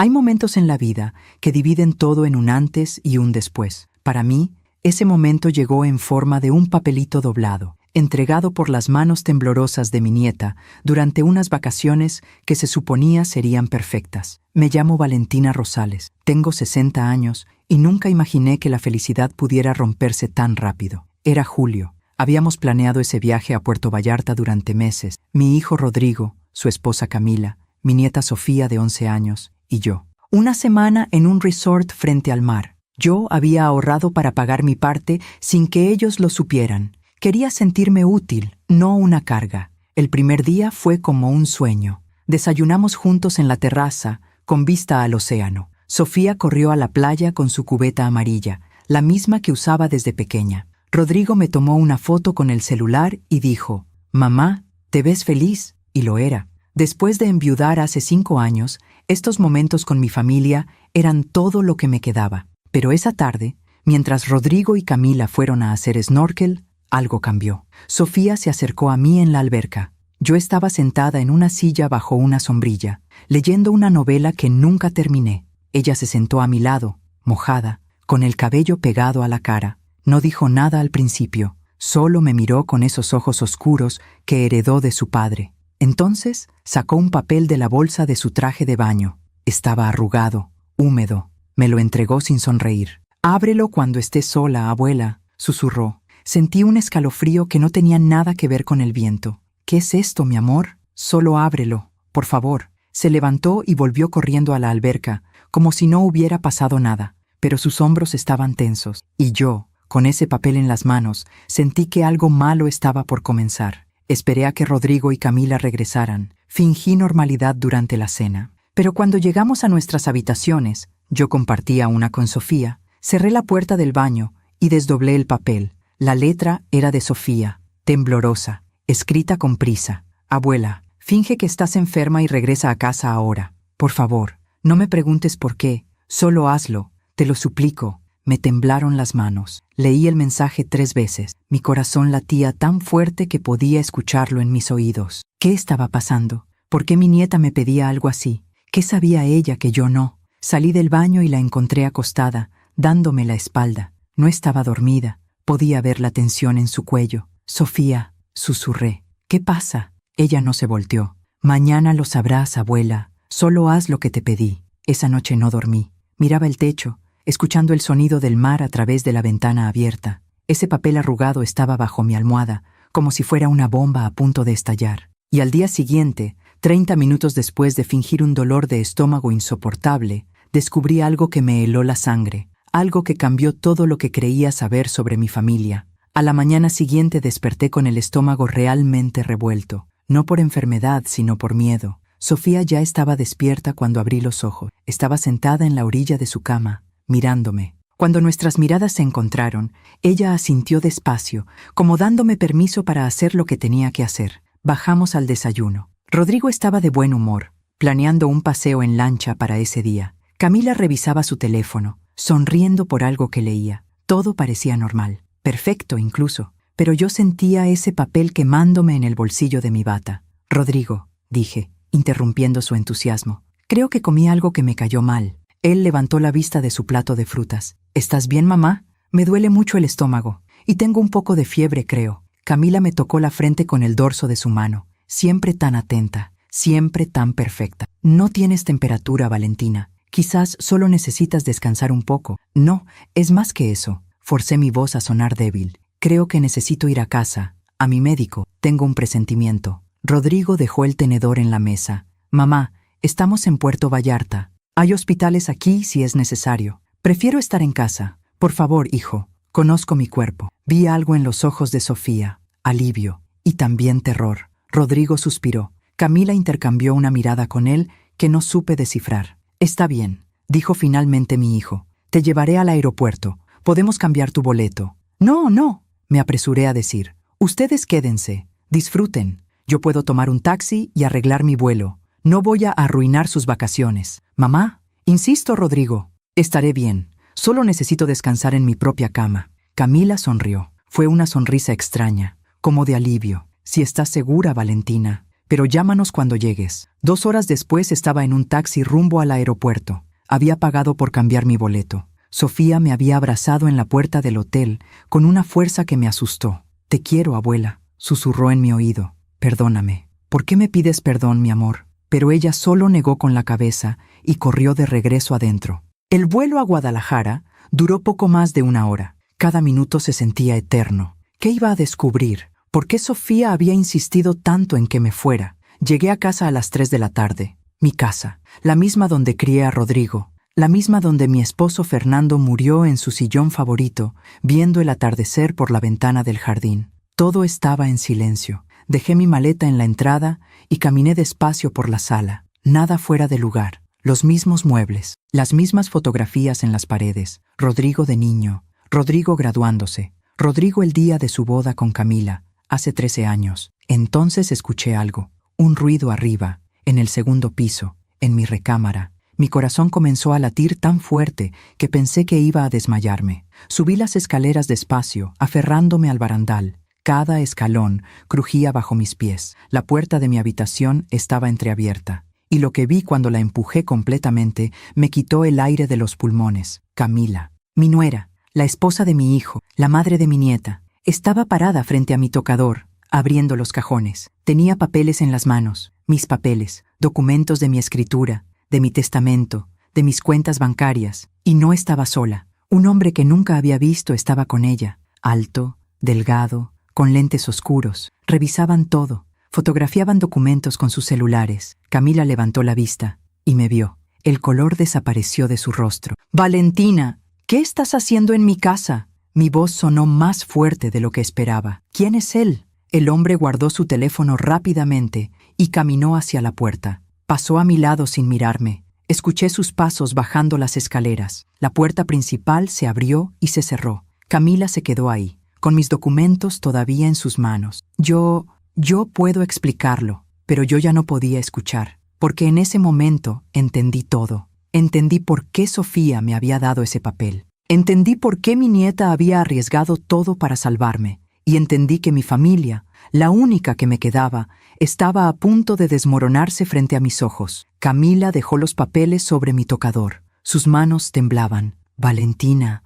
Hay momentos en la vida que dividen todo en un antes y un después. Para mí, ese momento llegó en forma de un papelito doblado, entregado por las manos temblorosas de mi nieta durante unas vacaciones que se suponía serían perfectas. Me llamo Valentina Rosales, tengo 60 años y nunca imaginé que la felicidad pudiera romperse tan rápido. Era julio. Habíamos planeado ese viaje a Puerto Vallarta durante meses. Mi hijo Rodrigo, su esposa Camila, mi nieta Sofía de 11 años y yo. Una semana en un resort frente al mar. Yo había ahorrado para pagar mi parte sin que ellos lo supieran. Quería sentirme útil, no una carga. El primer día fue como un sueño. Desayunamos juntos en la terraza, con vista al océano. Sofía corrió a la playa con su cubeta amarilla, la misma que usaba desde pequeña. Rodrigo me tomó una foto con el celular y dijo: «Mamá, te ves feliz», y lo era. Después de enviudar hace 5 años, estos momentos con mi familia eran todo lo que me quedaba. Pero esa tarde, mientras Rodrigo y Camila fueron a hacer snorkel, algo cambió. Sofía se acercó a mí en la alberca. Yo estaba sentada en una silla bajo una sombrilla, leyendo una novela que nunca terminé. Ella se sentó a mi lado, mojada, con el cabello pegado a la cara. No dijo nada al principio, solo me miró con esos ojos oscuros que heredó de su padre. Entonces sacó un papel de la bolsa de su traje de baño. Estaba arrugado, húmedo. Me lo entregó sin sonreír. «Ábrelo cuando estés sola, abuela», susurró. Sentí un escalofrío que no tenía nada que ver con el viento. «¿Qué es esto, mi amor? Solo ábrelo, por favor». Se levantó y volvió corriendo a la alberca, como si no hubiera pasado nada. Pero sus hombros estaban tensos, y yo, con ese papel en las manos, sentí que algo malo estaba por comenzar. Esperé a que Rodrigo y Camila regresaran. Fingí normalidad durante la cena. Pero cuando llegamos a nuestras habitaciones, yo compartía una con Sofía, cerré la puerta del baño y desdoblé el papel. La letra era de Sofía, temblorosa, escrita con prisa. «Abuela, finge que estás enferma y regresa a casa ahora. Por favor, no me preguntes por qué, solo hazlo, te lo suplico». Me temblaron las manos. Leí el mensaje 3 veces. Mi corazón latía tan fuerte que podía escucharlo en mis oídos. ¿Qué estaba pasando? ¿Por qué mi nieta me pedía algo así? ¿Qué sabía ella que yo no? Salí del baño y la encontré acostada, dándome la espalda. No estaba dormida. Podía ver la tensión en su cuello. «Sofía», susurré. «¿Qué pasa?» Ella no se volteó. «Mañana lo sabrás, abuela. Solo haz lo que te pedí». Esa noche no dormí. Miraba el techo, escuchando el sonido del mar a través de la ventana abierta. Ese papel arrugado estaba bajo mi almohada, como si fuera una bomba a punto de estallar. Y al día siguiente, 30 minutos después de fingir un dolor de estómago insoportable, descubrí algo que me heló la sangre, algo que cambió todo lo que creía saber sobre mi familia. A la mañana siguiente desperté con el estómago realmente revuelto, no por enfermedad, sino por miedo. Sofía ya estaba despierta cuando abrí los ojos. Estaba sentada en la orilla de su cama, mirándome. Cuando nuestras miradas se encontraron, ella asintió despacio, como dándome permiso para hacer lo que tenía que hacer. Bajamos al desayuno. Rodrigo estaba de buen humor, planeando un paseo en lancha para ese día. Camila revisaba su teléfono, sonriendo por algo que leía. Todo parecía normal, perfecto incluso, pero yo sentía ese papel quemándome en el bolsillo de mi bata. «Rodrigo», dije, interrumpiendo su entusiasmo, «creo que comí algo que me cayó mal». Él levantó la vista de su plato de frutas. «¿Estás bien, mamá? Me duele mucho el estómago. Y tengo un poco de fiebre, creo». Camila me tocó la frente con el dorso de su mano. Siempre tan atenta, siempre tan perfecta. «No tienes temperatura, Valentina. Quizás solo necesitas descansar un poco». «No, es más que eso». Forcé mi voz a sonar débil. «Creo que necesito ir a casa, a mi médico. Tengo un presentimiento». Rodrigo dejó el tenedor en la mesa. «Mamá, estamos en Puerto Vallarta. Hay hospitales aquí si es necesario. Prefiero estar en casa. Por favor, hijo, conozco mi cuerpo». Vi algo en los ojos de Sofía, alivio y también terror. Rodrigo suspiró. Camila intercambió una mirada con él que no supe descifrar. «Está bien», dijo finalmente mi hijo. «Te llevaré al aeropuerto. Podemos cambiar tu boleto». «No, no», me apresuré a decir. «Ustedes quédense. Disfruten. Yo puedo tomar un taxi y arreglar mi vuelo. No voy a arruinar sus vacaciones». «Mamá», insisto, Rodrigo. «Estaré bien. Solo necesito descansar en mi propia cama». Camila sonrió. Fue una sonrisa extraña, como de alivio. «Si estás segura, Valentina». pero llámanos cuando llegues. 2 horas después estaba en un taxi rumbo al aeropuerto. Había pagado por cambiar mi boleto. Sofía me había abrazado en la puerta del hotel con una fuerza que me asustó. «Te quiero, abuela», susurró en mi oído. «Perdóname». «¿Por qué me pides perdón, mi amor?». Pero ella solo negó con la cabeza y corrió de regreso adentro. El vuelo a Guadalajara duró poco más de 1 hora. Cada minuto se sentía eterno. ¿Qué iba a descubrir? ¿Por qué Sofía había insistido tanto en que me fuera? Llegué a casa a las 3 de la tarde. Mi casa, la misma donde crié a Rodrigo, la misma donde mi esposo Fernando murió en su sillón favorito, viendo el atardecer por la ventana del jardín. Todo estaba en silencio. Dejé mi maleta en la entrada y caminé despacio por la sala. Nada fuera de lugar. Los mismos muebles, las mismas fotografías en las paredes. Rodrigo de niño, Rodrigo graduándose, Rodrigo el día de su boda con Camila, hace 13 años. Entonces escuché algo, un ruido arriba, en el segundo piso, en mi recámara. Mi corazón comenzó a latir tan fuerte que pensé que iba a desmayarme. Subí las escaleras despacio, aferrándome al barandal. Cada escalón crujía bajo mis pies. La puerta de mi habitación estaba entreabierta. Y lo que vi cuando la empujé completamente me quitó el aire de los pulmones. Camila, mi nuera, la esposa de mi hijo, la madre de mi nieta, estaba parada frente a mi tocador, abriendo los cajones. Tenía papeles en las manos, mis papeles, documentos de mi escritura, de mi testamento, de mis cuentas bancarias. Y no estaba sola. Un hombre que nunca había visto estaba con ella, alto, delgado, con lentes oscuros. Revisaban todo. Fotografiaban documentos con sus celulares. Camila levantó la vista y me vio. El color desapareció de su rostro. «Valentina, ¿qué estás haciendo en mi casa?». Mi voz sonó más fuerte de lo que esperaba. «¿Quién es él?». El hombre guardó su teléfono rápidamente y caminó hacia la puerta. Pasó a mi lado sin mirarme. Escuché sus pasos bajando las escaleras. La puerta principal se abrió y se cerró. Camila se quedó ahí, con mis documentos todavía en sus manos. Yo puedo explicarlo, pero yo ya no podía escuchar, porque en ese momento entendí todo. Entendí por qué Sofía me había dado ese papel. Entendí por qué mi nieta había arriesgado todo para salvarme. Y entendí que mi familia, la única que me quedaba, estaba a punto de desmoronarse frente a mis ojos. Camila dejó los papeles sobre mi tocador. Sus manos temblaban. «Valentina,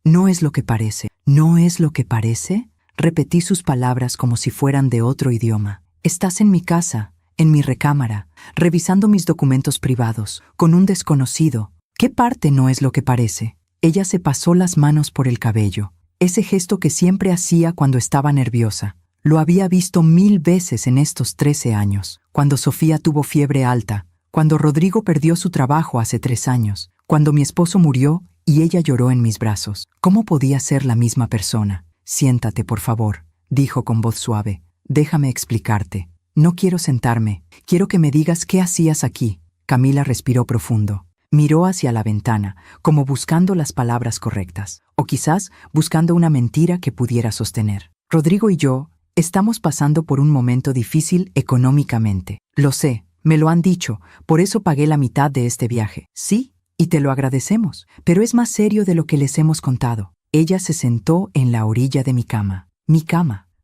no es lo que parece». «¿No es lo que parece?». Repetí sus palabras como si fueran de otro idioma. «Estás en mi casa, en mi recámara, revisando mis documentos privados, con un desconocido. ¿Qué parte no es lo que parece?». Ella se pasó las manos por el cabello. Ese gesto que siempre hacía cuando estaba nerviosa. Lo había visto 1000 veces en estos 13 años. Cuando Sofía tuvo fiebre alta, cuando Rodrigo perdió su trabajo hace 3 años, cuando mi esposo murió y ella lloró en mis brazos. ¿Cómo podía ser la misma persona? «Siéntate, por favor», dijo con voz suave. «Déjame explicarte. No quiero sentarme. Quiero que me digas qué hacías aquí». Camila respiró profundo. Miró hacia la ventana, como buscando las palabras correctas, o quizás buscando una mentira que pudiera sostener. «Rodrigo y yo estamos pasando por un momento difícil económicamente. Lo sé, me lo han dicho, por eso pagué la mitad de este viaje». «Sí, y te lo agradecemos, pero es más serio de lo que les hemos contado». Ella se sentó en la orilla de mi cama,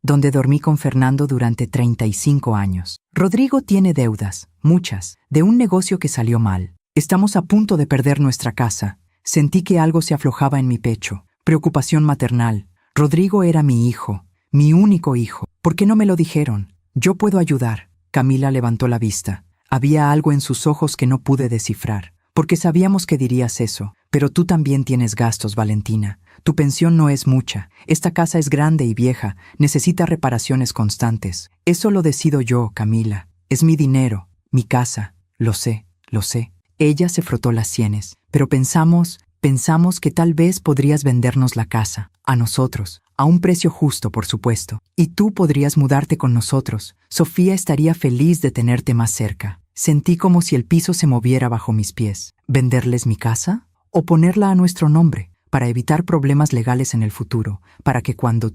donde dormí con Fernando durante 35 años. «Rodrigo tiene deudas, muchas, de un negocio que salió mal. Estamos a punto de perder nuestra casa». Sentí que algo se aflojaba en mi pecho. Preocupación maternal. Rodrigo era mi hijo, mi único hijo. ¿Por qué no me lo dijeron? «Yo puedo ayudar». Camila levantó la vista. Había algo en sus ojos que no pude descifrar. «Porque sabíamos que dirías eso. Pero tú también tienes gastos, Valentina. Tu pensión no es mucha. Esta casa es grande y vieja. Necesita reparaciones constantes. Eso lo decido yo, Camila. Es mi dinero, mi casa. Lo sé. Ella se frotó las sienes. «Pero pensamos que tal vez podrías vendernos la casa, a nosotros, a un precio justo, por supuesto. Y tú podrías mudarte con nosotros. Sofía estaría feliz de tenerte más cerca». Sentí como si el piso se moviera bajo mis pies. ¿Venderles mi casa? ¿O ponerla a nuestro nombre, para evitar problemas legales en el futuro, para que cuando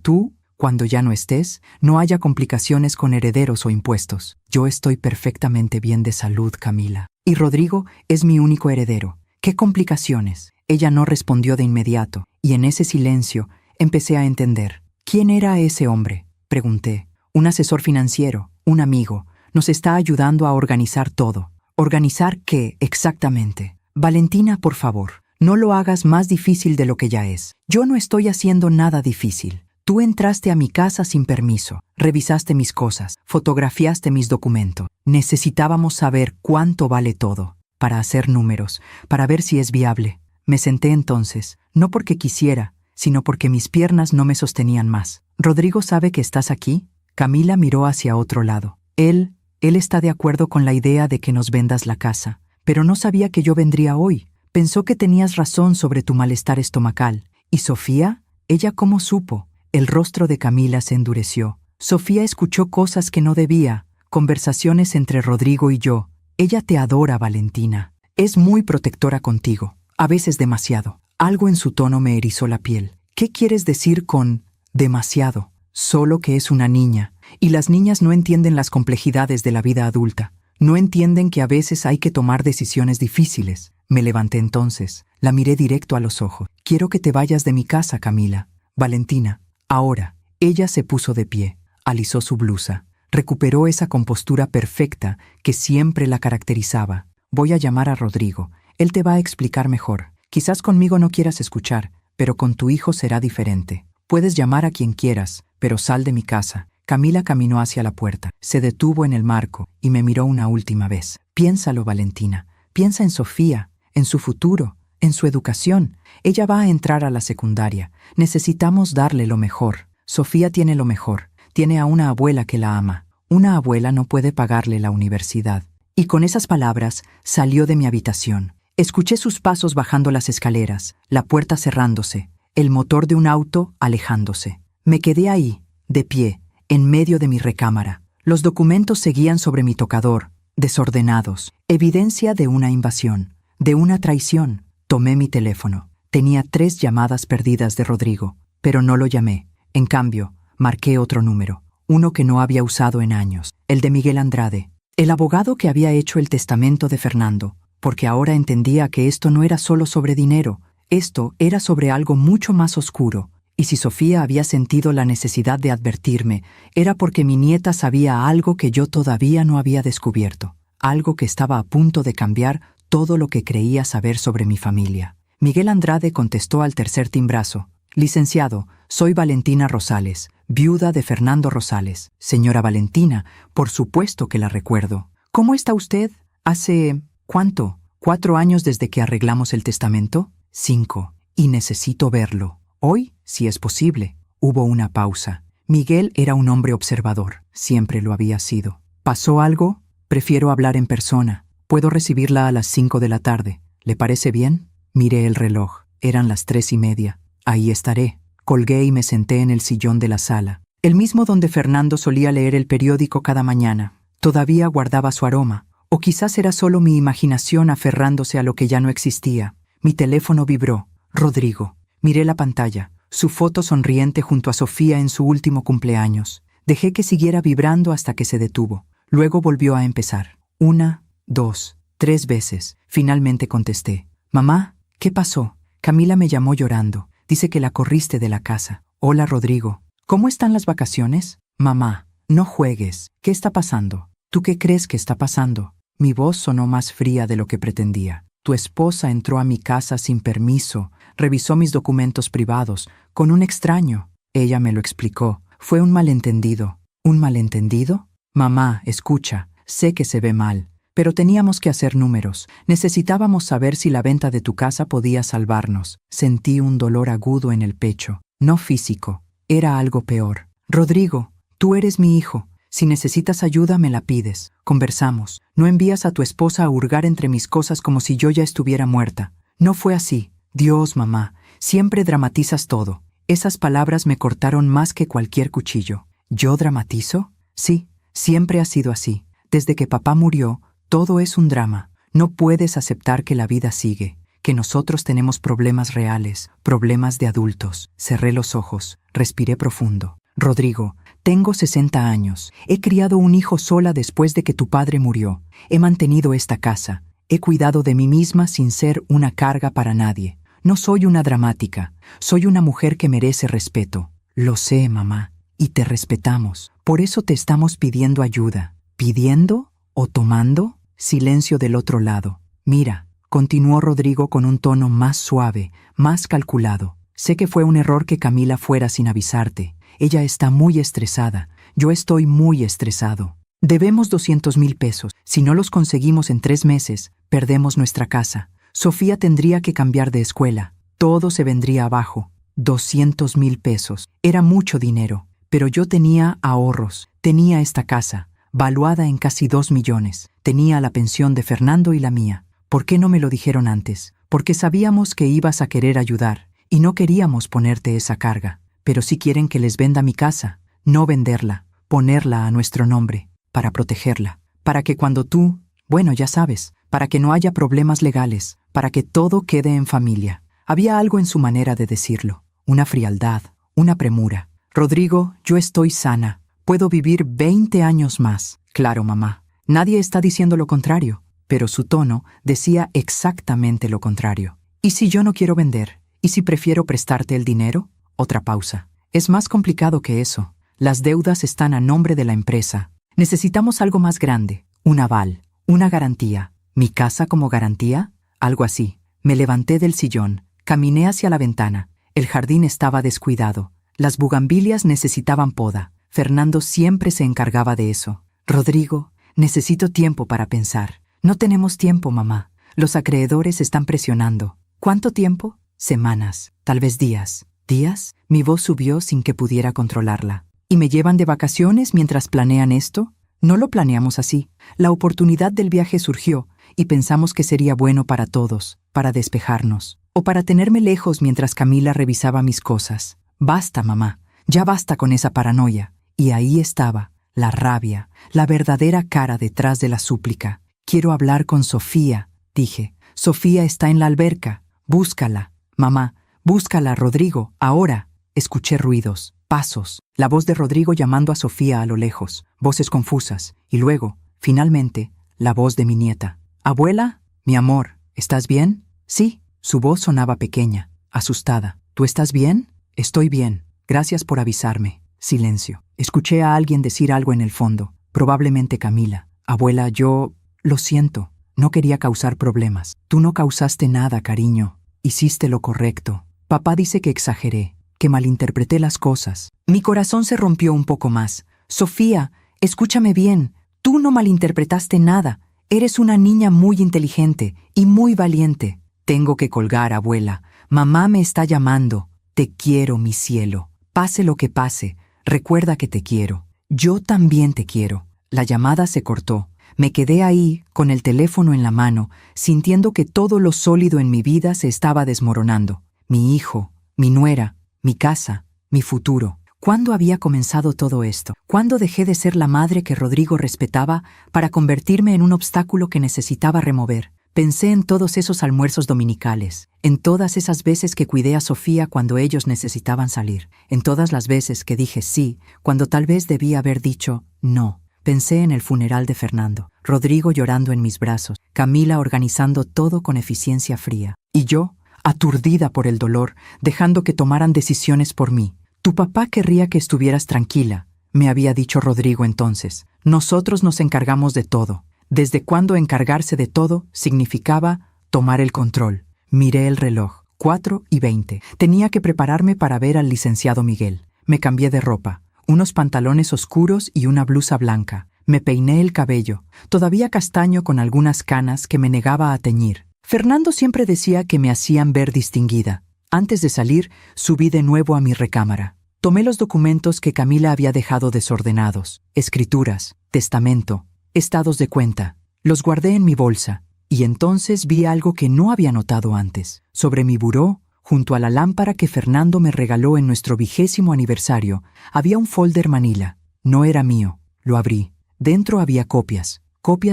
ya no estés, no haya complicaciones con herederos o impuestos? «Yo estoy perfectamente bien de salud, Camila. Y Rodrigo es mi único heredero. ¿Qué complicaciones?». Ella no respondió de inmediato, y en ese silencio empecé a entender. «¿Quién era ese hombre?», pregunté. «Un asesor financiero, un amigo, Nos está ayudando a organizar todo. ¿Organizar qué exactamente? Valentina, por favor, no lo hagas más difícil de lo que ya es. Yo no estoy haciendo nada difícil. Tú entraste a mi casa sin permiso, revisaste mis cosas, fotografiaste mis documentos. Necesitábamos saber cuánto vale todo, para hacer números, para ver si es viable. Me senté entonces, no porque quisiera, sino porque mis piernas no me sostenían más. ¿Rodrigo sabe que estás aquí? Camila miró hacia otro lado. Él está de acuerdo con la idea de que nos vendas la casa, pero no sabía que yo vendría hoy. Pensó que tenías razón sobre tu malestar estomacal. ¿Y Sofía? ¿Ella cómo supo? El rostro de Camila se endureció. Sofía escuchó cosas que no debía, conversaciones entre Rodrigo y yo. Ella te adora, Valentina. Es muy protectora contigo, a veces demasiado. Algo en su tono me erizó la piel. ¿Qué quieres decir con demasiado? Solo que es una niña, y las niñas no entienden las complejidades de la vida adulta. No entienden que a veces hay que tomar decisiones difíciles. Me levanté entonces, la miré directo a los ojos. Quiero que te vayas de mi casa, Camila. Valentina. Ahora, ella se puso de pie, alisó su blusa, recuperó esa compostura perfecta que siempre la caracterizaba. Voy a llamar a Rodrigo, él te va a explicar mejor. Quizás conmigo no quieras escuchar, pero con tu hijo será diferente. Puedes llamar a quien quieras, pero sal de mi casa. Camila caminó hacia la puerta, se detuvo en el marco y me miró una última vez. Piénsalo, Valentina, piensa en Sofía, en su futuro, en su educación. Ella va a entrar a la secundaria. Necesitamos darle lo mejor. Sofía tiene lo mejor. Tiene a una abuela que la ama. Una abuela no puede pagarle la universidad. Y con esas palabras salió de mi habitación. Escuché sus pasos bajando las escaleras, la puerta cerrándose, el motor de un auto alejándose. Me quedé ahí, de pie, en medio de mi recámara. Los documentos seguían sobre mi tocador, desordenados, evidencia de una invasión, de una traición. Tomé mi teléfono. Tenía 3 llamadas perdidas de Rodrigo, pero no lo llamé. En cambio, marqué otro número, uno que no había usado en años, el de Miguel Andrade, el abogado que había hecho el testamento de Fernando, porque ahora entendía que esto no era solo sobre dinero, esto era sobre algo mucho más oscuro, y si Sofía había sentido la necesidad de advertirme, era porque mi nieta sabía algo que yo todavía no había descubierto, algo que estaba a punto de cambiar todo lo que creía saber sobre mi familia. Miguel Andrade contestó al tercer timbrazo. Licenciado, soy Valentina Rosales, viuda de Fernando Rosales. Señora Valentina, por supuesto que la recuerdo. ¿Cómo está usted? ¿Hace cuánto? ¿4 años desde que arreglamos el testamento? 5. Y necesito verlo. Hoy, si es posible. Hubo una pausa. Miguel era un hombre observador. Siempre lo había sido. ¿Pasó algo? Prefiero hablar en persona. Puedo recibirla a las 5 de la tarde. ¿Le parece bien? Miré el reloj. Eran las 3:30. Ahí estaré. Colgué y me senté en el sillón de la sala, el mismo donde Fernando solía leer el periódico cada mañana. Todavía guardaba su aroma, o quizás era solo mi imaginación aferrándose a lo que ya no existía. Mi teléfono vibró. Rodrigo. Miré la pantalla, su foto sonriente junto a Sofía en su último cumpleaños. Dejé que siguiera vibrando hasta que se detuvo. Luego volvió a empezar. 1, 2, 3 veces. Finalmente contesté. Mamá, ¿qué pasó? Camila me llamó llorando. Dice que la corriste de la casa. Hola, Rodrigo. ¿Cómo están las vacaciones? Mamá, no juegues. ¿Qué está pasando? ¿Tú qué crees que está pasando? Mi voz sonó más fría de lo que pretendía. Tu esposa entró a mi casa sin permiso, revisó mis documentos privados, con un extraño. Ella me lo explicó. Fue un malentendido. ¿Un malentendido? Mamá, escucha. Sé que se ve mal, pero teníamos que hacer números. Necesitábamos saber si la venta de tu casa podía salvarnos. Sentí un dolor agudo en el pecho. No físico. Era algo peor. Rodrigo, tú eres mi hijo. Si necesitas ayuda, me la pides. Conversamos. No envías a tu esposa a hurgar entre mis cosas como si yo ya estuviera muerta. No fue así. Dios, mamá, siempre dramatizas todo. Esas palabras me cortaron más que cualquier cuchillo. ¿Yo dramatizo? Sí, siempre ha sido así. Desde que papá murió, todo es un drama. No puedes aceptar que la vida sigue, que nosotros tenemos problemas reales, problemas de adultos. Cerré los ojos, respiré profundo. Rodrigo, tengo 60 años. He criado un hijo sola después de que tu padre murió. He mantenido esta casa. He cuidado de mí misma sin ser una carga para nadie. No soy una dramática. Soy una mujer que merece respeto. Lo sé, mamá, y te respetamos. Por eso te estamos pidiendo ayuda. ¿Pidiendo o tomando? Silencio del otro lado. Mira, continuó Rodrigo con un tono más suave, más calculado. Sé que fue un error que Camila fuera sin avisarte. Ella está muy estresada. Yo estoy muy estresado. Debemos 200,000 pesos. Si no los conseguimos en 3 meses, perdemos nuestra casa. Sofía tendría que cambiar de escuela. Todo se vendría abajo. 200,000 pesos. Era mucho dinero. Pero yo tenía ahorros. Tenía esta casa, valuada en casi 2 millones. Tenía la pensión de Fernando y la mía. ¿Por qué no me lo dijeron antes? Porque sabíamos que ibas a querer ayudar y no queríamos ponerte esa carga. Pero si quieren que les venda mi casa, no venderla, ponerla a nuestro nombre, para protegerla, para que cuando tú, bueno, ya sabes, para que no haya problemas legales, para que todo quede en familia. Había algo en su manera de decirlo, una frialdad, una premura. Rodrigo, yo estoy sana, puedo vivir 20 años más. Claro, mamá, nadie está diciendo lo contrario, pero su tono decía exactamente lo contrario. ¿Y si yo no quiero vender? ¿Y si prefiero prestarte el dinero? Otra pausa. Es más complicado que eso. Las deudas están a nombre de la empresa. Necesitamos algo más grande, un aval, una garantía. ¿Mi casa como garantía? Algo así. Me levanté del sillón, caminé hacia la ventana. El jardín estaba descuidado. Las bugambilias necesitaban poda. Fernando siempre se encargaba de eso. Rodrigo, necesito tiempo para pensar. No tenemos tiempo, mamá. Los acreedores están presionando. ¿Cuánto tiempo? Semanas, tal vez días. ¿Días? Mi voz subió sin que pudiera controlarla. ¿Y me llevan de vacaciones mientras planean esto? No lo planeamos así. La oportunidad del viaje surgió y pensamos que sería bueno para todos, para despejarnos, o para tenerme lejos mientras Camila revisaba mis cosas. Basta, mamá, ya basta con esa paranoia. Y ahí estaba, la rabia, la verdadera cara detrás de la súplica. Quiero hablar con Sofía, dije. Sofía está en la alberca. Búscala. Mamá, búscala, Rodrigo, ahora. Escuché ruidos, pasos, la voz de Rodrigo llamando a Sofía a lo lejos, voces confusas, y luego, finalmente, la voz de mi nieta. Abuela, mi amor, ¿estás bien? Sí, su voz sonaba pequeña, asustada. ¿Tú estás bien? Estoy bien. Gracias por avisarme. Silencio. Escuché a alguien decir algo en el fondo, probablemente Camila. Abuela, yo... Lo siento. No quería causar problemas. Tú no causaste nada, cariño. Hiciste lo correcto. Papá dice que exageré, que malinterpreté las cosas. Mi corazón se rompió un poco más. Sofía, escúchame bien. Tú no malinterpretaste nada. Eres una niña muy inteligente y muy valiente. Tengo que colgar, abuela. Mamá me está llamando. Te quiero, mi cielo. Pase lo que pase, recuerda que te quiero. Yo también te quiero. La llamada se cortó. Me quedé ahí, con el teléfono en la mano, sintiendo que todo lo sólido en mi vida se estaba desmoronando. Mi hijo, mi nuera, mi casa, mi futuro. ¿Cuándo había comenzado todo esto? ¿Cuándo dejé de ser la madre que Rodrigo respetaba para convertirme en un obstáculo que necesitaba remover? Pensé en todos esos almuerzos dominicales, en todas esas veces que cuidé a Sofía cuando ellos necesitaban salir, en todas las veces que dije sí cuando tal vez debía haber dicho no. Pensé en el funeral de Fernando, Rodrigo llorando en mis brazos, Camila organizando todo con eficiencia fría, y yo, aturdida por el dolor, dejando que tomaran decisiones por mí. Tu papá querría que estuvieras tranquila, me había dicho Rodrigo entonces. Nosotros nos encargamos de todo. ¿Desde cuándo encargarse de todo significaba tomar el control? Miré el reloj, 4:20. Tenía que prepararme para ver al licenciado Miguel. Me cambié de ropa, unos pantalones oscuros y una blusa blanca. Me peiné el cabello, todavía castaño con algunas canas que me negaba a teñir. Fernando siempre decía que me hacían ver distinguida. Antes de salir, subí de nuevo a mi recámara. Tomé los documentos que Camila había dejado desordenados, escrituras, testamento, estados de cuenta. Los guardé en mi bolsa, y entonces vi algo que no había notado antes. Sobre mi buró, junto a la lámpara que Fernando me regaló en nuestro 20º aniversario, había un folder manila. No era mío. Lo abrí. Dentro había copias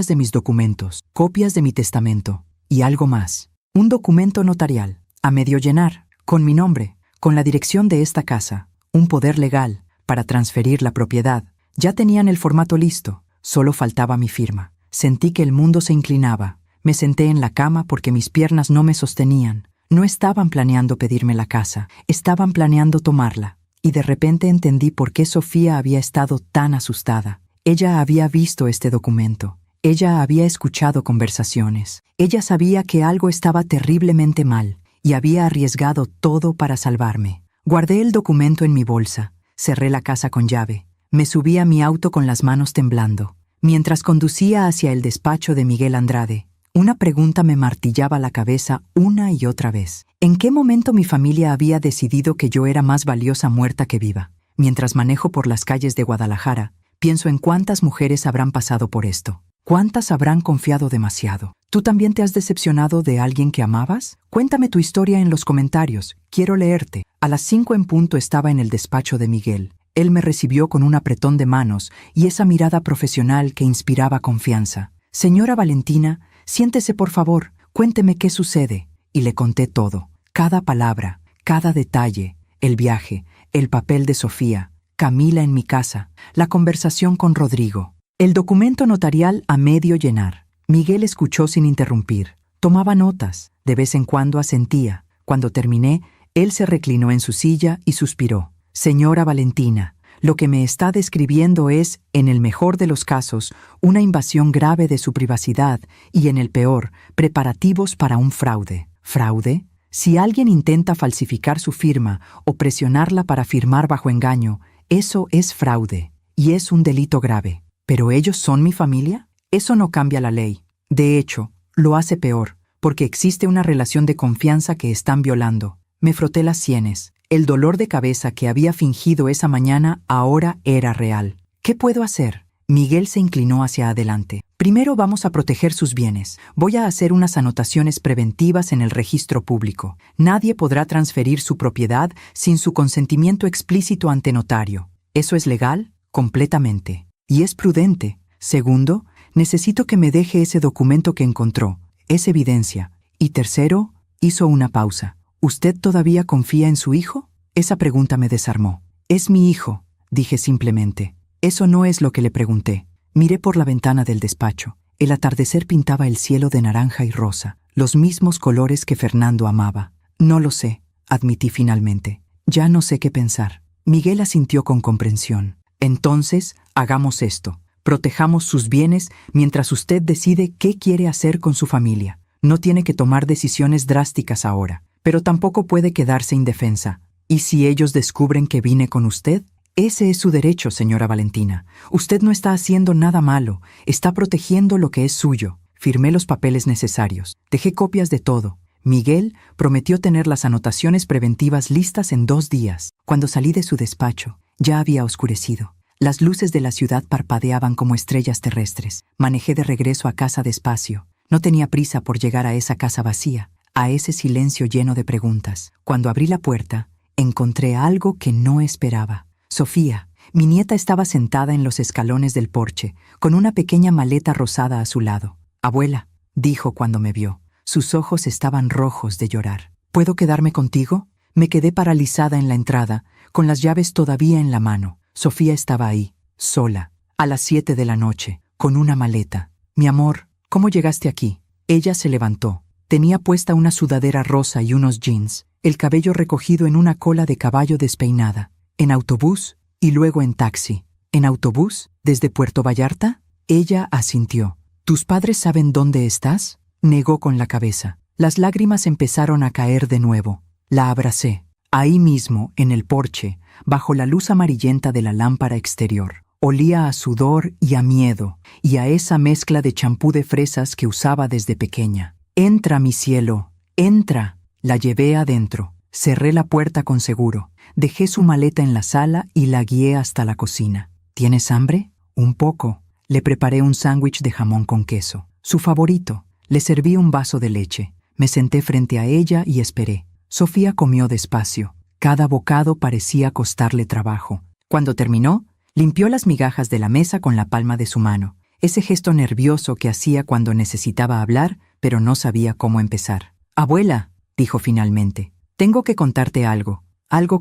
de mis documentos, copias de mi testamento, y algo más. Un documento notarial, a medio llenar, con mi nombre, con la dirección de esta casa, un poder legal, para transferir la propiedad. Ya tenían el formato listo. Solo faltaba mi firma. Sentí que el mundo se inclinaba. Me senté en la cama porque mis piernas no me sostenían. No estaban planeando pedirme la casa, estaban planeando tomarla. Y de repente entendí por qué Sofía había estado tan asustada. Ella había visto este documento. Ella había escuchado conversaciones. Ella sabía que algo estaba terriblemente mal y había arriesgado todo para salvarme. Guardé el documento en mi bolsa, cerré la casa con llave, me subí a mi auto con las manos temblando. Mientras conducía hacia el despacho de Miguel Andrade, una pregunta me martillaba la cabeza una y otra vez. ¿En qué momento mi familia había decidido que yo era más valiosa muerta que viva? Mientras manejo por las calles de Guadalajara, pienso en cuántas mujeres habrán pasado por esto. ¿Cuántas habrán confiado demasiado? ¿Tú también te has decepcionado de alguien que amabas? Cuéntame tu historia en los comentarios. Quiero leerte. A las 5 en punto estaba en el despacho de Miguel. Él me recibió con un apretón de manos y esa mirada profesional que inspiraba confianza. Señora Valentina, siéntese por favor, cuénteme qué sucede. Y le conté todo. Cada palabra, cada detalle, el viaje, el papel de Sofía, Camila en mi casa, la conversación con Rodrigo. El documento notarial a medio llenar. Miguel escuchó sin interrumpir. Tomaba notas. De vez en cuando asentía. Cuando terminé, él se reclinó en su silla y suspiró. Señora Valentina, lo que me está describiendo es, en el mejor de los casos, una invasión grave de su privacidad y, en el peor, preparativos para un fraude. ¿Fraude? Si alguien intenta falsificar su firma o presionarla para firmar bajo engaño, eso es fraude y es un delito grave. ¿Pero ellos son mi familia? Eso no cambia la ley. De hecho, lo hace peor, porque existe una relación de confianza que están violando. Me froté las sienes. El dolor de cabeza que había fingido esa mañana ahora era real. ¿Qué puedo hacer? Miguel se inclinó hacia adelante. Primero vamos a proteger sus bienes. Voy a hacer unas anotaciones preventivas en el registro público. Nadie podrá transferir su propiedad sin su consentimiento explícito ante notario. ¿Eso es legal? Completamente. Y es prudente. Segundo, necesito que me deje ese documento que encontró. Es evidencia. Y tercero, hizo una pausa. ¿Usted todavía confía en su hijo? Esa pregunta me desarmó. Es mi hijo, dije simplemente. Eso no es lo que le pregunté. Miré por la ventana del despacho. El atardecer pintaba el cielo de naranja y rosa, los mismos colores que Fernando amaba. No lo sé, admití finalmente. Ya no sé qué pensar. Miguel asintió con comprensión. Entonces, hagamos esto. Protejamos sus bienes mientras usted decide qué quiere hacer con su familia. No tiene que tomar decisiones drásticas ahora, pero tampoco puede quedarse indefensa. ¿Y si ellos descubren que vine con usted? Ese es su derecho, señora Valentina. Usted no está haciendo nada malo, está protegiendo lo que es suyo. Firmé los papeles necesarios, dejé copias de todo. Miguel prometió tener las anotaciones preventivas listas en 2 días. Cuando salí de su despacho, ya había oscurecido. Las luces de la ciudad parpadeaban como estrellas terrestres. Manejé de regreso a casa despacio. No tenía prisa por llegar a esa casa vacía, a ese silencio lleno de preguntas. Cuando abrí la puerta, encontré algo que no esperaba. Sofía, mi nieta, estaba sentada en los escalones del porche, con una pequeña maleta rosada a su lado. «Abuela», dijo cuando me vio. Sus ojos estaban rojos de llorar. «¿Puedo quedarme contigo?» Me quedé paralizada en la entrada, con las llaves todavía en la mano. Sofía estaba ahí, sola, a las 7 de la noche, con una maleta. «Mi amor, ¿cómo llegaste aquí?» Ella se levantó. Tenía puesta una sudadera rosa y unos jeans, el cabello recogido en una cola de caballo despeinada. «¿En autobús?» y luego en taxi. «¿En autobús? ¿Desde Puerto Vallarta?» Ella asintió. «¿Tus padres saben dónde estás?» Negó con la cabeza. Las lágrimas empezaron a caer de nuevo. La abracé. Ahí mismo, en el porche, bajo la luz amarillenta de la lámpara exterior. Olía a sudor y a miedo, y a esa mezcla de champú de fresas que usaba desde pequeña. «Entra, mi cielo, entra». La llevé adentro. Cerré la puerta con seguro. Dejé su maleta en la sala y la guié hasta la cocina. «¿Tienes hambre?» «Un poco». Le preparé un sándwich de jamón con queso, su favorito. Le serví un vaso de leche. Me senté frente a ella y esperé. Sofía comió despacio. Cada bocado parecía costarle trabajo. Cuando terminó, limpió las migajas de la mesa con la palma de su mano. Ese gesto nervioso que hacía cuando necesitaba hablar, pero no sabía cómo empezar. «Abuela», dijo finalmente, «tengo que contarte algo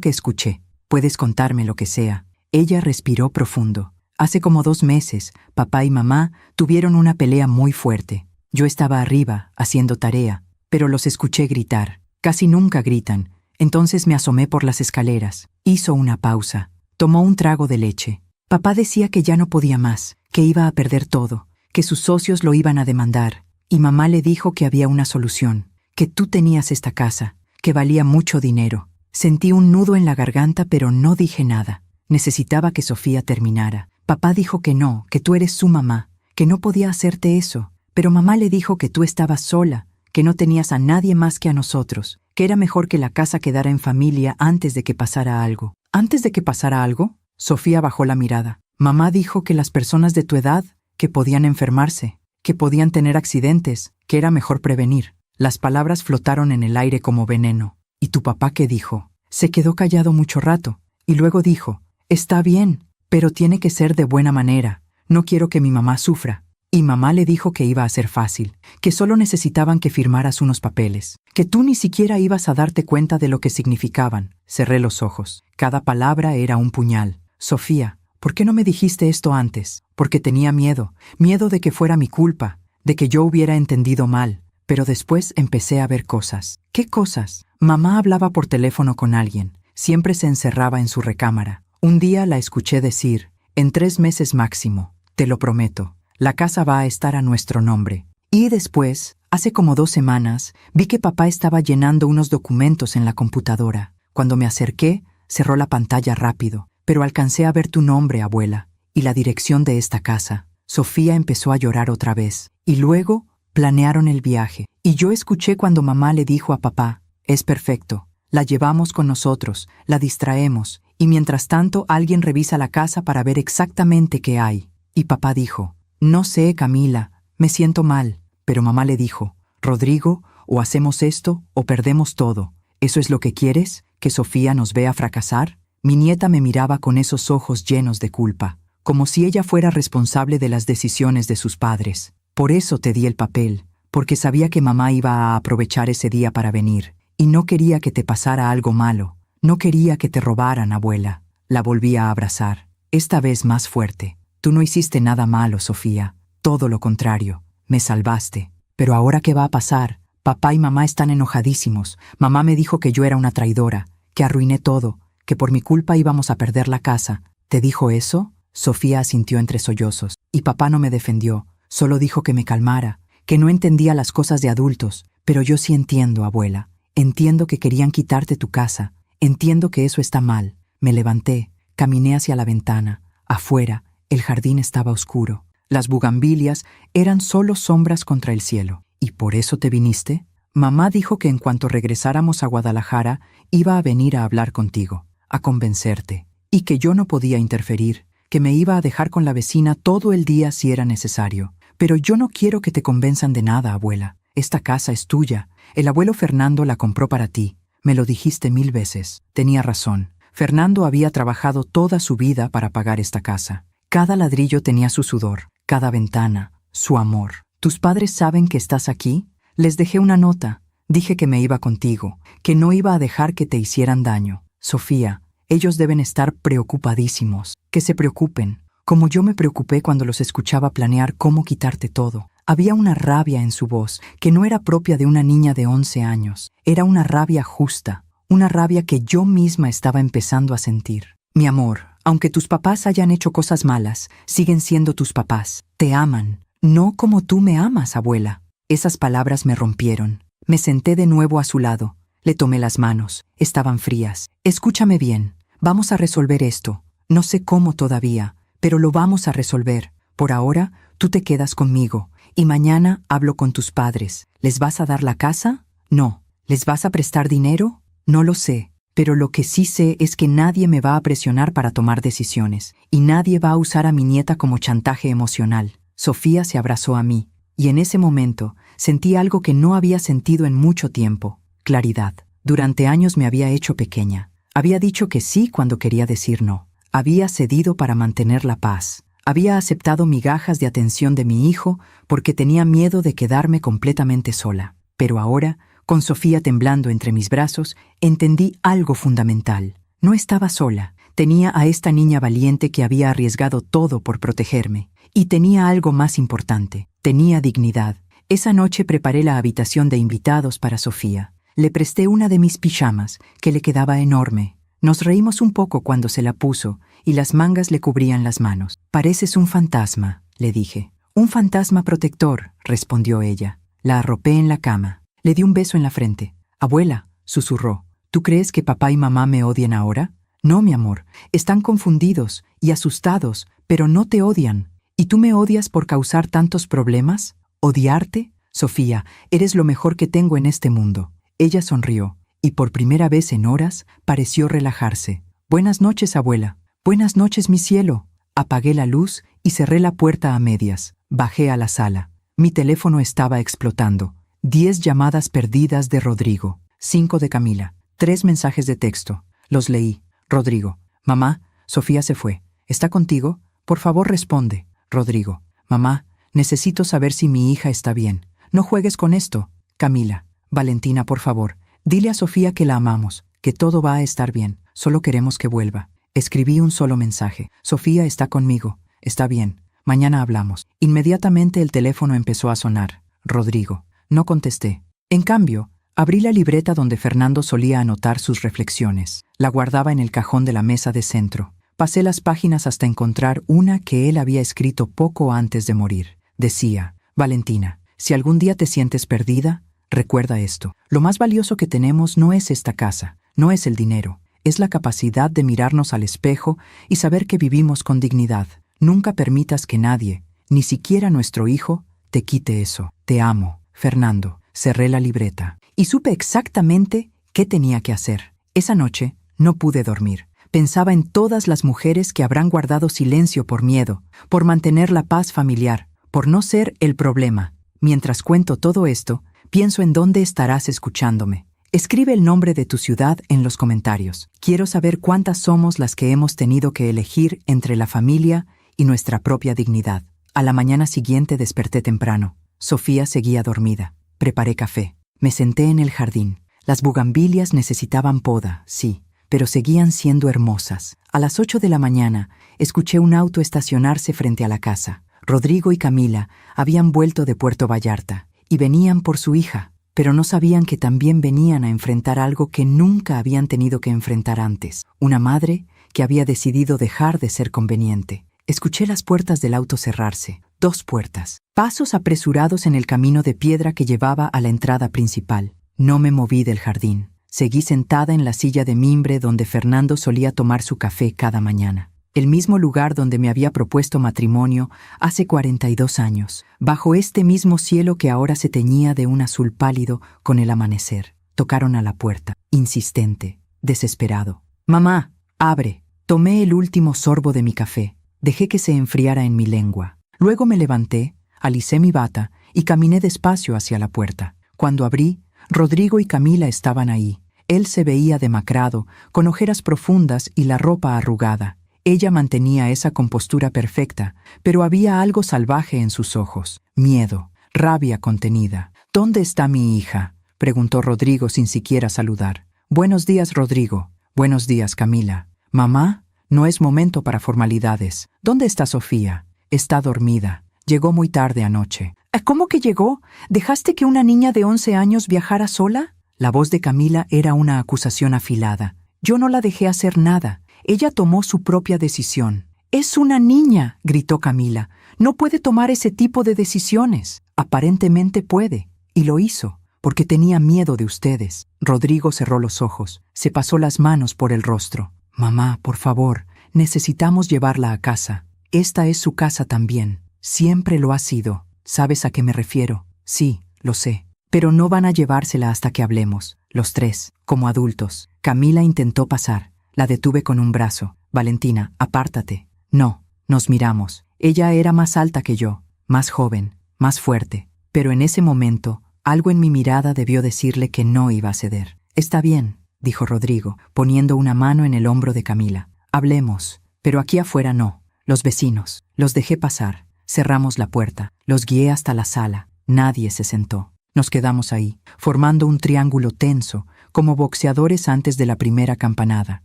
que escuché. Puedes contarme lo que sea». Ella respiró profundo. Hace como 2 meses, papá y mamá tuvieron una pelea muy fuerte. Yo estaba arriba, haciendo tarea, pero los escuché gritar. Casi nunca gritan. Entonces me asomé por las escaleras. Hizo una pausa. Tomó un trago de leche. Papá decía que ya no podía más, que iba a perder todo, que sus socios lo iban a demandar, y mamá le dijo que había una solución, que tú tenías esta casa, que valía mucho dinero. Sentí un nudo en la garganta, pero no dije nada. Necesitaba que Sofía terminara. Papá dijo que no, que tú eres su mamá, que no podía hacerte eso, pero mamá le dijo que tú estabas sola, que no tenías a nadie más que a nosotros, que era mejor que la casa quedara en familia antes de que pasara algo. ¿Antes de que pasara algo? Sofía bajó la mirada. Mamá dijo que las personas de tu edad, que podían enfermarse, que podían tener accidentes, que era mejor prevenir. Las palabras flotaron en el aire como veneno. ¿Y tu papá qué dijo? Se quedó callado mucho rato, y luego dijo, está bien, pero tiene que ser de buena manera. No quiero que mi mamá sufra. Y mamá le dijo que iba a ser fácil, que solo necesitaban que firmaras unos papeles, que tú ni siquiera ibas a darte cuenta de lo que significaban. Cerré los ojos. Cada palabra era un puñal. Sofía, ¿por qué no me dijiste esto antes? Porque tenía miedo de que fuera mi culpa, de que yo hubiera entendido mal. Pero después empecé a ver cosas. ¿Qué cosas? Mamá hablaba por teléfono con alguien. Siempre se encerraba en su recámara. Un día la escuché decir, en 3 meses máximo, te lo prometo, la casa va a estar a nuestro nombre. Y después, hace como 2 semanas, vi que papá estaba llenando unos documentos en la computadora. Cuando me acerqué, cerró la pantalla rápido, pero alcancé a ver tu nombre, abuela, y la dirección de esta casa. Sofía empezó a llorar otra vez, y luego planearon el viaje. Y yo escuché cuando mamá le dijo a papá, es perfecto, la llevamos con nosotros, la distraemos, y mientras tanto alguien revisa la casa para ver exactamente qué hay. Y papá dijo, no sé, Camila, me siento mal. Pero mamá le dijo, Rodrigo, o hacemos esto o perdemos todo. ¿Eso es lo que quieres? ¿Que Sofía nos vea fracasar? Mi nieta me miraba con esos ojos llenos de culpa, como si ella fuera responsable de las decisiones de sus padres. Por eso te di el papel, porque sabía que mamá iba a aprovechar ese día para venir, y no quería que te pasara algo malo. No quería que te robaran, abuela. La volví a abrazar, esta vez más fuerte. Tú no hiciste nada malo, Sofía. Todo lo contrario. Me salvaste. Pero ahora, ¿qué va a pasar? Papá y mamá están enojadísimos. Mamá me dijo que yo era una traidora, que arruiné todo, que por mi culpa íbamos a perder la casa. ¿Te dijo eso? Sofía asintió entre sollozos. Y papá no me defendió. Solo dijo que me calmara, que no entendía las cosas de adultos. Pero yo sí entiendo, abuela. Entiendo que querían quitarte tu casa. Entiendo que eso está mal. Me levanté, caminé hacia la ventana. Afuera, el jardín estaba oscuro. Las bugambilias eran solo sombras contra el cielo. ¿Y por eso te viniste? Mamá dijo que en cuanto regresáramos a Guadalajara, iba a venir a hablar contigo, a convencerte, y que yo no podía interferir, que me iba a dejar con la vecina todo el día si era necesario. Pero yo no quiero que te convenzan de nada, abuela. Esta casa es tuya. El abuelo Fernando la compró para ti. Me lo dijiste 1000 veces. Tenía razón. Fernando había trabajado toda su vida para pagar esta casa. Cada ladrillo tenía su sudor, cada ventana, su amor. ¿Tus padres saben que estás aquí? Les dejé una nota. Dije que me iba contigo, que no iba a dejar que te hicieran daño. Sofía, ellos deben estar preocupadísimos. Que se preocupen, como yo me preocupé cuando los escuchaba planear cómo quitarte todo. Había una rabia en su voz que no era propia de una niña de 11 años. Era una rabia justa, una rabia que yo misma estaba empezando a sentir. Mi amor, aunque tus papás hayan hecho cosas malas, siguen siendo tus papás. Te aman, no como tú me amas, abuela. Esas palabras me rompieron. Me senté de nuevo a su lado. Le tomé las manos. Estaban frías. Escúchame bien. Vamos a resolver esto. No sé cómo todavía, pero lo vamos a resolver. Por ahora, tú te quedas conmigo. Y mañana hablo con tus padres. ¿Les vas a dar la casa? No. ¿Les vas a prestar dinero? No lo sé. Pero lo que sí sé es que nadie me va a presionar para tomar decisiones, y nadie va a usar a mi nieta como chantaje emocional. Sofía se abrazó a mí, y en ese momento sentí algo que no había sentido en mucho tiempo: claridad. Durante años me había hecho pequeña. Había dicho que sí cuando quería decir no. Había cedido para mantener la paz. Había aceptado migajas de atención de mi hijo porque tenía miedo de quedarme completamente sola. Pero ahora, con Sofía temblando entre mis brazos, entendí algo fundamental. No estaba sola. Tenía a esta niña valiente que había arriesgado todo por protegerme. Y tenía algo más importante. Tenía dignidad. Esa noche preparé la habitación de invitados para Sofía. Le presté una de mis pijamas, que le quedaba enorme. Nos reímos un poco cuando se la puso y las mangas le cubrían las manos. «Pareces un fantasma», le dije. «Un fantasma protector», respondió ella. La arropé en la cama. Le di un beso en la frente. «Abuela», susurró, «¿tú crees que papá y mamá me odian ahora?» «No, mi amor, están confundidos y asustados, pero no te odian. ¿Y tú me odias por causar tantos problemas? ¿Odiarte? Sofía, eres lo mejor que tengo en este mundo». Ella sonrió, y por primera vez en horas pareció relajarse. «Buenas noches, abuela». «Buenas noches, mi cielo». Apagué la luz y cerré la puerta a medias. Bajé a la sala. Mi teléfono estaba explotando. 10 llamadas perdidas de Rodrigo. 5 de Camila. 3 mensajes de texto. Los leí. Rodrigo: «Mamá, Sofía se fue. ¿Está contigo? Por favor, responde». Rodrigo: «Mamá, necesito saber si mi hija está bien. No juegues con esto». Camila: «Valentina, por favor, dile a Sofía que la amamos, que todo va a estar bien. Solo queremos que vuelva». Escribí un solo mensaje. «Sofía está conmigo. Está bien. Mañana hablamos». Inmediatamente el teléfono empezó a sonar. Rodrigo. No contesté. En cambio, abrí la libreta donde Fernando solía anotar sus reflexiones. La guardaba en el cajón de la mesa de centro. Pasé las páginas hasta encontrar una que él había escrito poco antes de morir. Decía: «Valentina, si algún día te sientes perdida, recuerda esto. Lo más valioso que tenemos no es esta casa, no es el dinero. Es la capacidad de mirarnos al espejo y saber que vivimos con dignidad. Nunca permitas que nadie, ni siquiera nuestro hijo, te quite eso. Te amo, Fernando». Cerré la libreta y supe exactamente qué tenía que hacer. Esa noche no pude dormir. Pensaba en todas las mujeres que habrán guardado silencio por miedo, por mantener la paz familiar, por no ser el problema. Mientras cuento todo esto, pienso en dónde estarás escuchándome. Escribe el nombre de tu ciudad en los comentarios. Quiero saber cuántas somos las que hemos tenido que elegir entre la familia y nuestra propia dignidad. A la mañana siguiente desperté temprano. Sofía seguía dormida. Preparé café. Me senté en el jardín. Las bugambilias necesitaban poda, sí, pero seguían siendo hermosas. A las 8 de la mañana, escuché un auto estacionarse frente a la casa. Rodrigo y Camila habían vuelto de Puerto Vallarta y venían por su hija, pero no sabían que también venían a enfrentar algo que nunca habían tenido que enfrentar antes. Una madre que había decidido dejar de ser conveniente. Escuché las puertas del auto cerrarse. 2 puertas. Pasos apresurados en el camino de piedra que llevaba a la entrada principal. No me moví del jardín. Seguí sentada en la silla de mimbre donde Fernando solía tomar su café cada mañana. El mismo lugar donde me había propuesto matrimonio hace 42 años, bajo este mismo cielo que ahora se teñía de un azul pálido con el amanecer. Tocaron a la puerta, insistente, desesperado. «Mamá, abre». Tomé el último sorbo de mi café. Dejé que se enfriara en mi lengua. Luego me levanté, alicé mi bata y caminé despacio hacia la puerta. Cuando abrí, Rodrigo y Camila estaban ahí. Él se veía demacrado, con ojeras profundas y la ropa arrugada. Ella mantenía esa compostura perfecta, pero había algo salvaje en sus ojos. Miedo, rabia contenida. «¿Dónde está mi hija?», preguntó Rodrigo sin siquiera saludar. «Buenos días, Rodrigo». «Buenos días, Camila». «Mamá, no es momento para formalidades. ¿Dónde está Sofía?» «Está dormida. Llegó muy tarde anoche». «¿Cómo que llegó? ¿Dejaste que una niña de 11 años viajara sola?» La voz de Camila era una acusación afilada. «Yo no la dejé hacer nada. Ella tomó su propia decisión». «Es una niña», gritó Camila. «No puede tomar ese tipo de decisiones». «Aparentemente puede, y lo hizo, porque tenía miedo de ustedes». Rodrigo cerró los ojos, se pasó las manos por el rostro. «Mamá, por favor, necesitamos llevarla a casa. Esta es su casa también. Siempre lo ha sido. ¿Sabes a qué me refiero?» «Sí, lo sé. Pero no van a llevársela hasta que hablemos, los 3, como adultos». Camila intentó pasar. La detuve con un brazo. «Valentina, apártate». «No». Nos miramos. Ella era más alta que yo, más joven, más fuerte. Pero en ese momento, algo en mi mirada debió decirle que no iba a ceder. «Está bien», dijo Rodrigo, poniendo una mano en el hombro de Camila. «Hablemos, pero aquí afuera no. Los vecinos». Los dejé pasar. Cerramos la puerta. Los guié hasta la sala. Nadie se sentó. Nos quedamos ahí, formando un triángulo tenso, como boxeadores antes de la primera campanada.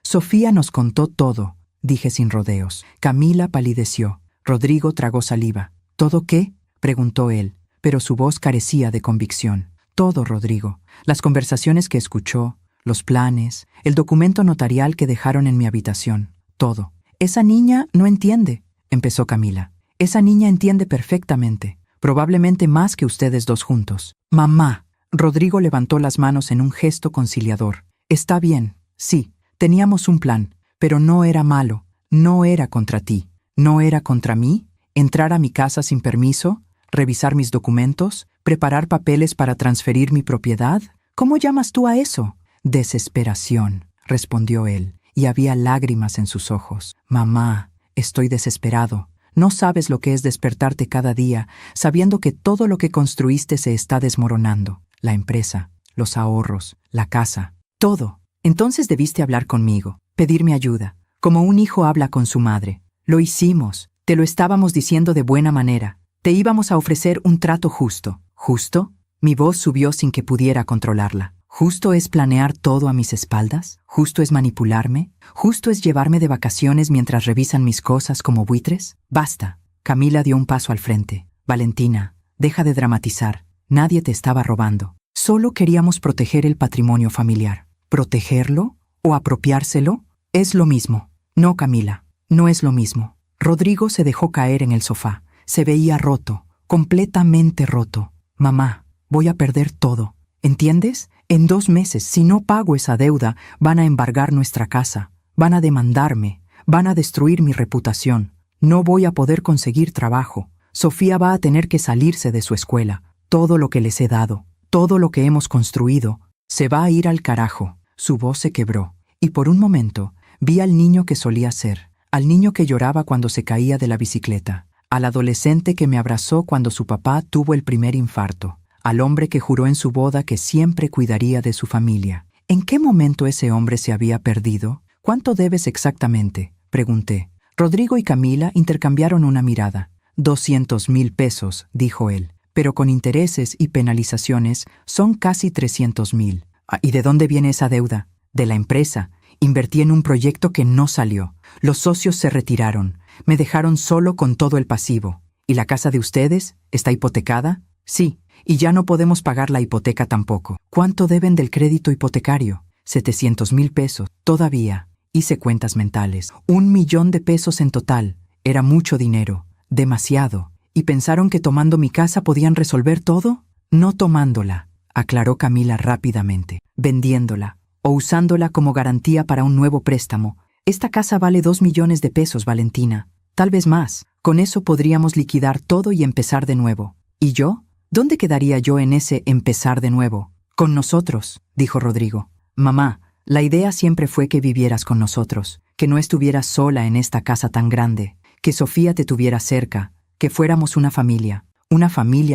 «Sofía nos contó todo», dije sin rodeos. Camila palideció. Rodrigo tragó saliva. «¿Todo qué?», preguntó él, pero su voz carecía de convicción. «Todo, Rodrigo. Las conversaciones que escuchó, los planes, el documento notarial que dejaron en mi habitación, todo. Esa niña no entiende, empezó Camila. Esa niña entiende perfectamente, probablemente más que ustedes dos juntos. Mamá. Rodrigo levantó las manos en un gesto conciliador. Está bien, sí, teníamos un plan, pero no era malo, no era contra ti, no era contra mí. Entrar a mi casa sin permiso, revisar mis documentos, preparar papeles para transferir mi propiedad. ¿Cómo llamas tú a eso? Desesperación, respondió él, y había lágrimas en sus ojos. Mamá, estoy desesperado. No sabes lo que es despertarte cada día sabiendo que todo lo que construiste se está desmoronando. La empresa, los ahorros, la casa, todo. Entonces debiste hablar conmigo, pedirme ayuda, como un hijo habla con su madre. Lo hicimos, te lo estábamos diciendo de buena manera. Te íbamos a ofrecer un trato justo. ¿Justo? Mi voz subió sin que pudiera controlarla. ¿Justo es planear todo a mis espaldas? ¿Justo es manipularme? ¿Justo es llevarme de vacaciones mientras revisan mis cosas como buitres? Basta. Camila dio un paso al frente. Valentina, deja de dramatizar. Nadie te estaba robando. Solo queríamos proteger el patrimonio familiar. ¿Protegerlo o apropiárselo? Es lo mismo. No, Camila, no es lo mismo. Rodrigo se dejó caer en el sofá. Se veía roto, completamente roto. Mamá, voy a perder todo. ¿Entiendes? En 2 meses, si no pago esa deuda, van a embargar nuestra casa. Van a demandarme. Van a destruir mi reputación. No voy a poder conseguir trabajo. Sofía va a tener que salirse de su escuela. Todo lo que les he dado, todo lo que hemos construido, se va a ir al carajo. Su voz se quebró, y por un momento vi al niño que solía ser, al niño que lloraba cuando se caía de la bicicleta, al adolescente que me abrazó cuando su papá tuvo el primer infarto, al hombre que juró en su boda que siempre cuidaría de su familia. ¿En qué momento ese hombre se había perdido? ¿Cuánto debes exactamente?, pregunté. Rodrigo y Camila intercambiaron una mirada. 200,000 pesos, dijo él. Pero con intereses y penalizaciones son casi 300,000. ¿Y de dónde viene esa deuda? De la empresa. Invertí en un proyecto que no salió. Los socios se retiraron. Me dejaron solo con todo el pasivo. ¿Y la casa de ustedes? ¿Está hipotecada? Sí, y ya no podemos pagar la hipoteca tampoco. ¿Cuánto deben del crédito hipotecario? 700,000 pesos. Todavía. Hice cuentas mentales. 1,000,000 de pesos en total. Era mucho dinero. Demasiado. ¿Y pensaron que tomando mi casa podían resolver todo? No tomándola, aclaró Camila rápidamente. Vendiéndola o usándola como garantía para un nuevo préstamo. Esta casa vale 2 millones de pesos, Valentina. Tal vez más. Con eso podríamos liquidar todo y empezar de nuevo. ¿Y yo? ¿Dónde quedaría yo en ese empezar de nuevo? Con nosotros, dijo Rodrigo. Mamá, la idea siempre fue que vivieras con nosotros, que no estuvieras sola en esta casa tan grande, que Sofía te tuviera cerca, que fuéramos una familia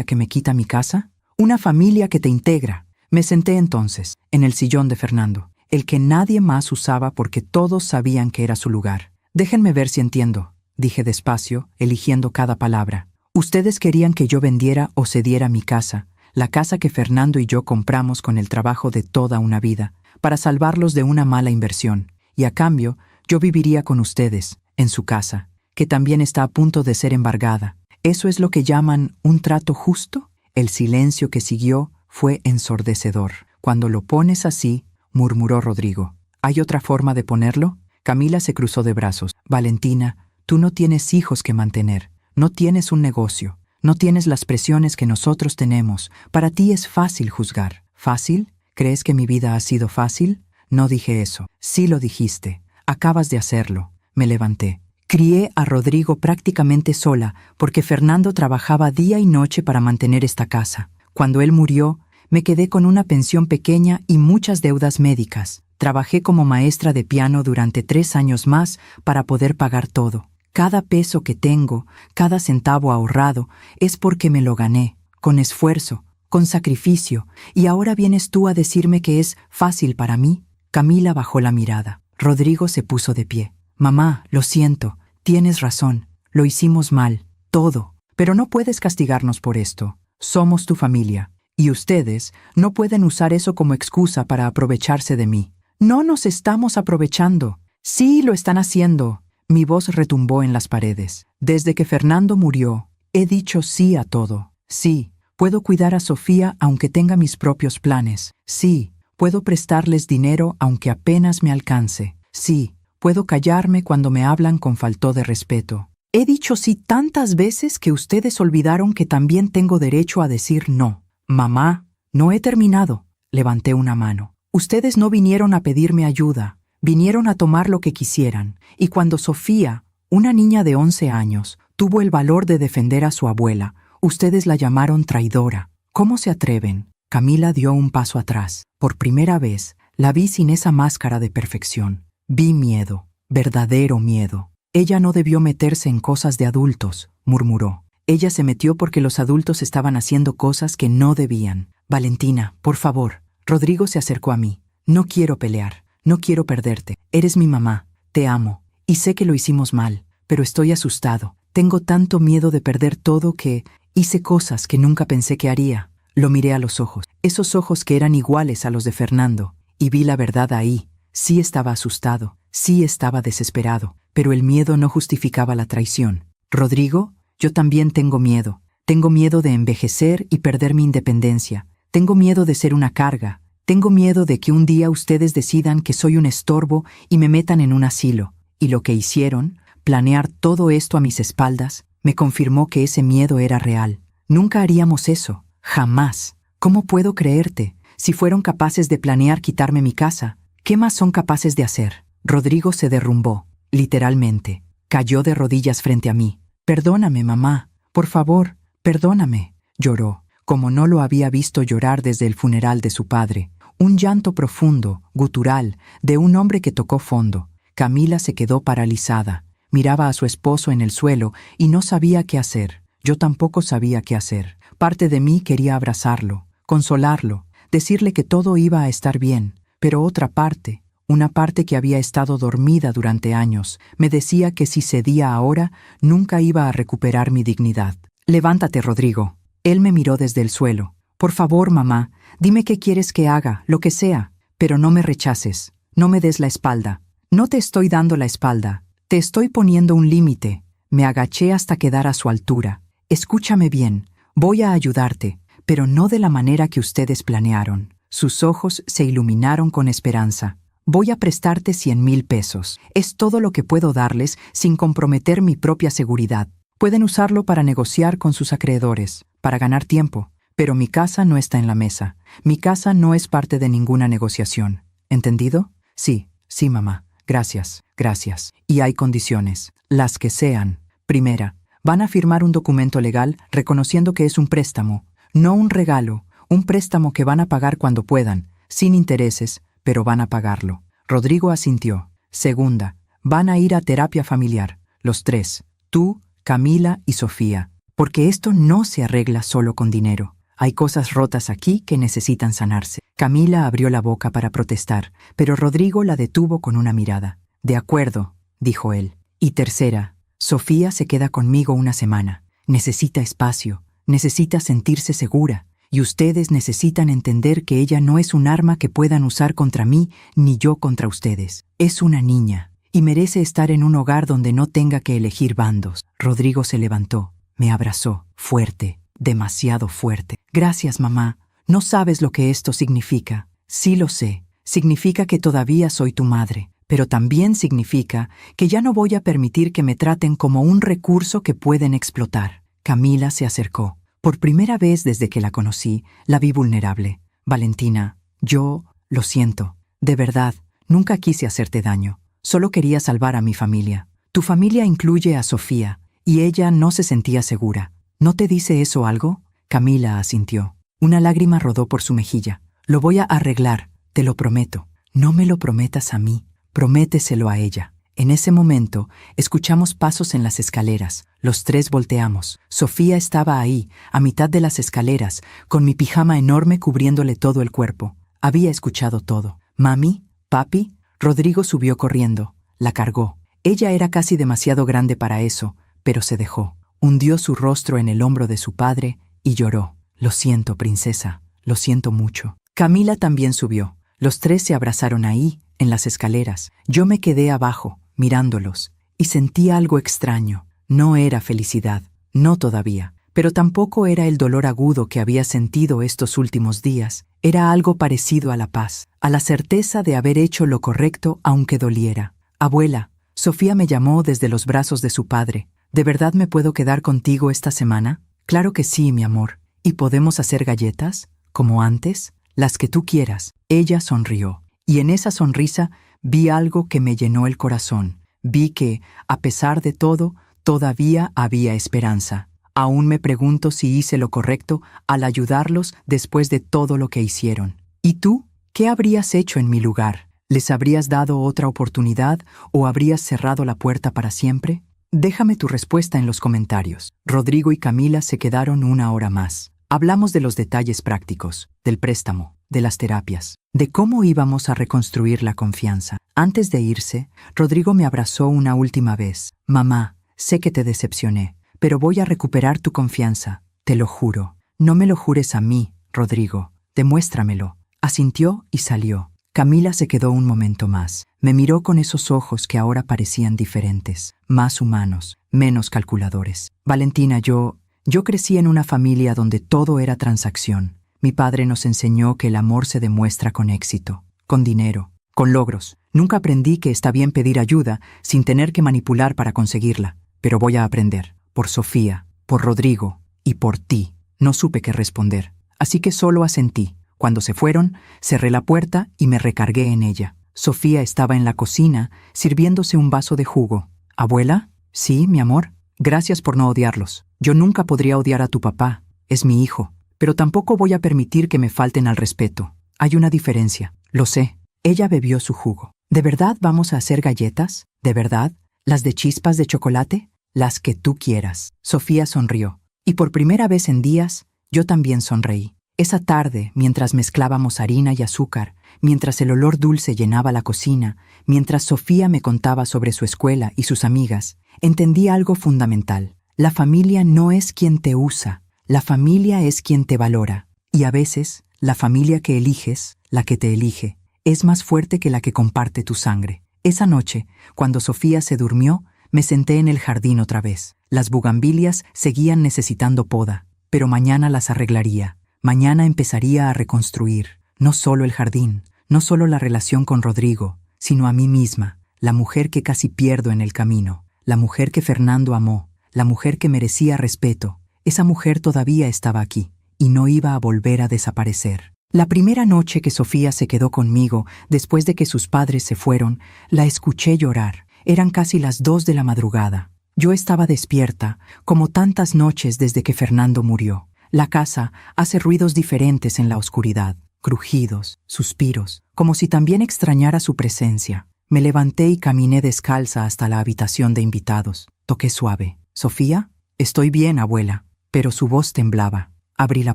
que me quita mi casa, una familia que te integra. Me senté entonces, en el sillón de Fernando, el que nadie más usaba porque todos sabían que era su lugar. Déjenme ver si entiendo, dije despacio, eligiendo cada palabra. Ustedes querían que yo vendiera o cediera mi casa, la casa que Fernando y yo compramos con el trabajo de toda una vida, para salvarlos de una mala inversión, y a cambio, yo viviría con ustedes, en su casa, que también está a punto de ser embargada. ¿Eso es lo que llaman un trato justo? El silencio que siguió fue ensordecedor. Cuando lo pones así, murmuró Rodrigo. ¿Hay otra forma de ponerlo? Camila se cruzó de brazos. Valentina, tú no tienes hijos que mantener, no tienes un negocio, no tienes las presiones que nosotros tenemos. Para ti es fácil juzgar. ¿Fácil? ¿Crees que mi vida ha sido fácil? No dije eso. Sí lo dijiste. Acabas de hacerlo. Me levanté. Crié a Rodrigo prácticamente sola porque Fernando trabajaba día y noche para mantener esta casa. Cuando él murió, me quedé con una pensión pequeña y muchas deudas médicas. Trabajé como maestra de piano durante 3 años más para poder pagar todo. Cada peso que tengo, cada centavo ahorrado, es porque me lo gané, con esfuerzo, con sacrificio, y ahora vienes tú a decirme que es fácil para mí. Camila bajó la mirada. Rodrigo se puso de pie. Mamá, lo siento, tienes razón, lo hicimos mal, todo, pero no puedes castigarnos por esto. Somos tu familia, y ustedes no pueden usar eso como excusa para aprovecharse de mí. No nos estamos aprovechando. Sí, lo están haciendo. Mi voz retumbó en las paredes. Desde que Fernando murió, he dicho sí a todo. Sí, puedo cuidar a Sofía aunque tenga mis propios planes. Sí, Puedo prestarles dinero aunque apenas me alcance. Sí, puedo callarme cuando me hablan con falta de respeto. He dicho sí tantas veces que ustedes olvidaron que también tengo derecho a decir no. Mamá, no he terminado. Levanté una mano. Ustedes no vinieron a pedirme ayuda, vinieron a tomar lo que quisieran. Y cuando Sofía, una niña de 11 años, tuvo el valor de defender a su abuela, ustedes la llamaron traidora. ¿Cómo se atreven? Camila dio un paso atrás. Por primera vez, la vi sin esa máscara de perfección. Vi miedo, verdadero miedo. Ella no debió meterse en cosas de adultos, murmuró. Ella se metió porque los adultos estaban haciendo cosas que no debían. Valentina, por favor. Rodrigo se acercó a mí. No quiero pelear, no quiero perderte. Eres mi mamá, te amo, y sé que lo hicimos mal, pero estoy asustado. Tengo tanto miedo de perder todo que hice cosas que nunca pensé que haría. Lo miré a los ojos, esos ojos que eran iguales a los de Fernando, y vi la verdad ahí. Sí estaba asustado, sí estaba desesperado, pero el miedo no justificaba la traición. Rodrigo, yo también tengo miedo. Tengo miedo de envejecer y perder mi independencia. Tengo miedo de ser una carga. Tengo miedo de que un día ustedes decidan que soy un estorbo y me metan en un asilo. Y lo que hicieron, planear todo esto a mis espaldas, me confirmó que ese miedo era real. Nunca haríamos eso. Jamás. ¿Cómo puedo creerte? Si fueron capaces de planear quitarme mi casa, ¿qué más son capaces de hacer? Rodrigo se derrumbó, literalmente. Cayó de rodillas frente a mí. Perdóname, mamá. Por favor, perdóname. Lloró, como no lo había visto llorar desde el funeral de su padre. Un llanto profundo, gutural, de un hombre que tocó fondo. Camila se quedó paralizada. Miraba a su esposo en el suelo y no sabía qué hacer. Yo tampoco sabía qué hacer. Parte de mí quería abrazarlo, consolarlo, decirle que todo iba a estar bien, pero otra parte, una parte que había estado dormida durante años, me decía que si cedía ahora, nunca iba a recuperar mi dignidad. Levántate, Rodrigo. Él me miró desde el suelo. Por favor, mamá, dime qué quieres que haga, lo que sea, pero no me rechaces, no me des la espalda. No te estoy dando la espalda, te estoy poniendo un límite. Me agaché hasta quedar a su altura. Escúchame bien, voy a ayudarte, pero no de la manera que ustedes planearon. Sus ojos se iluminaron con esperanza. Voy a prestarte 100,000 pesos. Es todo lo que puedo darles sin comprometer mi propia seguridad. Pueden usarlo para negociar con sus acreedores, para ganar tiempo. Pero mi casa no está en la mesa. Mi casa no es parte de ninguna negociación. ¿Entendido? Sí, sí, mamá. Gracias, gracias. Y hay condiciones, las que sean. Primera, van a firmar un documento legal reconociendo que es un préstamo, no un regalo, un préstamo que van a pagar cuando puedan, sin intereses, pero van a pagarlo. Rodrigo asintió. Segunda, van a ir a terapia familiar, los tres, tú, Camila y Sofía, porque esto no se arregla solo con dinero. Hay cosas rotas aquí que necesitan sanarse. Camila abrió la boca para protestar, pero Rodrigo la detuvo con una mirada. De acuerdo, dijo él. Y tercera, Sofía se queda conmigo una semana. Necesita espacio, necesita sentirse segura, y ustedes necesitan entender que ella no es un arma que puedan usar contra mí ni yo contra ustedes. Es una niña, y merece estar en un hogar donde no tenga que elegir bandos. Rodrigo se levantó, me abrazó, fuerte, demasiado fuerte. Gracias, mamá. No sabes lo que esto significa. Sí lo sé. Significa que todavía soy tu madre, pero también significa que ya no voy a permitir que me traten como un recurso que pueden explotar. Camila se acercó. Por primera vez desde que la conocí, la vi vulnerable. Valentina, yo lo siento. De verdad, nunca quise hacerte daño. Solo quería salvar a mi familia. Tu familia incluye a Sofía, y ella no se sentía segura. ¿No te dice eso algo? Camila asintió. Una lágrima rodó por su mejilla. Lo voy a arreglar, te lo prometo. No me lo prometas a mí, prométeselo a ella. En ese momento, escuchamos pasos en las escaleras. Los tres volteamos. Sofía estaba ahí, a mitad de las escaleras, con mi pijama enorme cubriéndole todo el cuerpo. Había escuchado todo. Mami, papi, Rodrigo subió corriendo. La cargó. Ella era casi demasiado grande para eso, pero se dejó. Hundió su rostro en el hombro de su padre y lloró. Lo siento, princesa, lo siento mucho. Camila también subió. Los tres se abrazaron ahí, en las escaleras. Yo me quedé abajo, mirándolos, y sentí algo extraño. No era felicidad, no todavía, pero tampoco era el dolor agudo que había sentido estos últimos días. Era algo parecido a la paz, a la certeza de haber hecho lo correcto aunque doliera. Abuela, Sofía me llamó desde los brazos de su padre. ¿De verdad me puedo quedar contigo esta semana? Claro que sí, mi amor. ¿Y podemos hacer galletas? ¿Como antes? Las que tú quieras. Ella sonrió, y en esa sonrisa vi algo que me llenó el corazón. Vi que, a pesar de todo, todavía había esperanza. Aún me pregunto si hice lo correcto al ayudarlos después de todo lo que hicieron. ¿Y tú? ¿Qué habrías hecho en mi lugar? ¿Les habrías dado otra oportunidad o habrías cerrado la puerta para siempre? Déjame tu respuesta en los comentarios. Rodrigo y Camila se quedaron una hora más. Hablamos de los detalles prácticos, del préstamo, de las terapias, de cómo íbamos a reconstruir la confianza. Antes de irse, Rodrigo me abrazó una última vez. Mamá, sé que te decepcioné, pero voy a recuperar tu confianza, te lo juro. No me lo jures a mí, Rodrigo, demuéstramelo. Asintió y salió. Camila se quedó un momento más. Me miró con esos ojos que ahora parecían diferentes, más humanos, menos calculadores. Valentina, yo crecí en una familia donde todo era transacción. Mi padre nos enseñó que el amor se demuestra con éxito, con dinero, con logros. Nunca aprendí que está bien pedir ayuda sin tener que manipular para conseguirla. Pero voy a aprender. Por Sofía, por Rodrigo y por ti. No supe qué responder, así que solo asentí. Cuando se fueron, cerré la puerta y me recargué en ella. Sofía estaba en la cocina, sirviéndose un vaso de jugo. ¿Abuela? Sí, mi amor. Gracias por no odiarlos. Yo nunca podría odiar a tu papá. Es mi hijo. Pero tampoco voy a permitir que me falten al respeto. Hay una diferencia. Lo sé. Ella bebió su jugo. ¿De verdad vamos a hacer galletas? ¿De verdad? ¿Las de chispas de chocolate? Las que tú quieras. Sofía sonrió. Y por primera vez en días, yo también sonreí. Esa tarde, mientras mezclábamos harina y azúcar, mientras el olor dulce llenaba la cocina, mientras Sofía me contaba sobre su escuela y sus amigas, entendí algo fundamental. La familia no es quien te usa, la familia es quien te valora. Y a veces, la familia que eliges, la que te elige, es más fuerte que la que comparte tu sangre. Esa noche, cuando Sofía se durmió, me senté en el jardín otra vez. Las bugambilias seguían necesitando poda, pero mañana las arreglaría. Mañana empezaría a reconstruir, no solo el jardín, no solo la relación con Rodrigo, sino a mí misma, la mujer que casi pierdo en el camino, la mujer que Fernando amó, la mujer que merecía respeto. Esa mujer todavía estaba aquí, y no iba a volver a desaparecer. La primera noche que Sofía se quedó conmigo, después de que sus padres se fueron, la escuché llorar. Eran casi las 2 de la madrugada. Yo estaba despierta, como tantas noches desde que Fernando murió. La casa hace ruidos diferentes en la oscuridad, crujidos, suspiros, como si también extrañara su presencia. Me levanté y caminé descalza hasta la habitación de invitados. Toqué suave. «¿Sofía?» «Estoy bien, abuela». Pero su voz temblaba. Abrí la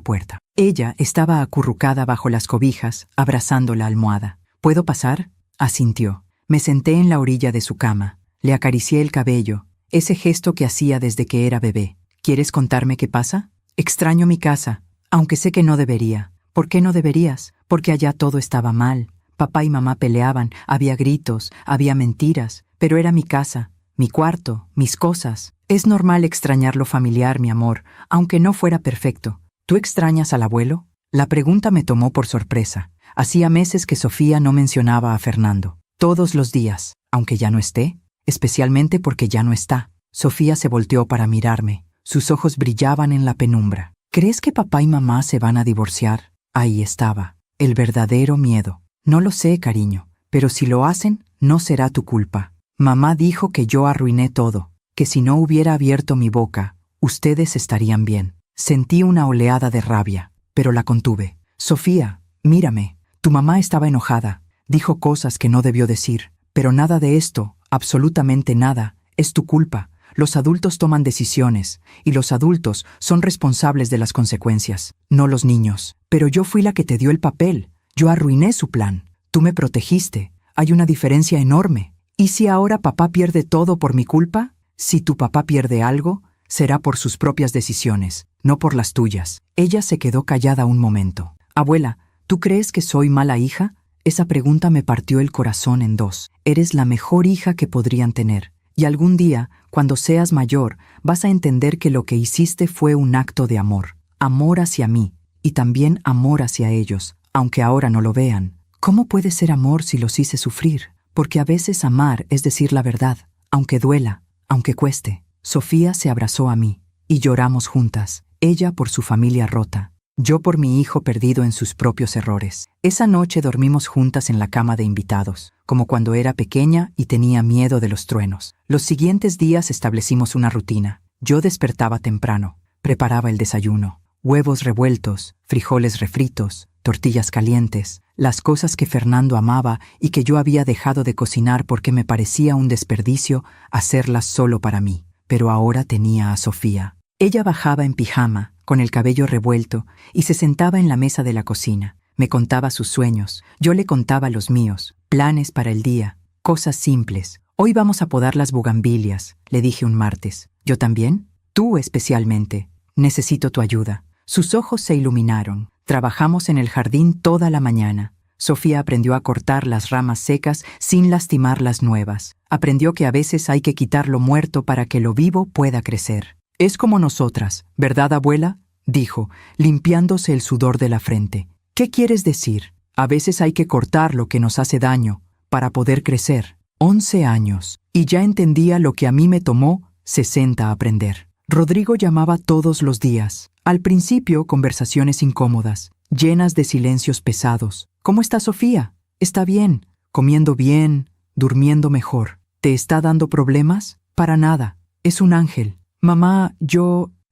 puerta. Ella estaba acurrucada bajo las cobijas, abrazando la almohada. «¿Puedo pasar?» Asintió. Me senté en la orilla de su cama. Le acaricié el cabello, ese gesto que hacía desde que era bebé. «¿Quieres contarme qué pasa?» «Extraño mi casa, aunque sé que no debería». «¿Por qué no deberías?» «Porque allá todo estaba mal. Papá y mamá peleaban, había gritos, había mentiras, pero era mi casa, mi cuarto, mis cosas. Es normal extrañar lo familiar, mi amor, aunque no fuera perfecto. ¿Tú extrañas al abuelo?» La pregunta me tomó por sorpresa. Hacía meses que Sofía no mencionaba a Fernando. Todos los días, aunque ya no esté, especialmente porque ya no está. Sofía se volteó para mirarme. Sus ojos brillaban en la penumbra. «¿Crees que papá y mamá se van a divorciar?» Ahí estaba, el verdadero miedo. «No lo sé, cariño, pero si lo hacen, no será tu culpa. Mamá dijo que yo arruiné todo, que si no hubiera abierto mi boca, ustedes estarían bien». Sentí una oleada de rabia, pero la contuve. «Sofía, mírame, tu mamá estaba enojada. Dijo cosas que no debió decir, pero nada de esto, absolutamente nada, es tu culpa. Los adultos toman decisiones, y los adultos son responsables de las consecuencias, no los niños. Pero yo fui la que te dio el papel. Yo arruiné su plan. Tú me protegiste. Hay una diferencia enorme. ¿Y si ahora papá pierde todo por mi culpa? Si tu papá pierde algo, será por sus propias decisiones, no por las tuyas». Ella se quedó callada un momento. «Abuela, ¿tú crees que soy mala hija?» Esa pregunta me partió el corazón en dos. «Eres la mejor hija que podrían tener. Y algún día, cuando seas mayor, vas a entender que lo que hiciste fue un acto de amor. Amor hacia mí, y también amor hacia ellos, aunque ahora no lo vean. ¿Cómo puede ser amor si los hice sufrir? Porque a veces amar es decir la verdad, aunque duela, aunque cueste. Sofía se abrazó a mí, y lloramos juntas, ella por su familia rota, yo por mi hijo perdido en sus propios errores. Esa noche dormimos juntas en la cama de invitados, como cuando era pequeña y tenía miedo de los truenos. Los siguientes días establecimos una rutina. Yo despertaba temprano, preparaba el desayuno, huevos revueltos, frijoles refritos, tortillas calientes, las cosas que Fernando amaba y que yo había dejado de cocinar porque me parecía un desperdicio hacerlas solo para mí. Pero ahora tenía a Sofía. Ella bajaba en pijama, con el cabello revuelto, y se sentaba en la mesa de la cocina. Me contaba sus sueños, yo le contaba los míos, planes para el día, cosas simples. Hoy vamos a podar las bugambilias, le dije un martes. ¿Yo también? Tú especialmente. Necesito tu ayuda. Sus ojos se iluminaron. Trabajamos en el jardín toda la mañana. Sofía aprendió a cortar las ramas secas sin lastimar las nuevas. Aprendió que a veces hay que quitar lo muerto para que lo vivo pueda crecer. Es como nosotras, ¿verdad, abuela? Dijo, limpiándose el sudor de la frente. ¿Qué quieres decir? A veces hay que cortar lo que nos hace daño para poder crecer. 11 años, y ya entendía lo que a mí me tomó 60 a aprender. Rodrigo llamaba todos los días. Al principio, conversaciones incómodas, llenas de silencios pesados. ¿Cómo está Sofía? ¿Está bien? ¿Comiendo bien? ¿Durmiendo mejor? ¿Te está dando problemas? Para nada. Es un ángel. Mamá,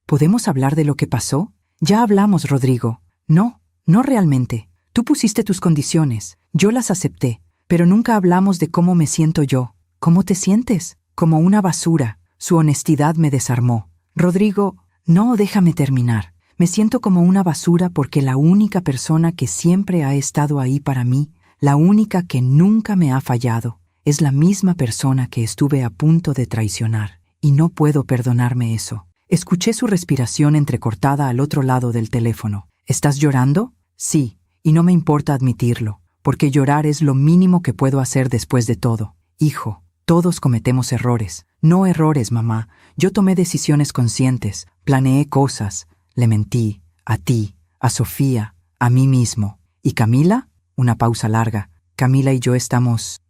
¿Podemos hablar de lo que pasó? Ya hablamos, Rodrigo. No realmente. Tú pusiste tus condiciones. Yo las acepté. Pero nunca hablamos de cómo me siento yo. ¿Cómo te sientes? Como una basura. Su honestidad me desarmó. Rodrigo, no, déjame terminar. Me siento como una basura porque la única persona que siempre ha estado ahí para mí, la única que nunca me ha fallado, es la misma persona que estuve a punto de traicionar. Y no puedo perdonarme eso. Escuché su respiración entrecortada al otro lado del teléfono. ¿Estás llorando? Sí, y no me importa admitirlo, porque llorar es lo mínimo que puedo hacer después de todo. Hijo, todos cometemos errores. No errores, mamá. Yo tomé decisiones conscientes, planeé cosas, le mentí, a ti, a Sofía, a mí mismo. ¿Y Camila? Una pausa larga. Camila y yo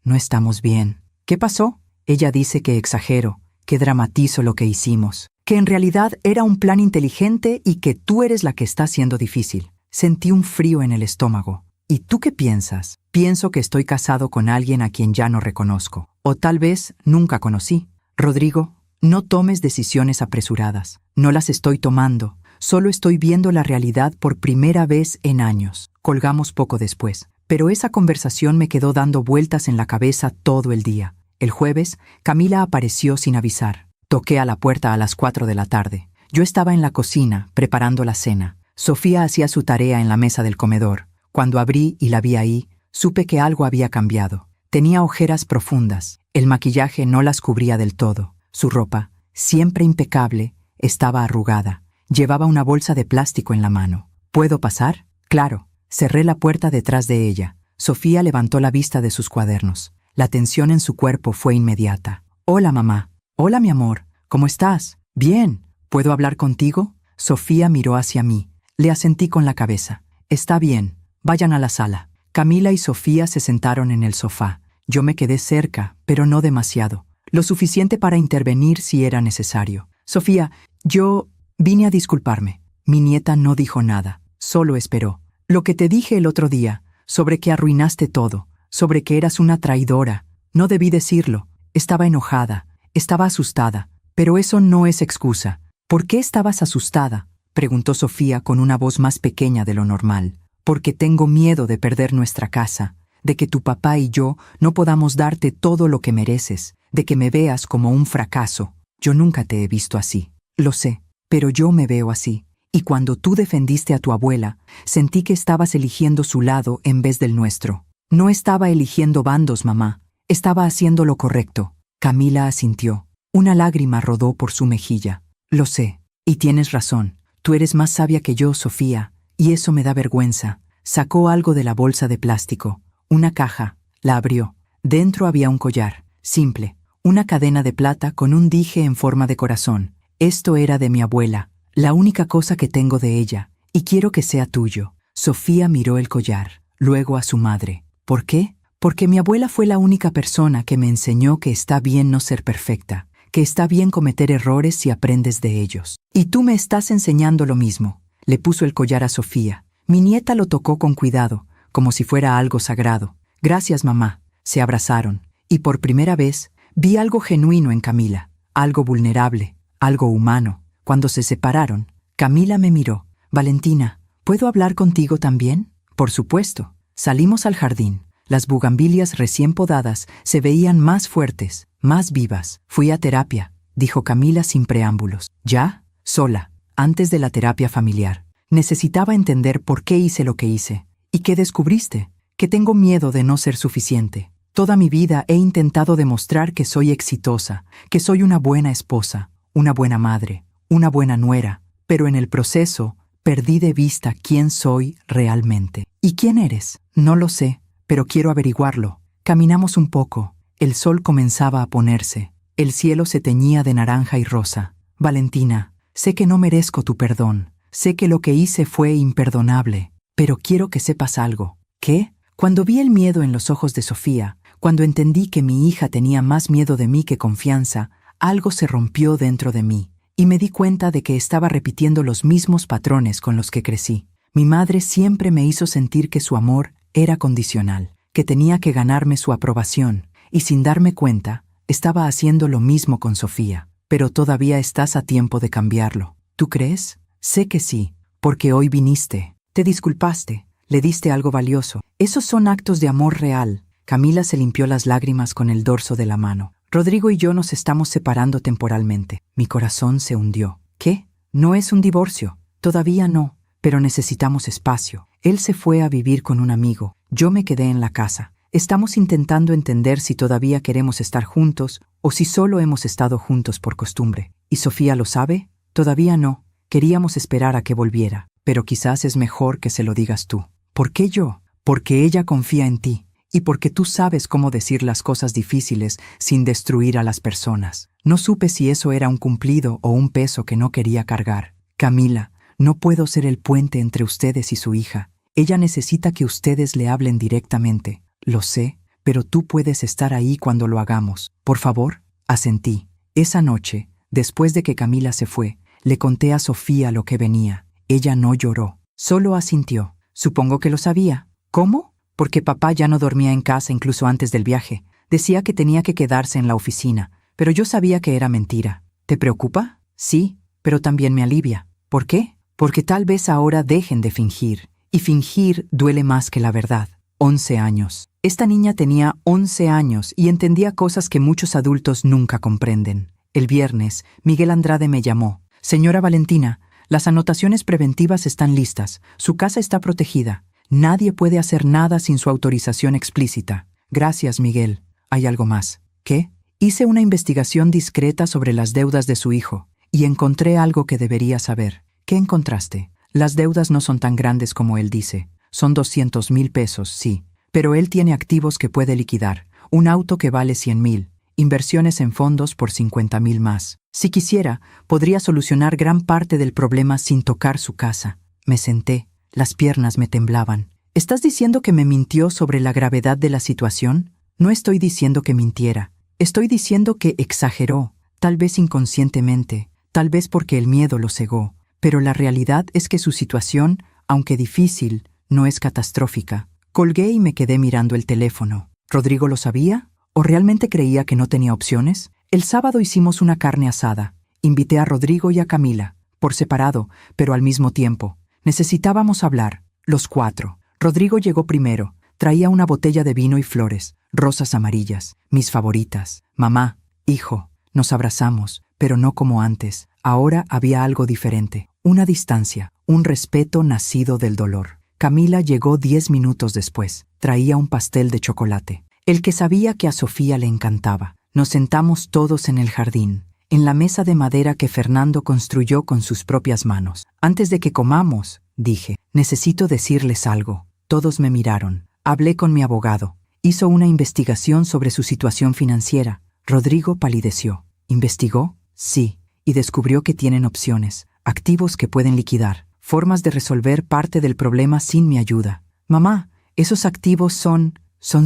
no estamos bien. ¿Qué pasó? Ella dice que exagero, que dramatizo lo que hicimos, que en realidad era un plan inteligente y que tú eres la que está siendo difícil. Sentí un frío en el estómago. ¿Y tú qué piensas? Pienso que estoy casado con alguien a quien ya no reconozco. O tal vez nunca conocí. Rodrigo, no tomes decisiones apresuradas. No las estoy tomando. Solo estoy viendo la realidad por primera vez en años. Colgamos poco después. Pero esa conversación me quedó dando vueltas en la cabeza todo el día. El jueves, Camila apareció sin avisar. Toqué a la puerta a las 4 de la tarde. Yo estaba en la cocina, preparando la cena. Sofía hacía su tarea en la mesa del comedor. Cuando abrí y la vi ahí, supe que algo había cambiado. Tenía ojeras profundas. El maquillaje no las cubría del todo. Su ropa, siempre impecable, estaba arrugada. Llevaba una bolsa de plástico en la mano. ¿Puedo pasar? Claro. Cerré la puerta detrás de ella. Sofía levantó la vista de sus cuadernos. La tensión en su cuerpo fue inmediata. Hola, mamá. Hola, mi amor. ¿Cómo estás? Bien. ¿Puedo hablar contigo? Sofía miró hacia mí. Le asentí con la cabeza. Está bien. Vayan a la sala. Camila y Sofía se sentaron en el sofá. Yo me quedé cerca, pero no demasiado. Lo suficiente para intervenir si era necesario. Sofía, yo vine a disculparme. Mi nieta no dijo nada. Solo esperó. Lo que te dije el otro día, sobre que arruinaste todo, sobre que eras una traidora, no debí decirlo. Estaba enojada, estaba asustada, pero eso no es excusa. ¿Por qué estabas asustada?, preguntó Sofía con una voz más pequeña de lo normal. Porque tengo miedo de perder nuestra casa, de que tu papá y yo no podamos darte todo lo que mereces, de que me veas como un fracaso. Yo nunca te he visto así. Lo sé, pero yo me veo así. Y cuando tú defendiste a tu abuela, sentí que estabas eligiendo su lado en vez del nuestro. No estaba eligiendo bandos, mamá. Estaba haciendo lo correcto. Camila asintió. Una lágrima rodó por su mejilla. Lo sé. Y tienes razón. Tú eres más sabia que yo, Sofía. Y eso me da vergüenza. Sacó algo de la bolsa de plástico. Una caja. La abrió. Dentro había un collar. Simple. una cadena de plata con un dije en forma de corazón. Esto era de mi abuela, la única cosa que tengo de ella, y quiero que sea tuyo. Sofía miró el collar, luego a su madre. ¿Por qué? Porque mi abuela fue la única persona que me enseñó que está bien no ser perfecta, que está bien cometer errores si aprendes de ellos. Y tú me estás enseñando lo mismo. Le puso el collar a Sofía. Mi nieta lo tocó con cuidado, como si fuera algo sagrado. Gracias, mamá. Se abrazaron, y por primera vez vi algo genuino en Camila, algo vulnerable, algo humano. Cuando se separaron, Camila me miró. Valentina, ¿puedo hablar contigo también? Por supuesto. Salimos al jardín. Las bugambilias recién podadas se veían más fuertes, más vivas. Fui a terapia, dijo Camila sin preámbulos. ¿Ya? Sola, antes de la terapia familiar. Necesitaba entender por qué hice lo que hice. ¿Y qué descubriste? Que tengo miedo de no ser suficiente. Toda mi vida he intentado demostrar que soy exitosa, que soy una buena esposa, una buena madre, una buena nuera, pero en el proceso perdí de vista quién soy realmente. ¿Y quién eres? No lo sé, pero quiero averiguarlo. Caminamos un poco. El sol comenzaba a ponerse. El cielo se teñía de naranja y rosa. Valentina, sé que no merezco tu perdón. Sé que lo que hice fue imperdonable, pero quiero que sepas algo. ¿Qué? Cuando vi el miedo en los ojos de Sofía, cuando entendí que mi hija tenía más miedo de mí que confianza, algo se rompió dentro de mí, y me di cuenta de que estaba repitiendo los mismos patrones con los que crecí. Mi madre siempre me hizo sentir que su amor era condicional, que tenía que ganarme su aprobación, y sin darme cuenta, estaba haciendo lo mismo con Sofía. Pero todavía estás a tiempo de cambiarlo. ¿Tú crees? Sé que sí, porque hoy viniste, te disculpaste, le diste algo valioso. Esos son actos de amor real. Camila se limpió las lágrimas con el dorso de la mano. Rodrigo y yo nos estamos separando temporalmente. Mi corazón se hundió. ¿Qué? No es un divorcio. Todavía no, pero necesitamos espacio. Él se fue a vivir con un amigo. Yo me quedé en la casa. Estamos intentando entender si todavía queremos estar juntos o si solo hemos estado juntos por costumbre. ¿Y Sofía lo sabe? Todavía no. Queríamos esperar a que volviera, pero quizás es mejor que se lo digas tú. ¿Por qué yo? Porque ella confía en ti, y porque tú sabes cómo decir las cosas difíciles sin destruir a las personas. No supe si eso era un cumplido o un peso que no quería cargar. Camila, no puedo ser el puente entre ustedes y su hija. Ella necesita que ustedes le hablen directamente. Lo sé, pero tú puedes estar ahí cuando lo hagamos. Por favor, asentí. Esa noche, después de que Camila se fue, le conté a Sofía lo que venía. Ella no lloró, solo asintió. Supongo que lo sabía. ¿Cómo? Porque papá ya no dormía en casa incluso antes del viaje. Decía que tenía que quedarse en la oficina, pero yo sabía que era mentira. ¿Te preocupa? Sí, pero también me alivia. ¿Por qué? Porque tal vez ahora dejen de fingir. Y fingir duele más que la verdad. 11 años. Esta niña tenía 11 años y entendía cosas que muchos adultos nunca comprenden. El viernes, Miguel Andrade me llamó. Señora Valentina, las anotaciones preventivas están listas. Su casa está protegida. Nadie puede hacer nada sin su autorización explícita. Gracias, Miguel. ¿Hay algo más? ¿Qué? Hice una investigación discreta sobre las deudas de su hijo y encontré algo que debería saber. ¿Qué encontraste? Las deudas no son tan grandes como él dice. Son 200,000 pesos, sí. Pero él tiene activos que puede liquidar. Un auto que vale 100,000. Inversiones en fondos por 50,000 más. Si quisiera, podría solucionar gran parte del problema sin tocar su casa. Me senté. Las piernas me temblaban. ¿Estás diciendo que me mintió sobre la gravedad de la situación? No estoy diciendo que mintiera. Estoy diciendo que exageró, tal vez inconscientemente, tal vez porque el miedo lo cegó. Pero la realidad es que su situación, aunque difícil, no es catastrófica. Colgué y me quedé mirando el teléfono. ¿Rodrigo lo sabía? ¿O realmente creía que no tenía opciones? El sábado hicimos una carne asada. Invité a Rodrigo y a Camila, por separado, pero al mismo tiempo. Necesitábamos hablar, los 4. Rodrigo llegó primero. Traía una botella de vino y flores, rosas amarillas, mis favoritas. Mamá, hijo, nos abrazamos, pero no como antes. Ahora había algo diferente. Una distancia, un respeto nacido del dolor. Camila llegó 10 minutos después. Traía un pastel de chocolate, el que sabía que a Sofía le encantaba. Nos sentamos todos en el jardín, en la mesa de madera que Fernando construyó con sus propias manos. Antes de que comamos, dije, necesito decirles algo. Todos me miraron. Hablé con mi abogado. Hizo una investigación sobre su situación financiera. Rodrigo palideció. ¿Investigó? Sí, y descubrió que tienen opciones, activos que pueden liquidar, formas de resolver parte del problema sin mi ayuda. Mamá, esos activos son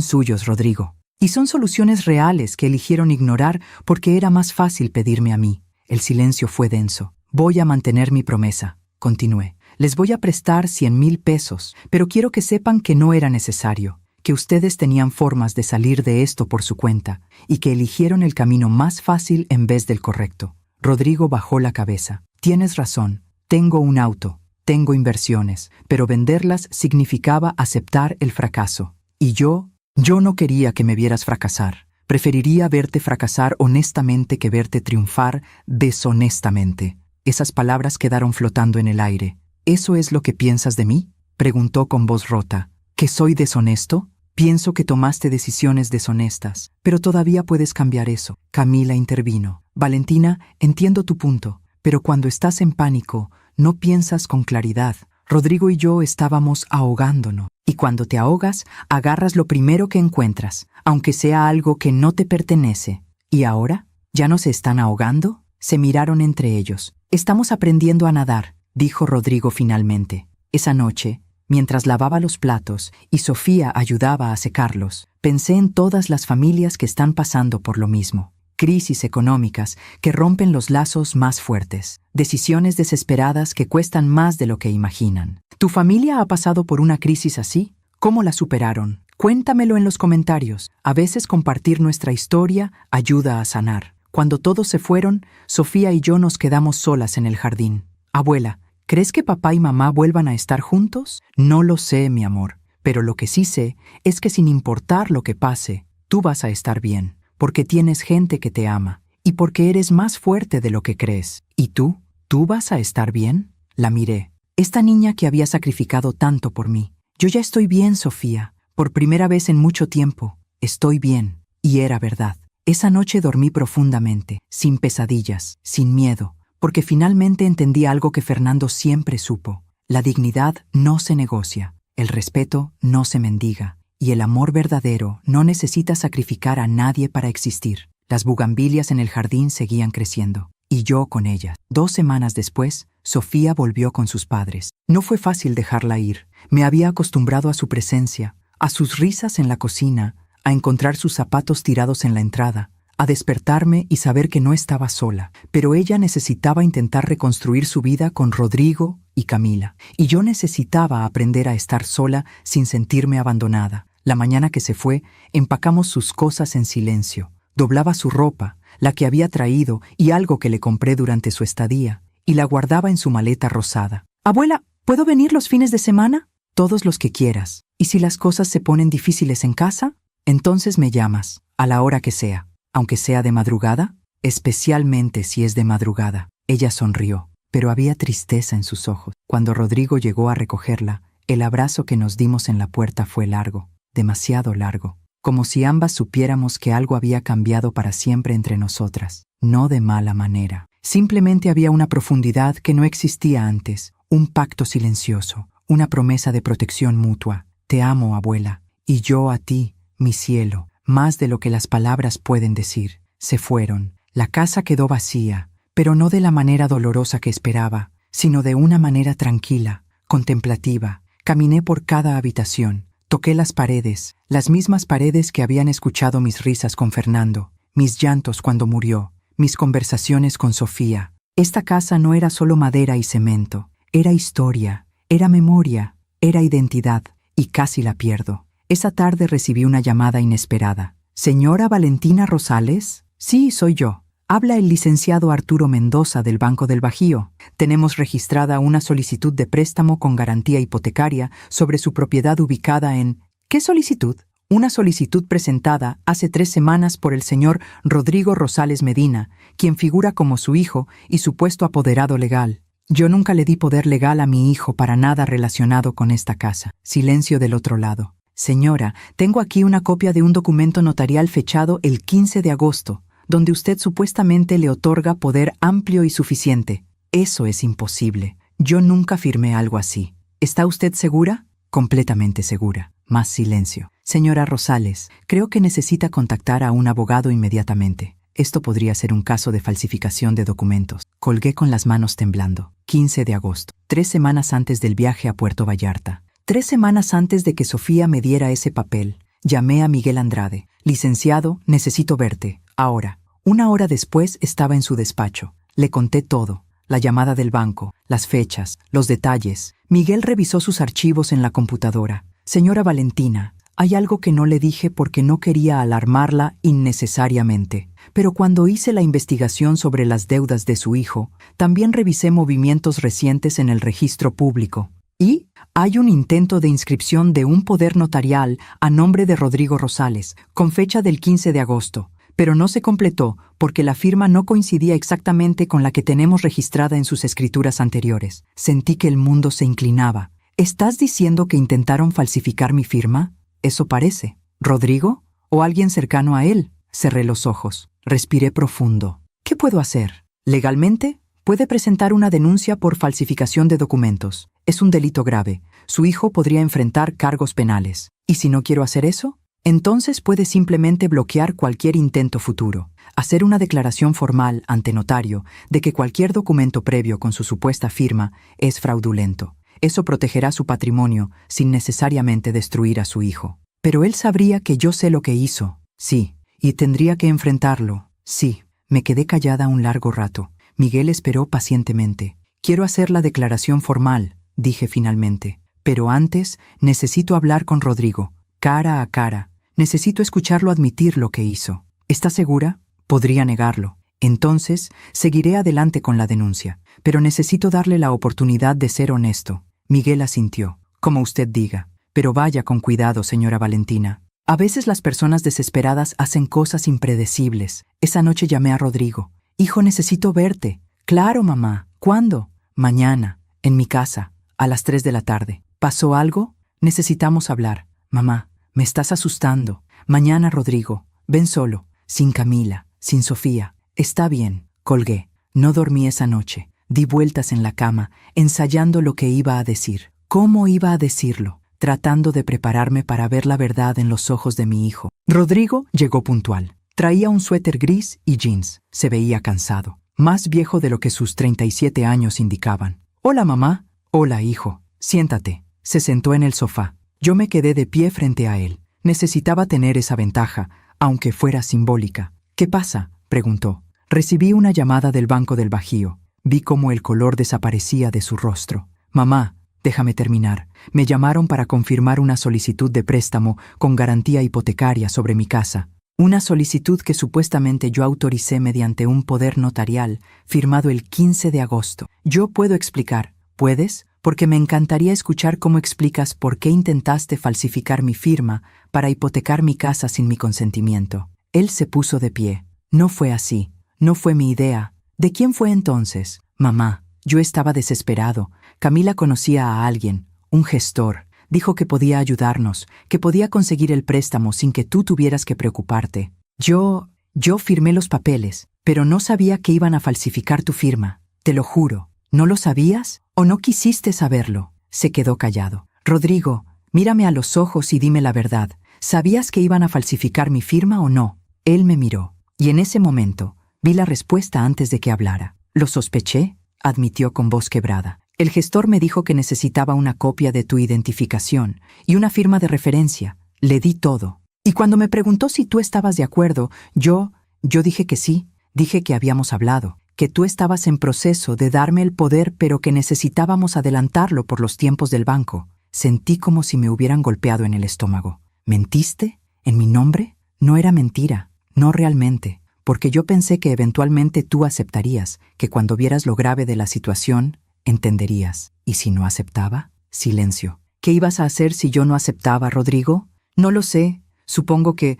suyos, Rodrigo. Y son soluciones reales que eligieron ignorar porque era más fácil pedirme a mí. El silencio fue denso. Voy a mantener mi promesa, continué. Les voy a prestar 100,000 pesos, pero quiero que sepan que no era necesario, que ustedes tenían formas de salir de esto por su cuenta y que eligieron el camino más fácil en vez del correcto. Rodrigo bajó la cabeza. Tienes razón, tengo un auto, tengo inversiones, pero venderlas significaba aceptar el fracaso. Y yo no quería que me vieras fracasar. Preferiría verte fracasar honestamente que verte triunfar deshonestamente. Esas palabras quedaron flotando en el aire. ¿Eso es lo que piensas de mí?, preguntó con voz rota. ¿Que soy deshonesto? Pienso que tomaste decisiones deshonestas, pero todavía puedes cambiar eso. Camila intervino. Valentina, entiendo tu punto, pero cuando estás en pánico, no piensas con claridad. Rodrigo y yo estábamos ahogándonos. Y cuando te ahogas, agarras lo primero que encuentras, aunque sea algo que no te pertenece. ¿Y ahora? ¿Ya no se están ahogando? Se miraron entre ellos. Estamos aprendiendo a nadar, dijo Rodrigo finalmente. Esa noche, mientras lavaba los platos y Sofía ayudaba a secarlos, pensé en todas las familias que están pasando por lo mismo. Crisis económicas que rompen los lazos más fuertes. Decisiones desesperadas que cuestan más de lo que imaginan. ¿Tu familia ha pasado por una crisis así? ¿Cómo la superaron? Cuéntamelo en los comentarios. A veces compartir nuestra historia ayuda a sanar. Cuando todos se fueron, Sofía y yo nos quedamos solas en el jardín. Abuela, ¿crees que papá y mamá vuelvan a estar juntos? No lo sé, mi amor, pero lo que sí sé es que sin importar lo que pase, tú vas a estar bien, porque tienes gente que te ama y porque eres más fuerte de lo que crees. ¿Y tú? ¿Tú vas a estar bien? La miré. Esta niña que había sacrificado tanto por mí. Yo ya estoy bien, Sofía. Por primera vez en mucho tiempo, estoy bien. Y era verdad. Esa noche dormí profundamente, sin pesadillas, sin miedo, porque finalmente entendí algo que Fernando siempre supo. La dignidad no se negocia, el respeto no se mendiga, y el amor verdadero no necesita sacrificar a nadie para existir. Las bugambilias en el jardín seguían creciendo, y yo con ellas. 2 semanas después, Sofía volvió con sus padres. No fue fácil dejarla ir. Me había acostumbrado a su presencia, a sus risas en la cocina, a encontrar sus zapatos tirados en la entrada, a despertarme y saber que no estaba sola. Pero ella necesitaba intentar reconstruir su vida con Rodrigo y Camila, y yo necesitaba aprender a estar sola sin sentirme abandonada. La mañana que se fue, empacamos sus cosas en silencio. Doblaba su ropa, la que había traído y algo que le compré durante su estadía, y la guardaba en su maleta rosada. Abuela, ¿puedo venir los fines de semana? Todos los que quieras. ¿Y si las cosas se ponen difíciles en casa? Entonces me llamas, a la hora que sea, aunque sea de madrugada, especialmente si es de madrugada. Ella sonrió, pero había tristeza en sus ojos. Cuando Rodrigo llegó a recogerla, el abrazo que nos dimos en la puerta fue largo, demasiado largo, como si ambas supiéramos que algo había cambiado para siempre entre nosotras, no de mala manera. Simplemente había una profundidad que no existía antes, un pacto silencioso, una promesa de protección mutua. Te amo, abuela, y yo a ti, mi cielo, más de lo que las palabras pueden decir. Se fueron. La casa quedó vacía, pero no de la manera dolorosa que esperaba, sino de una manera tranquila, contemplativa. Caminé por cada habitación, toqué las paredes, las mismas paredes que habían escuchado mis risas con Fernando, mis llantos cuando murió, mis conversaciones con Sofía. Esta casa no era solo madera y cemento, era historia, era memoria, era identidad, y casi la pierdo. Esa tarde recibí una llamada inesperada. ¿Señora Valentina Rosales? Sí, soy yo. Habla el licenciado Arturo Mendoza del Banco del Bajío. Tenemos registrada una solicitud de préstamo con garantía hipotecaria sobre su propiedad ubicada en... ¿Qué solicitud? Una solicitud presentada hace 3 semanas por el señor Rodrigo Rosales Medina, quien figura como su hijo y supuesto apoderado legal. Yo nunca le di poder legal a mi hijo para nada relacionado con esta casa. Silencio del otro lado. Señora, tengo aquí una copia de un documento notarial fechado el 15 de agosto, donde usted supuestamente le otorga poder amplio y suficiente. Eso es imposible. Yo nunca firmé algo así. ¿Está usted segura? Completamente segura. Más silencio. Señora Rosales, creo que necesita contactar a un abogado inmediatamente. Esto podría ser un caso de falsificación de documentos. Colgué con las manos temblando. 15 de agosto. 3 semanas antes del viaje a Puerto Vallarta. 3 semanas antes de que Sofía me diera ese papel. Llamé a Miguel Andrade. Licenciado, necesito verte. Ahora. 1 hora después estaba en su despacho. Le conté todo. La llamada del banco, las fechas, los detalles. Miguel revisó sus archivos en la computadora. Señora Valentina, hay algo que no le dije porque no quería alarmarla innecesariamente. Pero cuando hice la investigación sobre las deudas de su hijo, también revisé movimientos recientes en el registro público. Y hay un intento de inscripción de un poder notarial a nombre de Rodrigo Rosales, con fecha del 15 de agosto. Pero no se completó porque la firma no coincidía exactamente con la que tenemos registrada en sus escrituras anteriores. Sentí que el mundo se inclinaba. ¿Estás diciendo que intentaron falsificar mi firma? Eso parece. ¿Rodrigo? ¿O alguien cercano a él? Cerré los ojos. Respiré profundo. ¿Qué puedo hacer? Legalmente, puede presentar una denuncia por falsificación de documentos. Es un delito grave. Su hijo podría enfrentar cargos penales. ¿Y si no quiero hacer eso? Entonces puede simplemente bloquear cualquier intento futuro, hacer una declaración formal ante notario de que cualquier documento previo con su supuesta firma es fraudulento. Eso protegerá su patrimonio sin necesariamente destruir a su hijo. Pero él sabría que yo sé lo que hizo. Sí, y tendría que enfrentarlo. Sí. Me quedé callada un largo rato. Miguel esperó pacientemente. Quiero hacer la declaración formal, dije finalmente. Pero antes necesito hablar con Rodrigo, cara a cara. Necesito escucharlo admitir lo que hizo. ¿Está segura? Podría negarlo. Entonces, seguiré adelante con la denuncia. Pero necesito darle la oportunidad de ser honesto. Miguel asintió. Como usted diga. Pero vaya con cuidado, señora Valentina. A veces las personas desesperadas hacen cosas impredecibles. Esa noche llamé a Rodrigo. Hijo, necesito verte. Claro, mamá. ¿Cuándo? Mañana. En mi casa. A las 3 de la tarde. ¿Pasó algo? Necesitamos hablar. Mamá. Me estás asustando. Mañana, Rodrigo. Ven solo. Sin Camila. Sin Sofía. Está bien. Colgué. No dormí esa noche. Di vueltas en la cama, ensayando lo que iba a decir. ¿Cómo iba a decirlo? Tratando de prepararme para ver la verdad en los ojos de mi hijo. Rodrigo llegó puntual. Traía un suéter gris y jeans. Se veía cansado. Más viejo de lo que sus 37 años indicaban. Hola, mamá. Hola, hijo. Siéntate. Se sentó en el sofá. Yo me quedé de pie frente a él. Necesitaba tener esa ventaja, aunque fuera simbólica. ¿Qué pasa?, preguntó. Recibí una llamada del Banco del Bajío. Vi cómo el color desaparecía de su rostro. Mamá, déjame terminar. Me llamaron para confirmar una solicitud de préstamo con garantía hipotecaria sobre mi casa. Una solicitud que supuestamente yo autoricé mediante un poder notarial firmado el 15 de agosto. Yo puedo explicar. ¿Puedes? Porque me encantaría escuchar cómo explicas por qué intentaste falsificar mi firma para hipotecar mi casa sin mi consentimiento. Él se puso de pie. No fue así. No fue mi idea. ¿De quién fue entonces? Mamá. Yo estaba desesperado. Camila conocía a alguien, un gestor. Dijo que podía ayudarnos, que podía conseguir el préstamo sin que tú tuvieras que preocuparte. Yo firmé los papeles, pero no sabía que iban a falsificar tu firma. Te lo juro. ¿No lo sabías? ¿O no quisiste saberlo? Se quedó callado. Rodrigo, mírame a los ojos y dime la verdad. ¿Sabías que iban a falsificar mi firma o no? Él me miró, y en ese momento vi la respuesta antes de que hablara. Lo sospeché, admitió con voz quebrada. El gestor me dijo que necesitaba una copia de tu identificación y una firma de referencia. Le di todo. Y cuando me preguntó si tú estabas de acuerdo, yo dije que sí. Dije que habíamos hablado, que tú estabas en proceso de darme el poder, pero que necesitábamos adelantarlo por los tiempos del banco. Sentí como si me hubieran golpeado en el estómago. ¿Mentiste? ¿En mi nombre? No era mentira. No realmente. Porque yo pensé que eventualmente tú aceptarías, que cuando vieras lo grave de la situación, entenderías. ¿Y si no aceptaba? Silencio. ¿Qué ibas a hacer si yo no aceptaba, Rodrigo? No lo sé. Supongo que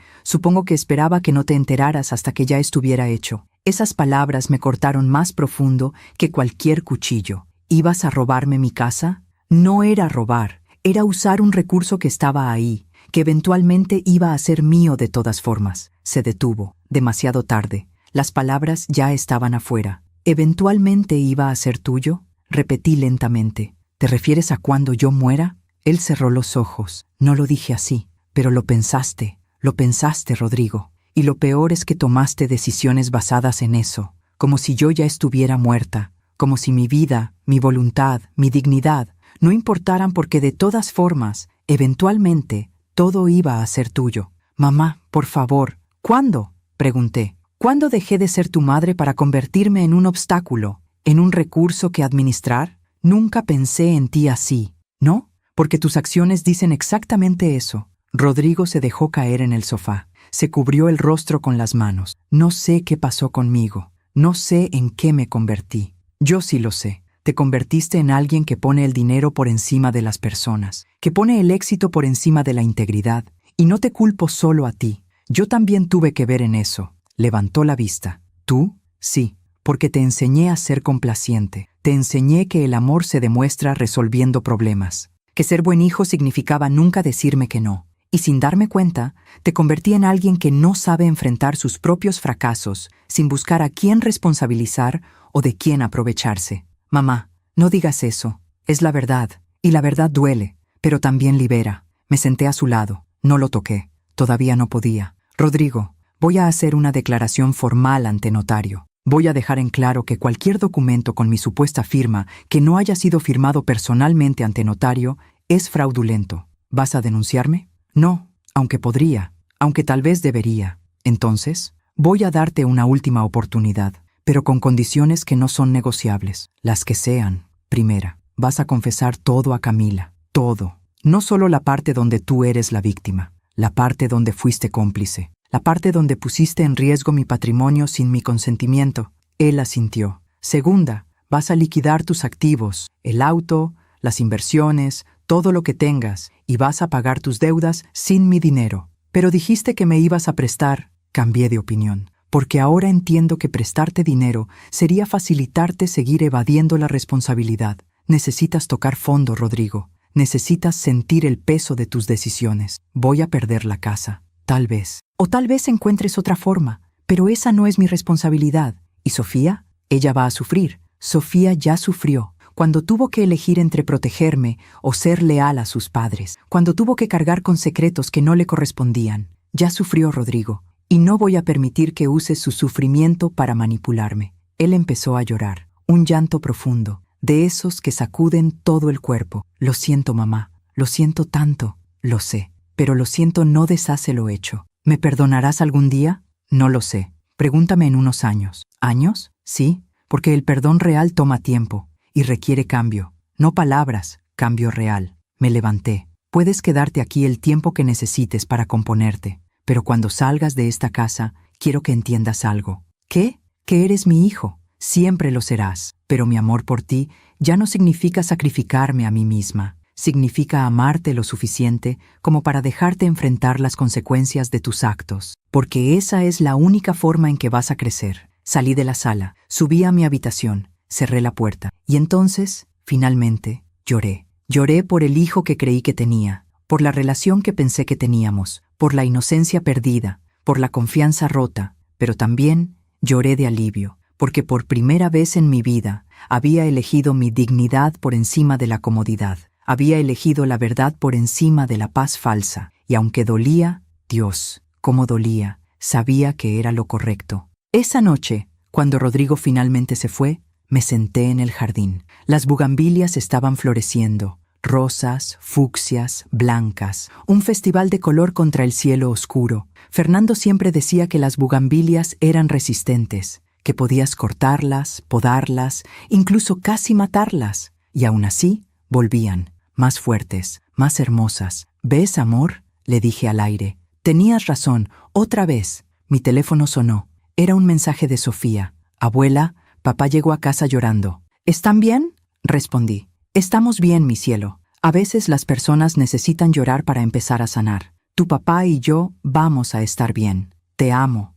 esperaba que no te enteraras hasta que ya estuviera hecho. Esas palabras me cortaron más profundo que cualquier cuchillo. ¿Ibas a robarme mi casa? No era robar. Era usar un recurso que estaba ahí, que eventualmente iba a ser mío de todas formas. Se detuvo. Demasiado tarde. Las palabras ya estaban afuera. ¿Eventualmente iba a ser tuyo? Repetí lentamente. ¿Te refieres a cuando yo muera? Él cerró los ojos. No lo dije así, Pero lo pensaste, Rodrigo. Y lo peor es que tomaste decisiones basadas en eso, como si yo ya estuviera muerta, como si mi vida, mi voluntad, mi dignidad no importaran porque de todas formas, eventualmente, todo iba a ser tuyo. Mamá, por favor, ¿cuándo? Pregunté. ¿Cuándo dejé de ser tu madre para convertirme en un obstáculo, en un recurso que administrar? Nunca pensé en ti así, ¿no? Porque tus acciones dicen exactamente eso. Rodrigo se dejó caer en el sofá. Se cubrió el rostro con las manos. No sé qué pasó conmigo. No sé en qué me convertí. Yo sí lo sé. Te convertiste en alguien que pone el dinero por encima de las personas, que pone el éxito por encima de la integridad. Y no te culpo solo a ti. Yo también tuve que ver en eso. Levantó la vista. ¿Tú? Sí, porque te enseñé a ser complaciente. Te enseñé que el amor se demuestra resolviendo problemas. Que ser buen hijo significaba nunca decirme que no. Y sin darme cuenta, te convertí en alguien que no sabe enfrentar sus propios fracasos sin buscar a quién responsabilizar o de quién aprovecharse. Mamá, no digas eso. Es la verdad. Y la verdad duele, pero también libera. Me senté a su lado. No lo toqué. Todavía no podía. Rodrigo, voy a hacer una declaración formal ante notario. Voy a dejar en claro que cualquier documento con mi supuesta firma que no haya sido firmado personalmente ante notario es fraudulento. ¿Vas a denunciarme? No, aunque podría, aunque tal vez debería. Entonces, voy a darte una última oportunidad, pero con condiciones que no son negociables, las que sean. Primera, vas a confesar todo a Camila, todo. No solo la parte donde tú eres la víctima, la parte donde fuiste cómplice, la parte donde pusiste en riesgo mi patrimonio sin mi consentimiento. Él asintió. Segunda, vas a liquidar tus activos, el auto, las inversiones, todo lo que tengas, y vas a pagar tus deudas sin mi dinero. Pero dijiste que me ibas a prestar. Cambié de opinión, porque ahora entiendo que prestarte dinero sería facilitarte seguir evadiendo la responsabilidad. Necesitas tocar fondo, Rodrigo. Necesitas sentir el peso de tus decisiones. Voy a perder la casa, tal vez. O tal vez encuentres otra forma, pero esa no es mi responsabilidad. ¿Y Sofía? Ella va a sufrir. Sofía ya sufrió. Cuando tuvo que elegir entre protegerme o ser leal a sus padres, cuando tuvo que cargar con secretos que no le correspondían. Ya sufrió Rodrigo, y no voy a permitir que uses su sufrimiento para manipularme. Él empezó a llorar, un llanto profundo, de esos que sacuden todo el cuerpo. Lo siento, mamá, lo siento tanto, lo sé, pero lo siento no deshace lo hecho. ¿Me perdonarás algún día? No lo sé. Pregúntame en unos años. ¿Años? Sí, porque el perdón real toma tiempo. Y requiere cambio, no palabras, cambio real. Me levanté. Puedes quedarte aquí el tiempo que necesites para componerte, pero cuando salgas de esta casa, quiero que entiendas algo. ¿Qué? Que eres mi hijo. Siempre lo serás, pero mi amor por ti ya no significa sacrificarme a mí misma. Significa amarte lo suficiente como para dejarte enfrentar las consecuencias de tus actos, porque esa es la única forma en que vas a crecer. Salí de la sala, subí a mi habitación, cerré la puerta, y entonces, finalmente, lloré. Lloré por el hijo que creí que tenía, por la relación que pensé que teníamos, por la inocencia perdida, por la confianza rota, pero también lloré de alivio, porque por primera vez en mi vida había elegido mi dignidad por encima de la comodidad, había elegido la verdad por encima de la paz falsa, y aunque dolía, Dios, cómo dolía, sabía que era lo correcto. Esa noche, cuando Rodrigo finalmente se fue, me senté en el jardín. Las bugambilias estaban floreciendo, rosas, fucsias, blancas, un festival de color contra el cielo oscuro. Fernando siempre decía que las bugambilias eran resistentes, que podías cortarlas, podarlas, incluso casi matarlas, y aún así volvían, más fuertes, más hermosas. ¿Ves, amor?, le dije al aire. Tenías razón, otra vez. Mi teléfono sonó. Era un mensaje de Sofía. Abuela, papá llegó a casa llorando. ¿Están bien?, respondí. Estamos bien, mi cielo. A veces las personas necesitan llorar para empezar a sanar. Tu papá y yo vamos a estar bien. Te amo,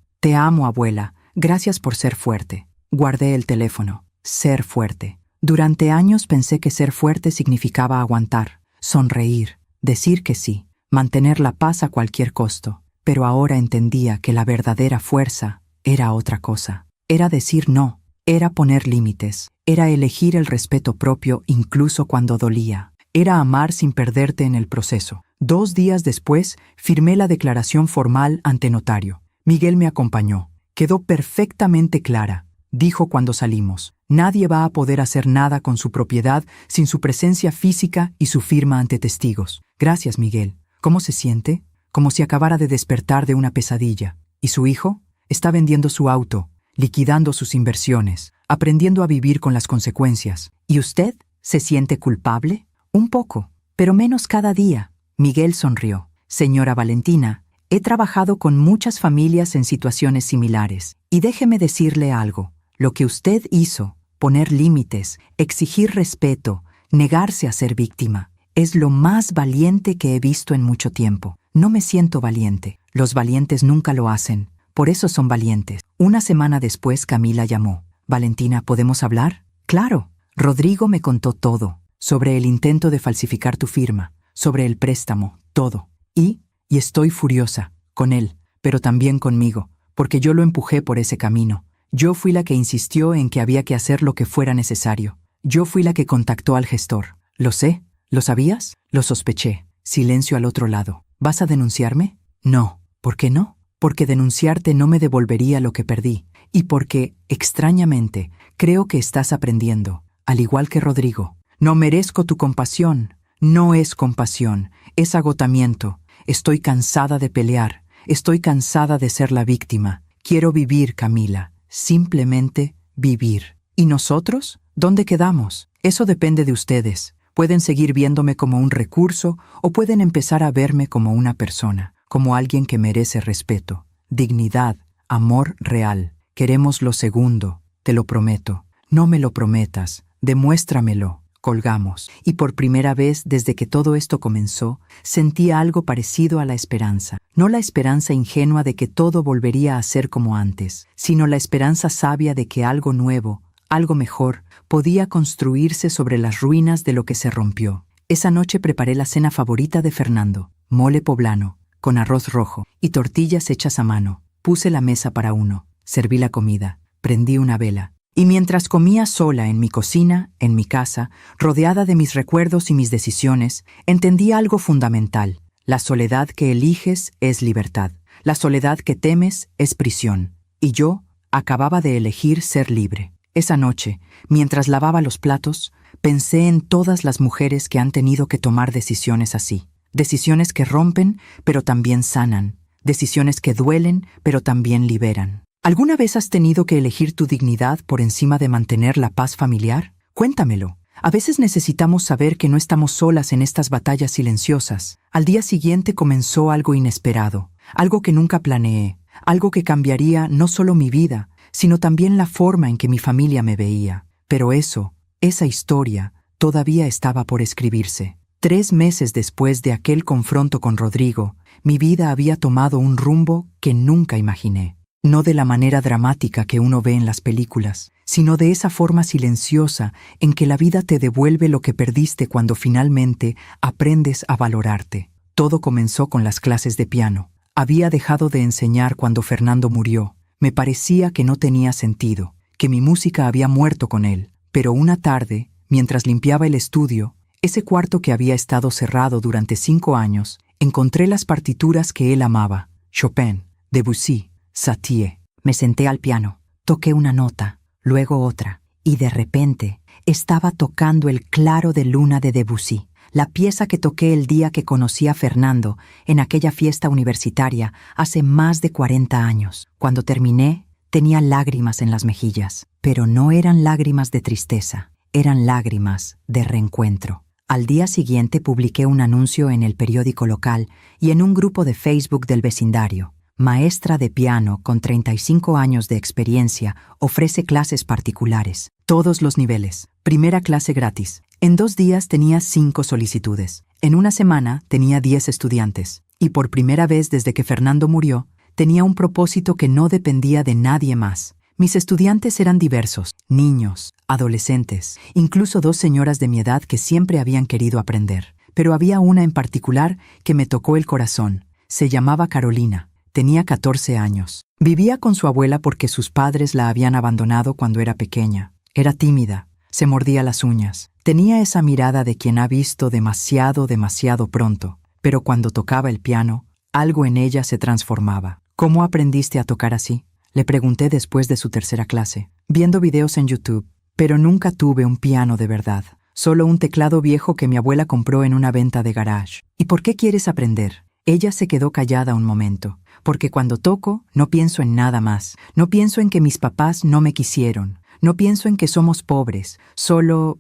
abuela. Gracias por ser fuerte. Guardé el teléfono. Ser fuerte. Durante años pensé que ser fuerte significaba aguantar, sonreír, decir que sí, mantener la paz a cualquier costo. Pero ahora entendía que la verdadera fuerza era otra cosa. Era decir no. Era poner límites, era elegir el respeto propio incluso cuando dolía. Era amar sin perderte en el proceso. 2 días después, firmé la declaración formal ante notario. Miguel me acompañó. Quedó perfectamente clara. Dijo cuando salimos: nadie va a poder hacer nada con su propiedad sin su presencia física y su firma ante testigos. Gracias, Miguel. ¿Cómo se siente? Como si acabara de despertar de una pesadilla. ¿Y su hijo? Está vendiendo su auto, liquidando sus inversiones, aprendiendo a vivir con las consecuencias. ¿Y usted? ¿Se siente culpable? Un poco, pero menos cada día. Miguel sonrió. Señora Valentina, he trabajado con muchas familias en situaciones similares. Y déjeme decirle algo. Lo que usted hizo, poner límites, exigir respeto, negarse a ser víctima, es lo más valiente que he visto en mucho tiempo. No me siento valiente. Los valientes nunca lo hacen. Por eso son valientes. Una semana después Camila llamó. Valentina, ¿podemos hablar? Claro. Rodrigo me contó todo. Sobre el intento de falsificar tu firma. Sobre el préstamo. Todo. Y estoy furiosa. Con él. Pero también conmigo. Porque yo lo empujé por ese camino. Yo fui la que insistió en que había que hacer lo que fuera necesario. Yo fui la que contactó al gestor. Lo sé. ¿Lo sabías? Lo sospeché. Silencio al otro lado. ¿Vas a denunciarme? No. ¿Por qué no? Porque denunciarte no me devolvería lo que perdí. Y porque, extrañamente, creo que estás aprendiendo. Al igual que Rodrigo. No merezco tu compasión. No es compasión. Es agotamiento. Estoy cansada de pelear. Estoy cansada de ser la víctima. Quiero vivir, Camila. Simplemente vivir. ¿Y nosotros? ¿Dónde quedamos? Eso depende de ustedes. Pueden seguir viéndome como un recurso o pueden empezar a verme como una persona, como alguien que merece respeto, dignidad, amor real. Queremos lo segundo, te lo prometo. No me lo prometas, demuéstramelo. Colgamos. Y por primera vez desde que todo esto comenzó, sentía algo parecido a la esperanza. No la esperanza ingenua de que todo volvería a ser como antes, sino la esperanza sabia de que algo nuevo, algo mejor, podía construirse sobre las ruinas de lo que se rompió. Esa noche preparé la cena favorita de Fernando, mole poblano, con arroz rojo y tortillas hechas a mano. Puse la mesa para uno, serví la comida, prendí una vela. Y mientras comía sola en mi cocina, en mi casa, rodeada de mis recuerdos y mis decisiones, entendí algo fundamental. La soledad que eliges es libertad. La soledad que temes es prisión. Y yo acababa de elegir ser libre. Esa noche, mientras lavaba los platos, pensé en todas las mujeres que han tenido que tomar decisiones así. Decisiones que rompen, pero también sanan. Decisiones que duelen, pero también liberan. ¿Alguna vez has tenido que elegir tu dignidad por encima de mantener la paz familiar? Cuéntamelo. A veces necesitamos saber que no estamos solas en estas batallas silenciosas. Al día siguiente comenzó algo inesperado, algo que nunca planeé, algo que cambiaría no solo mi vida, sino también la forma en que mi familia me veía. Pero esa historia, todavía estaba por escribirse. 3 meses después de aquel confronto con Rodrigo, mi vida había tomado un rumbo que nunca imaginé. No de la manera dramática que uno ve en las películas, sino de esa forma silenciosa en que la vida te devuelve lo que perdiste cuando finalmente aprendes a valorarte. Todo comenzó con las clases de piano. Había dejado de enseñar cuando Fernando murió. Me parecía que no tenía sentido, que mi música había muerto con él. Pero una tarde, mientras limpiaba el estudio, ese cuarto que había estado cerrado durante 5 años, encontré las partituras que él amaba: Chopin, Debussy, Satie. Me senté al piano, toqué una nota, luego otra, y de repente estaba tocando el Claro de Luna de Debussy, la pieza que toqué el día que conocí a Fernando en aquella fiesta universitaria hace más de 40 años. Cuando terminé, tenía lágrimas en las mejillas, pero no eran lágrimas de tristeza, eran lágrimas de reencuentro. Al día siguiente publiqué un anuncio en el periódico local y en un grupo de Facebook del vecindario. Maestra de piano con 35 años de experiencia, ofrece clases particulares, todos los niveles. Primera clase gratis. En 2 días tenía 5 solicitudes. En una semana tenía 10 estudiantes. Y por primera vez desde que Fernando murió, tenía un propósito que no dependía de nadie más. Mis estudiantes eran diversos, niños, adolescentes, incluso 2 señoras de mi edad que siempre habían querido aprender. Pero había una en particular que me tocó el corazón. Se llamaba Carolina. Tenía 14 años. Vivía con su abuela porque sus padres la habían abandonado cuando era pequeña. Era tímida, Se mordía las uñas. Tenía esa mirada de quien ha visto demasiado pronto. Pero cuando tocaba el piano, algo en ella se transformaba. ¿Cómo aprendiste a tocar así? Le pregunté después de su tercera clase, viendo videos en YouTube. Pero nunca tuve un piano de verdad. Solo un teclado viejo que mi abuela compró en una venta de garage. ¿Y por qué quieres aprender? Ella se quedó callada un momento. Porque cuando toco, no pienso en nada más. No pienso en que mis papás no me quisieron. No pienso en que somos pobres. Solo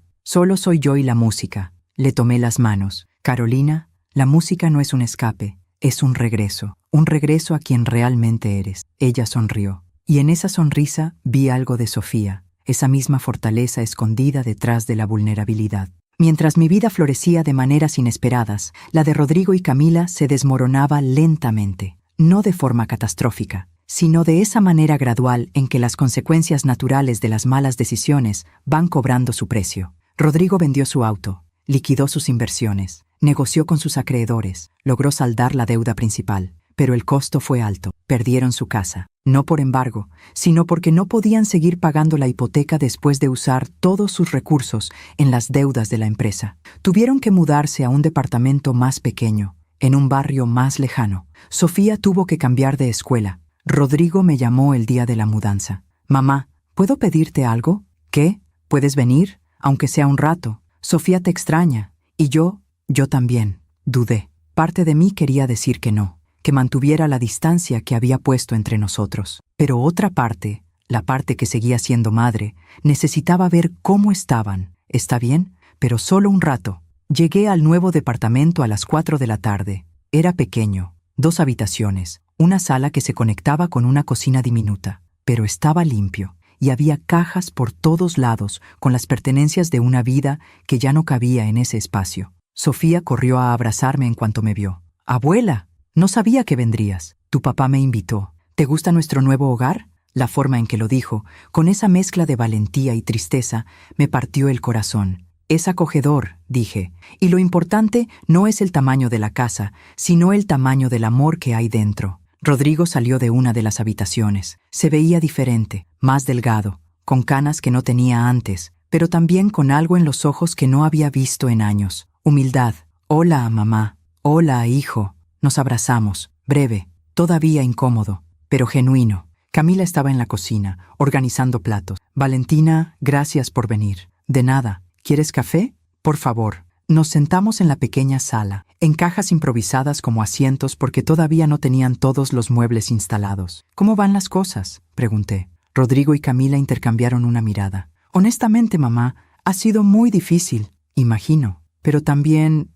soy yo y la música. Le tomé las manos. Carolina, la música no es un escape, es un regreso. Un regreso a quien realmente eres. Ella sonrió. Y en esa sonrisa vi algo de Sofía. Esa misma fortaleza escondida detrás de la vulnerabilidad. Mientras mi vida florecía de maneras inesperadas, la de Rodrigo y Camila se desmoronaba lentamente. No de forma catastrófica, sino de esa manera gradual en que las consecuencias naturales de las malas decisiones van cobrando su precio. Rodrigo vendió su auto, liquidó sus inversiones, negoció con sus acreedores, logró saldar la deuda principal, pero el costo fue alto. Perdieron su casa, no por embargo, sino porque no podían seguir pagando la hipoteca después de usar todos sus recursos en las deudas de la empresa. Tuvieron que mudarse a un departamento más pequeño, en un barrio más lejano. Sofía tuvo que cambiar de escuela. Rodrigo me llamó el día de la mudanza. «Mamá, ¿puedo pedirte algo?» «¿Qué? ¿Puedes venir? Aunque sea un rato. Sofía te extraña. Y yo también». Dudé. Parte de mí quería decir que no, que mantuviera la distancia que había puesto entre nosotros. Pero otra parte, la parte que seguía siendo madre, necesitaba ver cómo estaban. «¿Está bien? Pero solo un rato». Llegué al nuevo departamento a las 4 de la tarde. Era pequeño, 2 habitaciones, una sala que se conectaba con una cocina diminuta, pero estaba limpio y había cajas por todos lados con las pertenencias de una vida que ya no cabía en ese espacio. Sofía corrió a abrazarme en cuanto me vio. «Abuela, no sabía que vendrías. Tu papá me invitó. ¿Te gusta nuestro nuevo hogar?» La forma en que lo dijo, con esa mezcla de valentía y tristeza, me partió el corazón. «Es acogedor», dije, «y lo importante no es el tamaño de la casa, sino el tamaño del amor que hay dentro». Rodrigo salió de una de las habitaciones. Se veía diferente, más delgado, con canas que no tenía antes, pero también con algo en los ojos que no había visto en años. Humildad. «Hola, mamá». «Hola, hijo». Nos abrazamos, breve, todavía incómodo, pero genuino. Camila estaba en la cocina, organizando platos. «Valentina, gracias por venir». «De nada. ¿Quieres café? Por favor». Nos sentamos en la pequeña sala, en cajas improvisadas como asientos porque todavía no tenían todos los muebles instalados. «¿Cómo van las cosas?», pregunté. Rodrigo y Camila intercambiaron una mirada. «Honestamente, mamá, ha sido muy difícil, imagino, pero también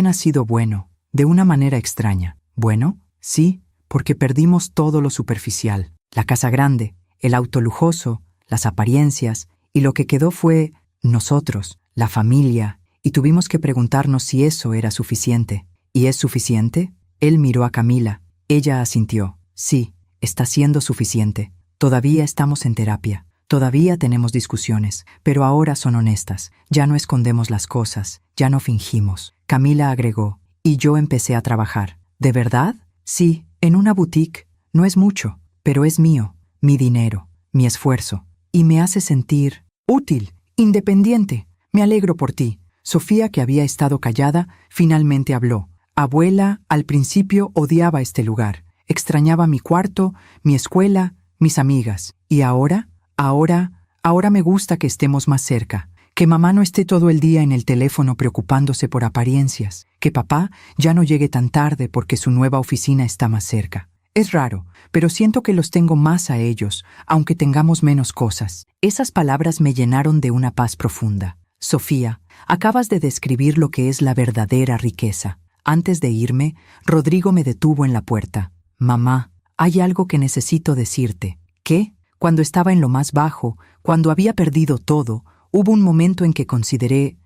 ha sido bueno, de una manera extraña». «¿Bueno?» «Sí, porque perdimos todo lo superficial. La casa grande, el auto lujoso, las apariencias, y lo que quedó fue nosotros, la familia, y tuvimos que preguntarnos si eso era suficiente». «¿Y es suficiente?» Él miró a Camila. Ella asintió. «Sí, está siendo suficiente. Todavía estamos en terapia. Todavía tenemos discusiones, pero ahora son honestas. Ya no escondemos las cosas, ya no fingimos». Camila agregó. «Y yo empecé a trabajar». «¿De verdad?» «Sí, en una boutique. No es mucho, pero es mío, mi dinero, mi esfuerzo. Y me hace sentir útil, independiente. Me alegro por ti». Sofía, que había estado callada, finalmente habló. «Abuela, al principio odiaba este lugar. Extrañaba mi cuarto, mi escuela, mis amigas. Y ahora me gusta que estemos más cerca. Que mamá no esté todo el día en el teléfono preocupándose por apariencias. Que papá ya no llegue tan tarde porque su nueva oficina está más cerca. Es raro, pero siento que los tengo más a ellos, aunque tengamos menos cosas». Esas palabras me llenaron de una paz profunda. «Sofía, acabas de describir lo que es la verdadera riqueza». Antes de irme, Rodrigo me detuvo en la puerta. «Mamá, hay algo que necesito decirte». «¿Qué?» Cuando estaba en lo más bajo, cuando había perdido todo, hubo un momento en que consideré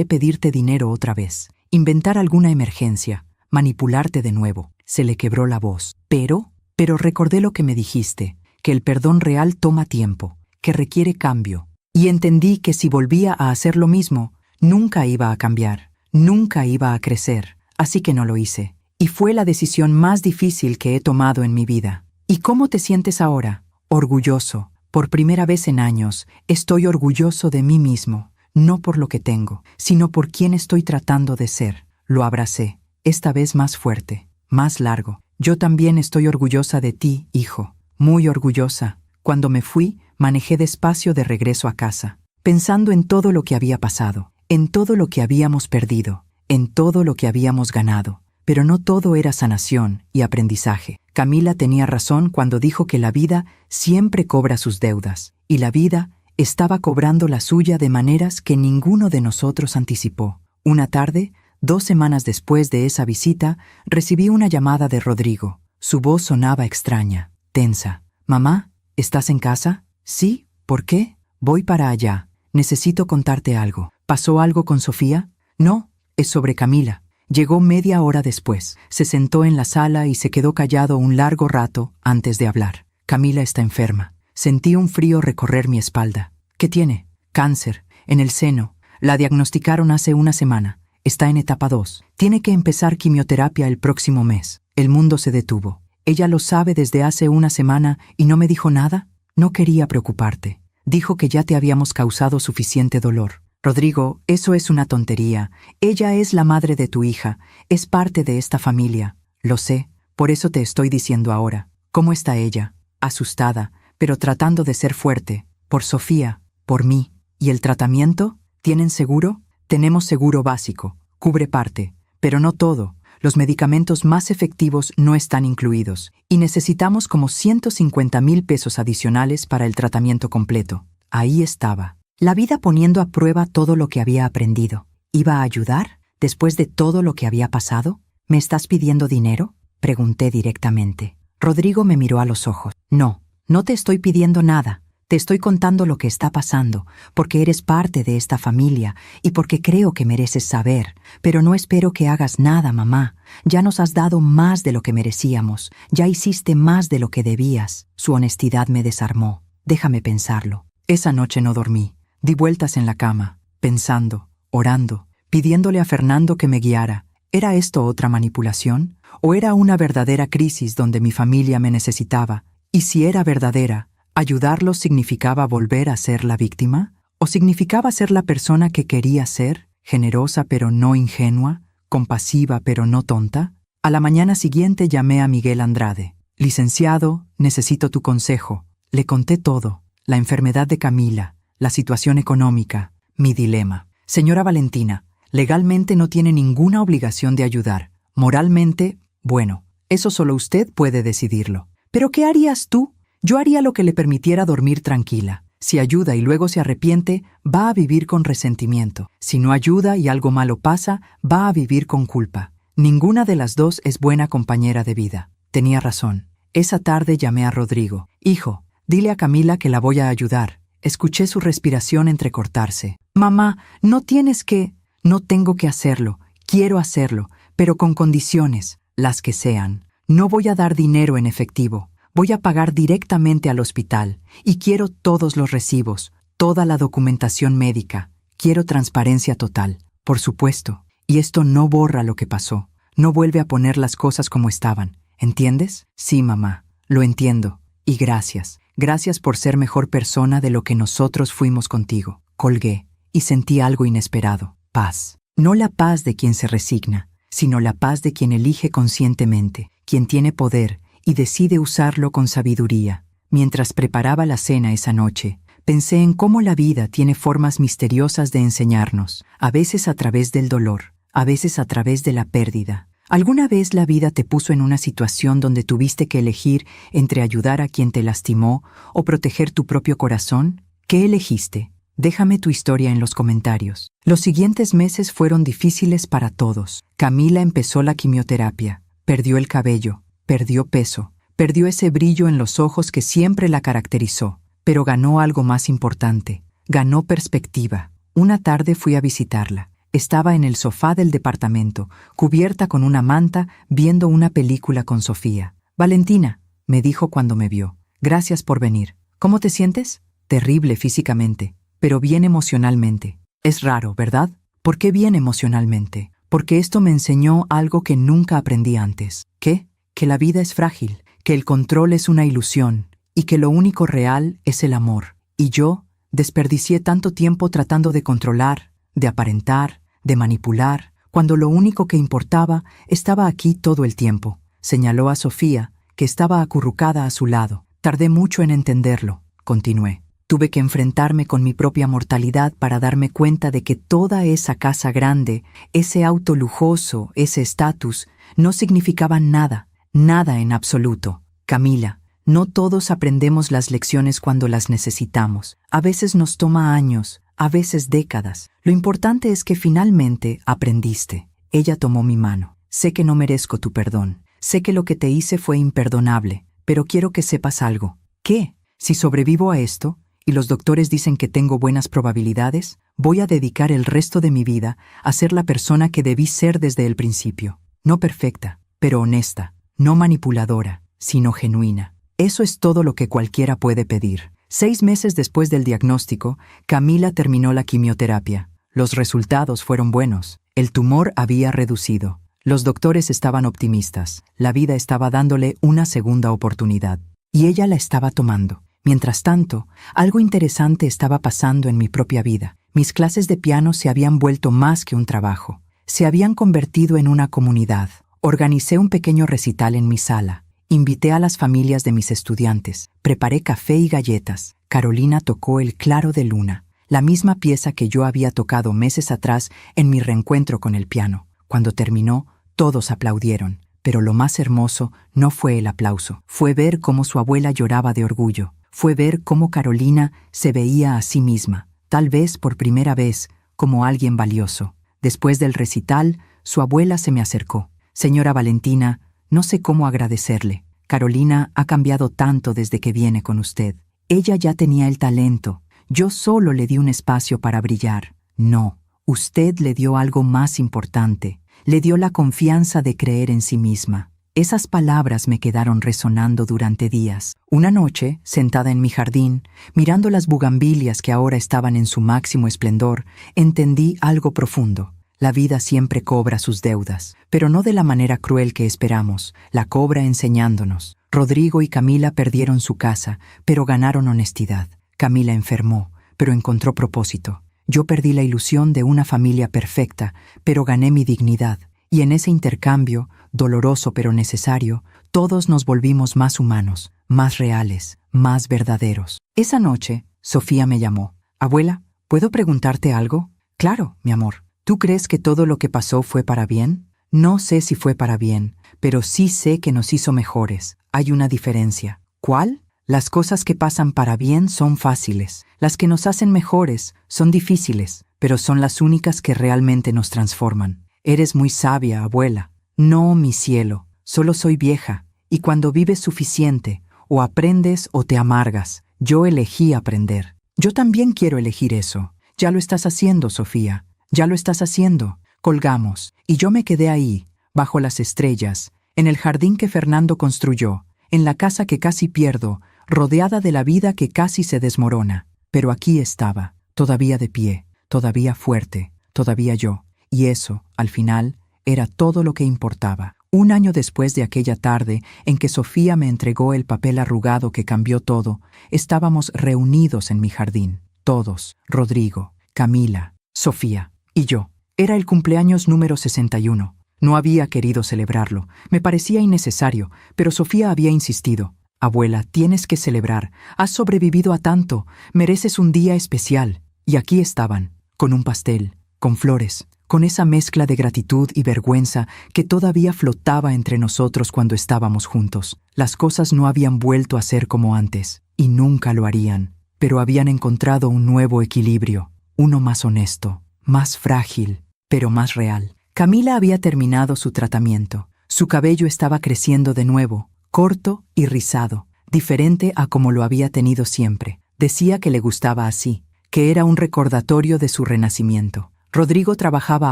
pedirte dinero otra vez, inventar alguna emergencia, manipularte de nuevo». Se le quebró la voz. Pero recordé lo que me dijiste, que el perdón real toma tiempo, que requiere cambio. Y entendí que si volvía a hacer lo mismo, nunca iba a cambiar, nunca iba a crecer. Así que no lo hice. Y fue la decisión más difícil que he tomado en mi vida. «¿Y cómo te sientes ahora?» «Orgulloso, Por primera vez en años, estoy orgulloso de mí mismo, no por lo que tengo, sino por quien estoy tratando de ser. Lo abracé, esta vez más fuerte, más largo. Yo también estoy orgullosa de ti, hijo, muy orgullosa. Cuando me fui, manejé despacio de regreso a casa, pensando en todo lo que había pasado, en todo lo que habíamos perdido, en todo lo que habíamos ganado. Pero no todo era sanación y aprendizaje. Camila tenía razón cuando dijo que la vida siempre cobra sus deudas, y la vida estaba cobrando la suya de maneras que ninguno de nosotros anticipó. Una tarde, 2 semanas después de esa visita, recibí una llamada de Rodrigo. Su voz sonaba extraña, tensa. «Mamá, ¿estás en casa?» «Sí, ¿por qué?» «Voy para allá. Necesito contarte algo». «¿Pasó algo con Sofía?» «No, es sobre Camila». Llegó media hora después. Se sentó en la sala y se quedó callado un largo rato antes de hablar. «Camila está enferma». Sentí un frío recorrer mi espalda. «¿Qué tiene?» «Cáncer, en el seno. La diagnosticaron hace una semana. Está en etapa 2. Tiene que empezar quimioterapia el próximo mes». El mundo se detuvo. «¿Ella lo sabe desde hace una semana y no me dijo nada?» «No quería preocuparte. Dijo que ya te habíamos causado suficiente dolor». «Rodrigo, eso es una tontería. Ella es la madre de tu hija. Es parte de esta familia». «Lo sé. Por eso te estoy diciendo ahora». «¿Cómo está ella?» «Asustada, pero tratando de ser fuerte. Por Sofía, por mí». «¿Y el tratamiento? ¿Tienen seguro?» «Tenemos seguro básico. Cubre parte, pero no todo. Los medicamentos más efectivos no están incluidos. Y necesitamos como 150,000 pesos adicionales para el tratamiento completo». Ahí estaba. La vida poniendo a prueba todo lo que había aprendido. ¿Iba a ayudar después de todo lo que había pasado? ¿Me estás pidiendo dinero?, pregunté directamente. Rodrigo me miró a los ojos. «No, no te estoy pidiendo nada. Te estoy contando lo que está pasando, porque eres parte de esta familia y porque creo que mereces saber. Pero no espero que hagas nada, mamá. Ya nos has dado más de lo que merecíamos. Ya hiciste más de lo que debías». Su honestidad me desarmó. «Déjame pensarlo». Esa noche no dormí. Di vueltas en la cama, pensando, orando, pidiéndole a Fernando que me guiara. ¿Era esto otra manipulación? ¿O era una verdadera crisis donde mi familia me necesitaba? Y si era verdadera, ¿ayudarlos significaba volver a ser la víctima? ¿O significaba ser la persona que quería ser, generosa pero no ingenua, compasiva pero no tonta? A la mañana siguiente llamé a Miguel Andrade. «Licenciado, necesito tu consejo». Le conté todo, la enfermedad de Camila, la situación económica, mi dilema. «Señora Valentina, legalmente no tiene ninguna obligación de ayudar. Moralmente, bueno, eso solo usted puede decidirlo. ¿Pero qué harías tú? Yo haría lo que le permitiera dormir tranquila. Si ayuda y luego se arrepiente, va a vivir con resentimiento. Si no ayuda y algo malo pasa, va a vivir con culpa. Ninguna de las dos es buena compañera de vida». Tenía razón. Esa tarde llamé a Rodrigo. «Hijo, dile a Camila que la voy a ayudar». Escuché su respiración entrecortarse. «Mamá, no tienes que...» «No tengo que hacerlo. Quiero hacerlo, pero con condiciones, las que sean. No voy a dar dinero en efectivo. Voy a pagar directamente al hospital. Y quiero todos los recibos, toda la documentación médica. Quiero transparencia total, por supuesto. Y esto no borra lo que pasó. No vuelve a poner las cosas como estaban. ¿Entiendes?» «Sí, mamá. Lo entiendo. Y gracias. Gracias por ser mejor persona de lo que nosotros fuimos contigo». Colgué y sentí algo inesperado. Paz. No la paz de quien se resigna, sino la paz de quien elige conscientemente, quien tiene poder y decide usarlo con sabiduría. Mientras preparaba la cena esa noche, pensé en cómo la vida tiene formas misteriosas de enseñarnos, a veces a través del dolor, a veces a través de la pérdida. ¿Alguna vez la vida te puso en una situación donde tuviste que elegir entre ayudar a quien te lastimó o proteger tu propio corazón? ¿Qué elegiste? Déjame tu historia en los comentarios. Los siguientes meses fueron difíciles para todos. Camila empezó la quimioterapia, perdió el cabello, perdió peso, perdió ese brillo en los ojos que siempre la caracterizó, pero ganó algo más importante. Ganó perspectiva. Una tarde fui a visitarla. Estaba en el sofá del departamento, cubierta con una manta, viendo una película con Sofía. «Valentina», me dijo cuando me vio, «gracias por venir. ¿Cómo te sientes?» «Terrible físicamente, pero bien emocionalmente». «Es raro, ¿verdad? ¿Por qué bien emocionalmente?» «Porque esto me enseñó algo que nunca aprendí antes». «¿Qué?» «Que la vida es frágil, que el control es una ilusión, y que lo único real es el amor. Y yo desperdicié tanto tiempo tratando de controlar, de aparentar, de manipular, cuando lo único que importaba estaba aquí todo el tiempo. Señaló a Sofía, que estaba acurrucada a su lado. Tardé mucho en entenderlo, continué. Tuve que enfrentarme con mi propia mortalidad para darme cuenta de que toda esa casa grande, ese auto lujoso, ese estatus, no significaban nada, nada en absoluto. Camila, no todos aprendemos las lecciones cuando las necesitamos. A veces nos toma años, a veces décadas. Lo importante es que finalmente aprendiste. Ella tomó mi mano. Sé que no merezco tu perdón. Sé que lo que te hice fue imperdonable, pero quiero que sepas algo. ¿Qué? Si sobrevivo a esto, y los doctores dicen que tengo buenas probabilidades, voy a dedicar el resto de mi vida a ser la persona que debí ser desde el principio. No perfecta, pero honesta. No manipuladora, sino genuina. Eso es todo lo que cualquiera puede pedir. 6 meses después del diagnóstico, Camila terminó la quimioterapia. Los resultados fueron buenos. El tumor había reducido. Los doctores estaban optimistas. La vida estaba dándole una segunda oportunidad. Y ella la estaba tomando. Mientras tanto, algo interesante estaba pasando en mi propia vida. Mis clases de piano se habían vuelto más que un trabajo. Se habían convertido en una comunidad. Organicé un pequeño recital en mi sala. Invité a las familias de mis estudiantes. Preparé café y galletas. Carolina tocó El claro de luna, la misma pieza que yo había tocado meses atrás en mi reencuentro con el piano. Cuando terminó, todos aplaudieron. Pero lo más hermoso no fue el aplauso. Fue ver cómo su abuela lloraba de orgullo. Fue ver cómo Carolina se veía a sí misma, tal vez por primera vez, como alguien valioso. Después del recital, su abuela se me acercó. Señora Valentina, no sé cómo agradecerle. Carolina ha cambiado tanto desde que viene con usted. Ella ya tenía el talento. Yo solo le di un espacio para brillar. No, usted le dio algo más importante. Le dio la confianza de creer en sí misma. Esas palabras me quedaron resonando durante días. Una noche, sentada en mi jardín, mirando las bugambilias que ahora estaban en su máximo esplendor, entendí algo profundo. La vida siempre cobra sus deudas, pero no de la manera cruel que esperamos. La cobra enseñándonos. Rodrigo y Camila perdieron su casa, pero ganaron honestidad. Camila enfermó, pero encontró propósito. Yo perdí la ilusión de una familia perfecta, pero gané mi dignidad. Y en ese intercambio, doloroso pero necesario, todos nos volvimos más humanos, más reales, más verdaderos. Esa noche, Sofía me llamó. Abuela, ¿puedo preguntarte algo? Claro, mi amor. ¿Tú crees que todo lo que pasó fue para bien? No sé si fue para bien, pero sí sé que nos hizo mejores. Hay una diferencia. ¿Cuál? Las cosas que pasan para bien son fáciles. Las que nos hacen mejores son difíciles, pero son las únicas que realmente nos transforman. Eres muy sabia, abuela. No, mi cielo, solo soy vieja, y cuando vives suficiente, o aprendes o te amargas. Yo elegí aprender. Yo también quiero elegir eso. Ya lo estás haciendo, Sofía. Ya lo estás haciendo. Colgamos, y yo me quedé ahí, bajo las estrellas, en el jardín que Fernando construyó, en la casa que casi pierdo, rodeada de la vida que casi se desmorona. Pero aquí estaba, todavía de pie, todavía fuerte, todavía yo. Y eso, al final, era todo lo que importaba. 1 año después de aquella tarde en que Sofía me entregó el papel arrugado que cambió todo, estábamos reunidos en mi jardín. Todos, Rodrigo, Camila, Sofía y yo. Era el cumpleaños número 61. No había querido celebrarlo. Me parecía innecesario, pero Sofía había insistido. Abuela, tienes que celebrar. Has sobrevivido a tanto. Mereces un día especial. Y aquí estaban, con un pastel, con flores, con esa mezcla de gratitud y vergüenza que todavía flotaba entre nosotros cuando estábamos juntos. Las cosas no habían vuelto a ser como antes, y nunca lo harían, pero habían encontrado un nuevo equilibrio, uno más honesto, más frágil, pero más real. Camila había terminado su tratamiento. Su cabello estaba creciendo de nuevo, corto y rizado, diferente a como lo había tenido siempre. Decía que le gustaba así, que era un recordatorio de su renacimiento. Rodrigo trabajaba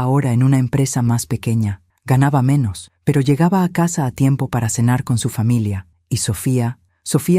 ahora en una empresa más pequeña. Ganaba menos, pero llegaba a casa a tiempo para cenar con su familia. Y Sofía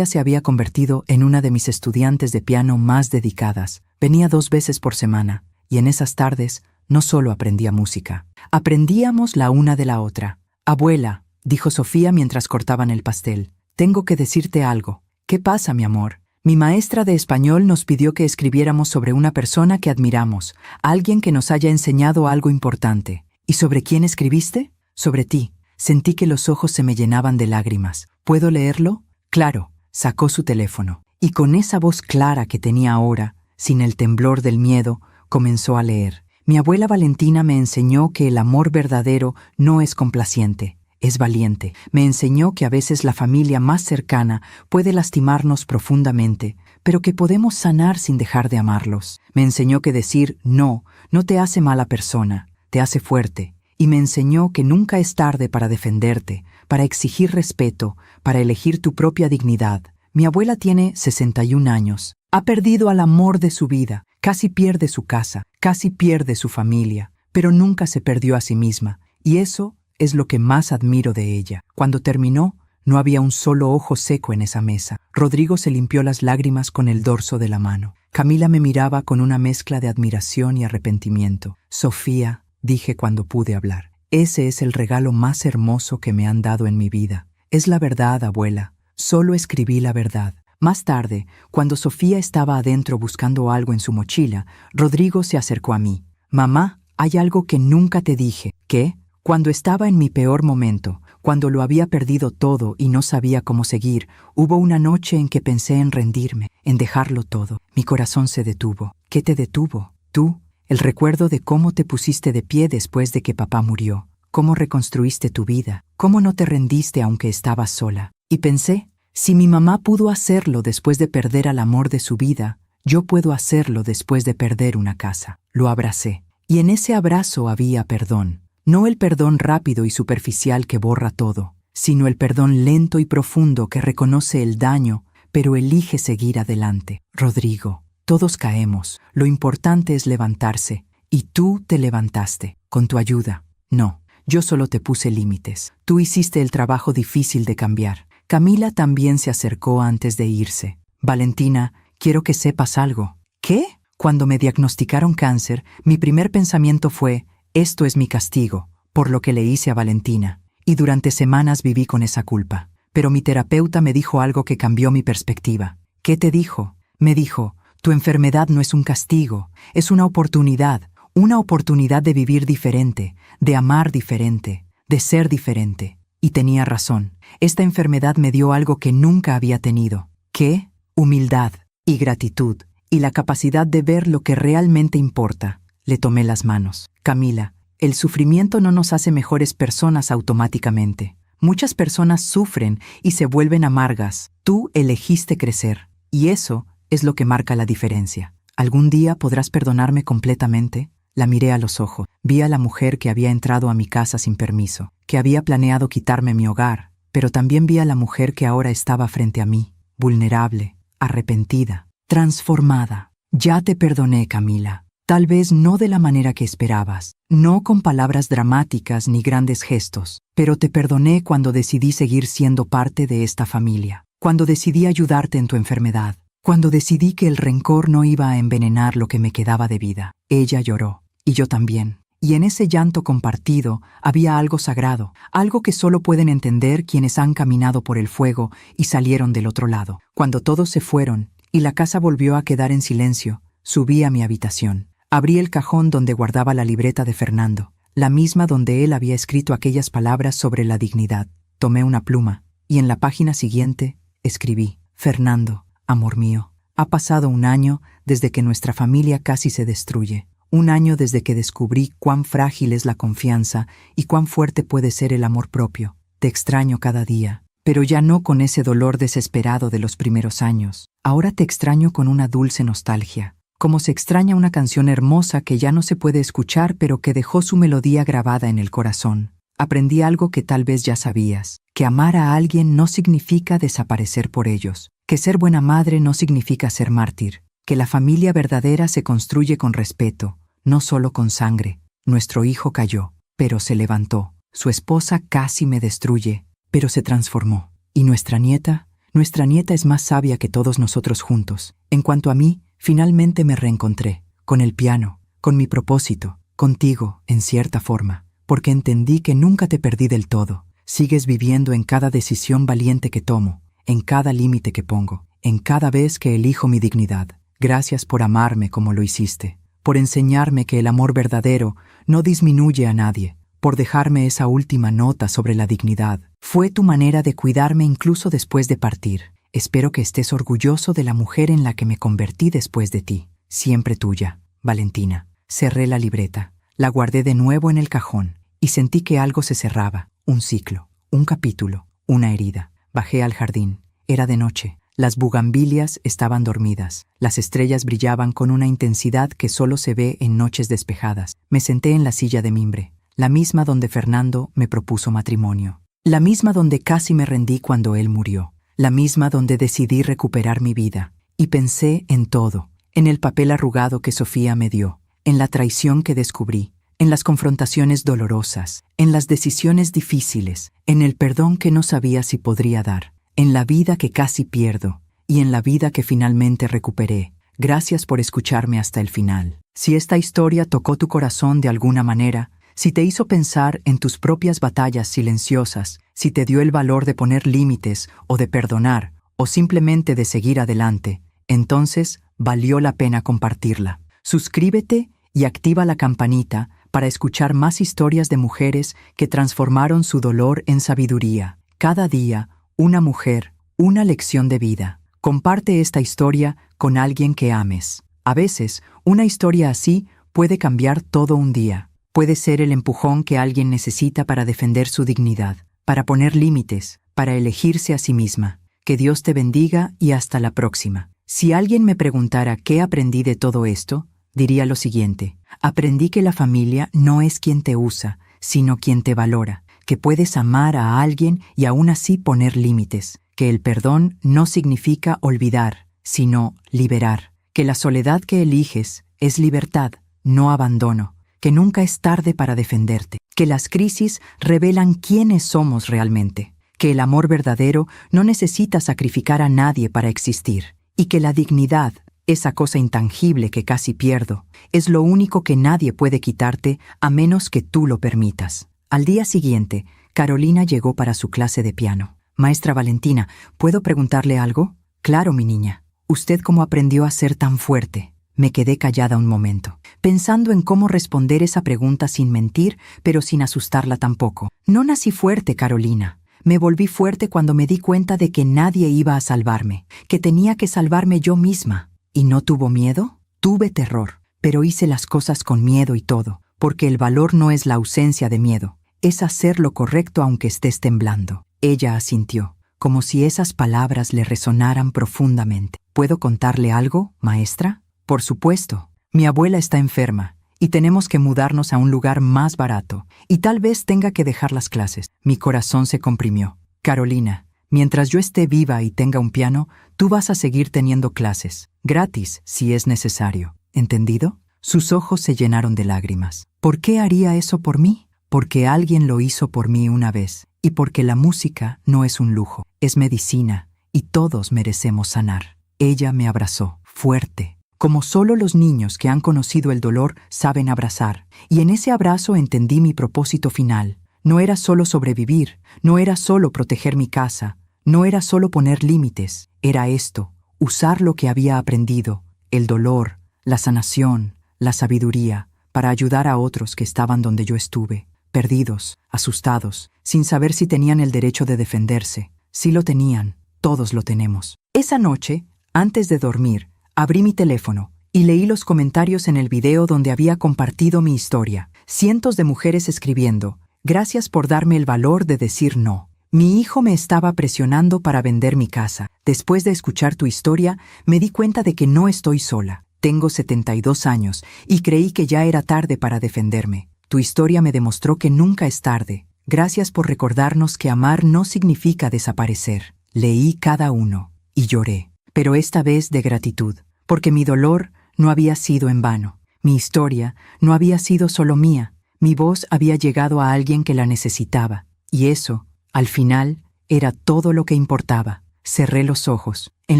se había convertido en una de mis estudiantes de piano más dedicadas. Venía 2 veces por semana, y en esas tardes no solo aprendía música. Aprendíamos la una de la otra. Abuela, dijo Sofía mientras cortaban el pastel, tengo que decirte algo. ¿Qué pasa, mi amor? Mi maestra de español nos pidió que escribiéramos sobre una persona que admiramos, alguien que nos haya enseñado algo importante. ¿Y sobre quién escribiste? Sobre ti. Sentí que los ojos se me llenaban de lágrimas. ¿Puedo leerlo? Claro. Sacó su teléfono. Y con esa voz clara que tenía ahora, sin el temblor del miedo, comenzó a leer. Mi abuela Valentina me enseñó que el amor verdadero no es complaciente, es valiente. Me enseñó que a veces la familia más cercana puede lastimarnos profundamente, pero que podemos sanar sin dejar de amarlos. Me enseñó que decir no te hace mala persona, te hace fuerte. Y me enseñó que nunca es tarde para defenderte, para exigir respeto, para elegir tu propia dignidad. Mi abuela tiene 61 años. Ha perdido al amor de su vida, casi pierde su casa, casi pierde su familia, pero nunca se perdió a sí misma, y eso es lo que más admiro de ella. Cuando terminó, no había un solo ojo seco en esa mesa. Rodrigo se limpió las lágrimas con el dorso de la mano. Camila me miraba con una mezcla de admiración y arrepentimiento. Sofía, dije cuando pude hablar, ese es el regalo más hermoso que me han dado en mi vida. Es la verdad, abuela. Solo escribí la verdad. Más tarde, cuando Sofía estaba adentro buscando algo en su mochila, Rodrigo se acercó a mí. Mamá, hay algo que nunca te dije. ¿Qué? Cuando estaba en mi peor momento, cuando lo había perdido todo y no sabía cómo seguir, hubo una noche en que pensé en rendirme, en dejarlo todo. Mi corazón se detuvo. ¿Qué te detuvo? Tú, el recuerdo de cómo te pusiste de pie después de que papá murió, cómo reconstruiste tu vida, cómo no te rendiste aunque estabas sola. Y pensé, si mi mamá pudo hacerlo después de perder al amor de su vida, yo puedo hacerlo después de perder una casa. Lo abracé. Y en ese abrazo había perdón. No el perdón rápido y superficial que borra todo, sino el perdón lento y profundo que reconoce el daño, pero elige seguir adelante. Rodrigo, todos caemos. Lo importante es levantarse. Y tú te levantaste, con tu ayuda. No, yo solo te puse límites. Tú hiciste el trabajo difícil de cambiar. Camila también se acercó antes de irse. Valentina, quiero que sepas algo. ¿Qué? Cuando me diagnosticaron cáncer, mi primer pensamiento fue, esto es mi castigo, por lo que le hice a Valentina. Y durante semanas viví con esa culpa. Pero mi terapeuta me dijo algo que cambió mi perspectiva. ¿Qué te dijo? Me dijo, tu enfermedad no es un castigo, es una oportunidad de vivir diferente, de amar diferente, de ser diferente. Y tenía razón. Esta enfermedad me dio algo que nunca había tenido. ¿Qué? Humildad y gratitud, y la capacidad de ver lo que realmente importa. Le tomé las manos. Camila, el sufrimiento no nos hace mejores personas automáticamente. Muchas personas sufren y se vuelven amargas. Tú elegiste crecer, y eso es lo que marca la diferencia. ¿Algún día podrás perdonarme completamente? La miré a los ojos. Vi a la mujer que había entrado a mi casa sin permiso, que había planeado quitarme mi hogar, pero también vi a la mujer que ahora estaba frente a mí, vulnerable, arrepentida, transformada. Ya te perdoné, Camila. Tal vez no de la manera que esperabas, no con palabras dramáticas ni grandes gestos, pero te perdoné cuando decidí seguir siendo parte de esta familia, cuando decidí ayudarte en tu enfermedad, cuando decidí que el rencor no iba a envenenar lo que me quedaba de vida. Ella lloró, y yo también. Y en ese llanto compartido había algo sagrado, algo que solo pueden entender quienes han caminado por el fuego y salieron del otro lado. Cuando todos se fueron y la casa volvió a quedar en silencio, subí a mi habitación. Abrí el cajón donde guardaba la libreta de Fernando, la misma donde él había escrito aquellas palabras sobre la dignidad. Tomé una pluma y en la página siguiente escribí: Fernando, amor mío, ha pasado un año desde que nuestra familia casi se destruye. Un año desde que descubrí cuán frágil es la confianza y cuán fuerte puede ser el amor propio. Te extraño cada día, pero ya no con ese dolor desesperado de los primeros años. Ahora te extraño con una dulce nostalgia, como se extraña una canción hermosa que ya no se puede escuchar pero que dejó su melodía grabada en el corazón. Aprendí algo que tal vez ya sabías, que amar a alguien no significa desaparecer por ellos, que ser buena madre no significa ser mártir, que la familia verdadera se construye con respeto, no solo con sangre. Nuestro hijo cayó, pero se levantó. Su esposa casi me destruye, pero se transformó. Y nuestra nieta es más sabia que todos nosotros juntos. En cuanto a mí, finalmente me reencontré, con el piano, con mi propósito, contigo, en cierta forma, porque entendí que nunca te perdí del todo. Sigues viviendo en cada decisión valiente que tomo, en cada límite que pongo, en cada vez que elijo mi dignidad. Gracias por amarme como lo hiciste, por enseñarme que el amor verdadero no disminuye a nadie, por dejarme esa última nota sobre la dignidad. Fue tu manera de cuidarme incluso después de partir. Espero que estés orgulloso de la mujer en la que me convertí después de ti. Siempre tuya, Valentina. Cerré la libreta, la guardé de nuevo en el cajón y sentí que algo se cerraba, un ciclo, un capítulo, una herida. Bajé al jardín. Era de noche. Las bugambilias estaban dormidas. Las estrellas brillaban con una intensidad que solo se ve en noches despejadas. Me senté en la silla de mimbre, la misma donde Fernando me propuso matrimonio. La misma donde casi me rendí cuando él murió. La misma donde decidí recuperar mi vida. Y pensé en todo, en el papel arrugado que Sofía me dio, en la traición que descubrí, en las confrontaciones dolorosas, en las decisiones difíciles, en el perdón que no sabía si podría dar, en la vida que casi pierdo y en la vida que finalmente recuperé. Gracias por escucharme hasta el final. Si esta historia tocó tu corazón de alguna manera, si te hizo pensar en tus propias batallas silenciosas, si te dio el valor de poner límites o de perdonar o simplemente de seguir adelante, entonces valió la pena compartirla. Suscríbete y activa la campanita para escuchar más historias de mujeres que transformaron su dolor en sabiduría. Cada día, una mujer, una lección de vida. Comparte esta historia con alguien que ames. A veces, una historia así puede cambiar todo un día. Puede ser el empujón que alguien necesita para defender su dignidad, para poner límites, para elegirse a sí misma. Que Dios te bendiga y hasta la próxima. Si alguien me preguntara qué aprendí de todo esto, diría lo siguiente: aprendí que la familia no es quien te usa, sino quien te valora, que puedes amar a alguien y aún así poner límites, que el perdón no significa olvidar, sino liberar, que la soledad que eliges es libertad, no abandono, que nunca es tarde para defenderte, que las crisis revelan quiénes somos realmente, que el amor verdadero no necesita sacrificar a nadie para existir, y que la dignidad, esa cosa intangible que casi pierdo, es lo único que nadie puede quitarte a menos que tú lo permitas. Al día siguiente, Carolina llegó para su clase de piano. Maestra Valentina, ¿puedo preguntarle algo? Claro, mi niña. ¿Usted cómo aprendió a ser tan fuerte? Me quedé callada un momento, pensando en cómo responder esa pregunta sin mentir, pero sin asustarla tampoco. No nací fuerte, Carolina. Me volví fuerte cuando me di cuenta de que nadie iba a salvarme, que tenía que salvarme yo misma. ¿Y no tuvo miedo? Tuve terror, pero hice las cosas con miedo y todo, porque el valor no es la ausencia de miedo, es hacer lo correcto aunque estés temblando. Ella asintió, como si esas palabras le resonaran profundamente. ¿Puedo contarle algo, maestra? Por supuesto. Mi abuela está enferma y tenemos que mudarnos a un lugar más barato, y tal vez tenga que dejar las clases. Mi corazón se comprimió. Carolina, mientras yo esté viva y tenga un piano, tú vas a seguir teniendo clases, gratis si es necesario. ¿Entendido? Sus ojos se llenaron de lágrimas. ¿Por qué haría eso por mí? Porque alguien lo hizo por mí una vez, y porque la música no es un lujo, es medicina, y todos merecemos sanar. Ella me abrazó, fuerte, como solo los niños que han conocido el dolor saben abrazar, y en ese abrazo entendí mi propósito final. No era solo sobrevivir, no era solo proteger mi casa, no era solo poner límites, era esto, usar lo que había aprendido, el dolor, la sanación, la sabiduría, para ayudar a otros que estaban donde yo estuve, perdidos, asustados, sin saber si tenían el derecho de defenderse. Sí lo tenían, todos lo tenemos. Esa noche, antes de dormir, abrí mi teléfono y leí los comentarios en el video donde había compartido mi historia. Cientos de mujeres escribiendo: gracias por darme el valor de decir no. Mi hijo me estaba presionando para vender mi casa. Después de escuchar tu historia, me di cuenta de que no estoy sola. Tengo 72 años y creí que ya era tarde para defenderme. Tu historia me demostró que nunca es tarde. Gracias por recordarnos que amar no significa desaparecer. Leí cada uno y lloré, pero esta vez de gratitud, porque mi dolor no había sido en vano. Mi historia no había sido solo mía. Mi voz había llegado a alguien que la necesitaba, y eso, al final, era todo lo que importaba. Cerré los ojos. En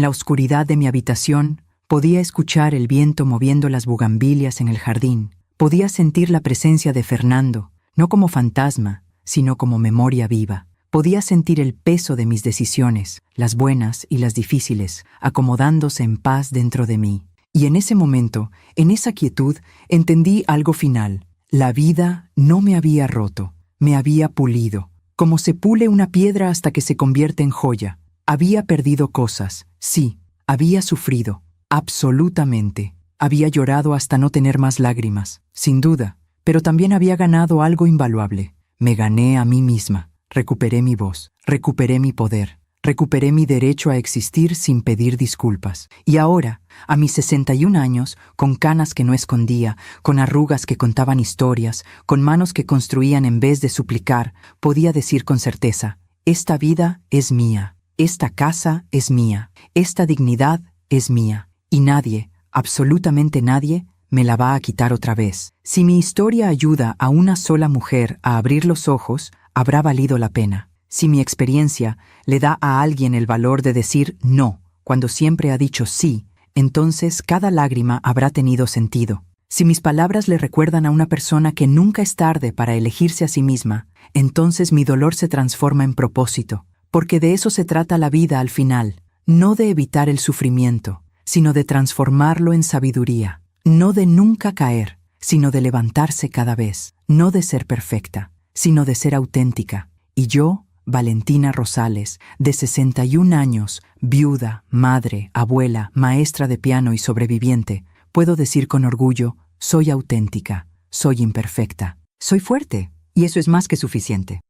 la oscuridad de mi habitación, podía escuchar el viento moviendo las bugambilias en el jardín. Podía sentir la presencia de Fernando, no como fantasma, sino como memoria viva. Podía sentir el peso de mis decisiones, las buenas y las difíciles, acomodándose en paz dentro de mí. Y en ese momento, en esa quietud, entendí algo final. La vida no me había roto, me había pulido, como se pule una piedra hasta que se convierte en joya. Había perdido cosas, sí, había sufrido, absolutamente. Había llorado hasta no tener más lágrimas, sin duda, pero también había ganado algo invaluable. Me gané a mí misma. Recuperé mi voz, recuperé mi poder, recuperé mi derecho a existir sin pedir disculpas. Y ahora, a mis 61 años, con canas que no escondía, con arrugas que contaban historias, con manos que construían en vez de suplicar, podía decir con certeza: esta vida es mía, esta casa es mía, esta dignidad es mía, y nadie, absolutamente nadie, me la va a quitar otra vez. Si mi historia ayuda a una sola mujer a abrir los ojos, habrá valido la pena. Si mi experiencia le da a alguien el valor de decir no cuando siempre ha dicho sí, entonces cada lágrima habrá tenido sentido. Si mis palabras le recuerdan a una persona que nunca es tarde para elegirse a sí misma, entonces mi dolor se transforma en propósito, porque de eso se trata la vida al final, no de evitar el sufrimiento, sino de transformarlo en sabiduría, no de nunca caer, sino de levantarse cada vez, no de ser perfecta, sino de ser auténtica. Y yo, Valentina Rosales, de 61 años, viuda, madre, abuela, maestra de piano y sobreviviente, puedo decir con orgullo: soy auténtica, soy imperfecta, soy fuerte, y eso es más que suficiente.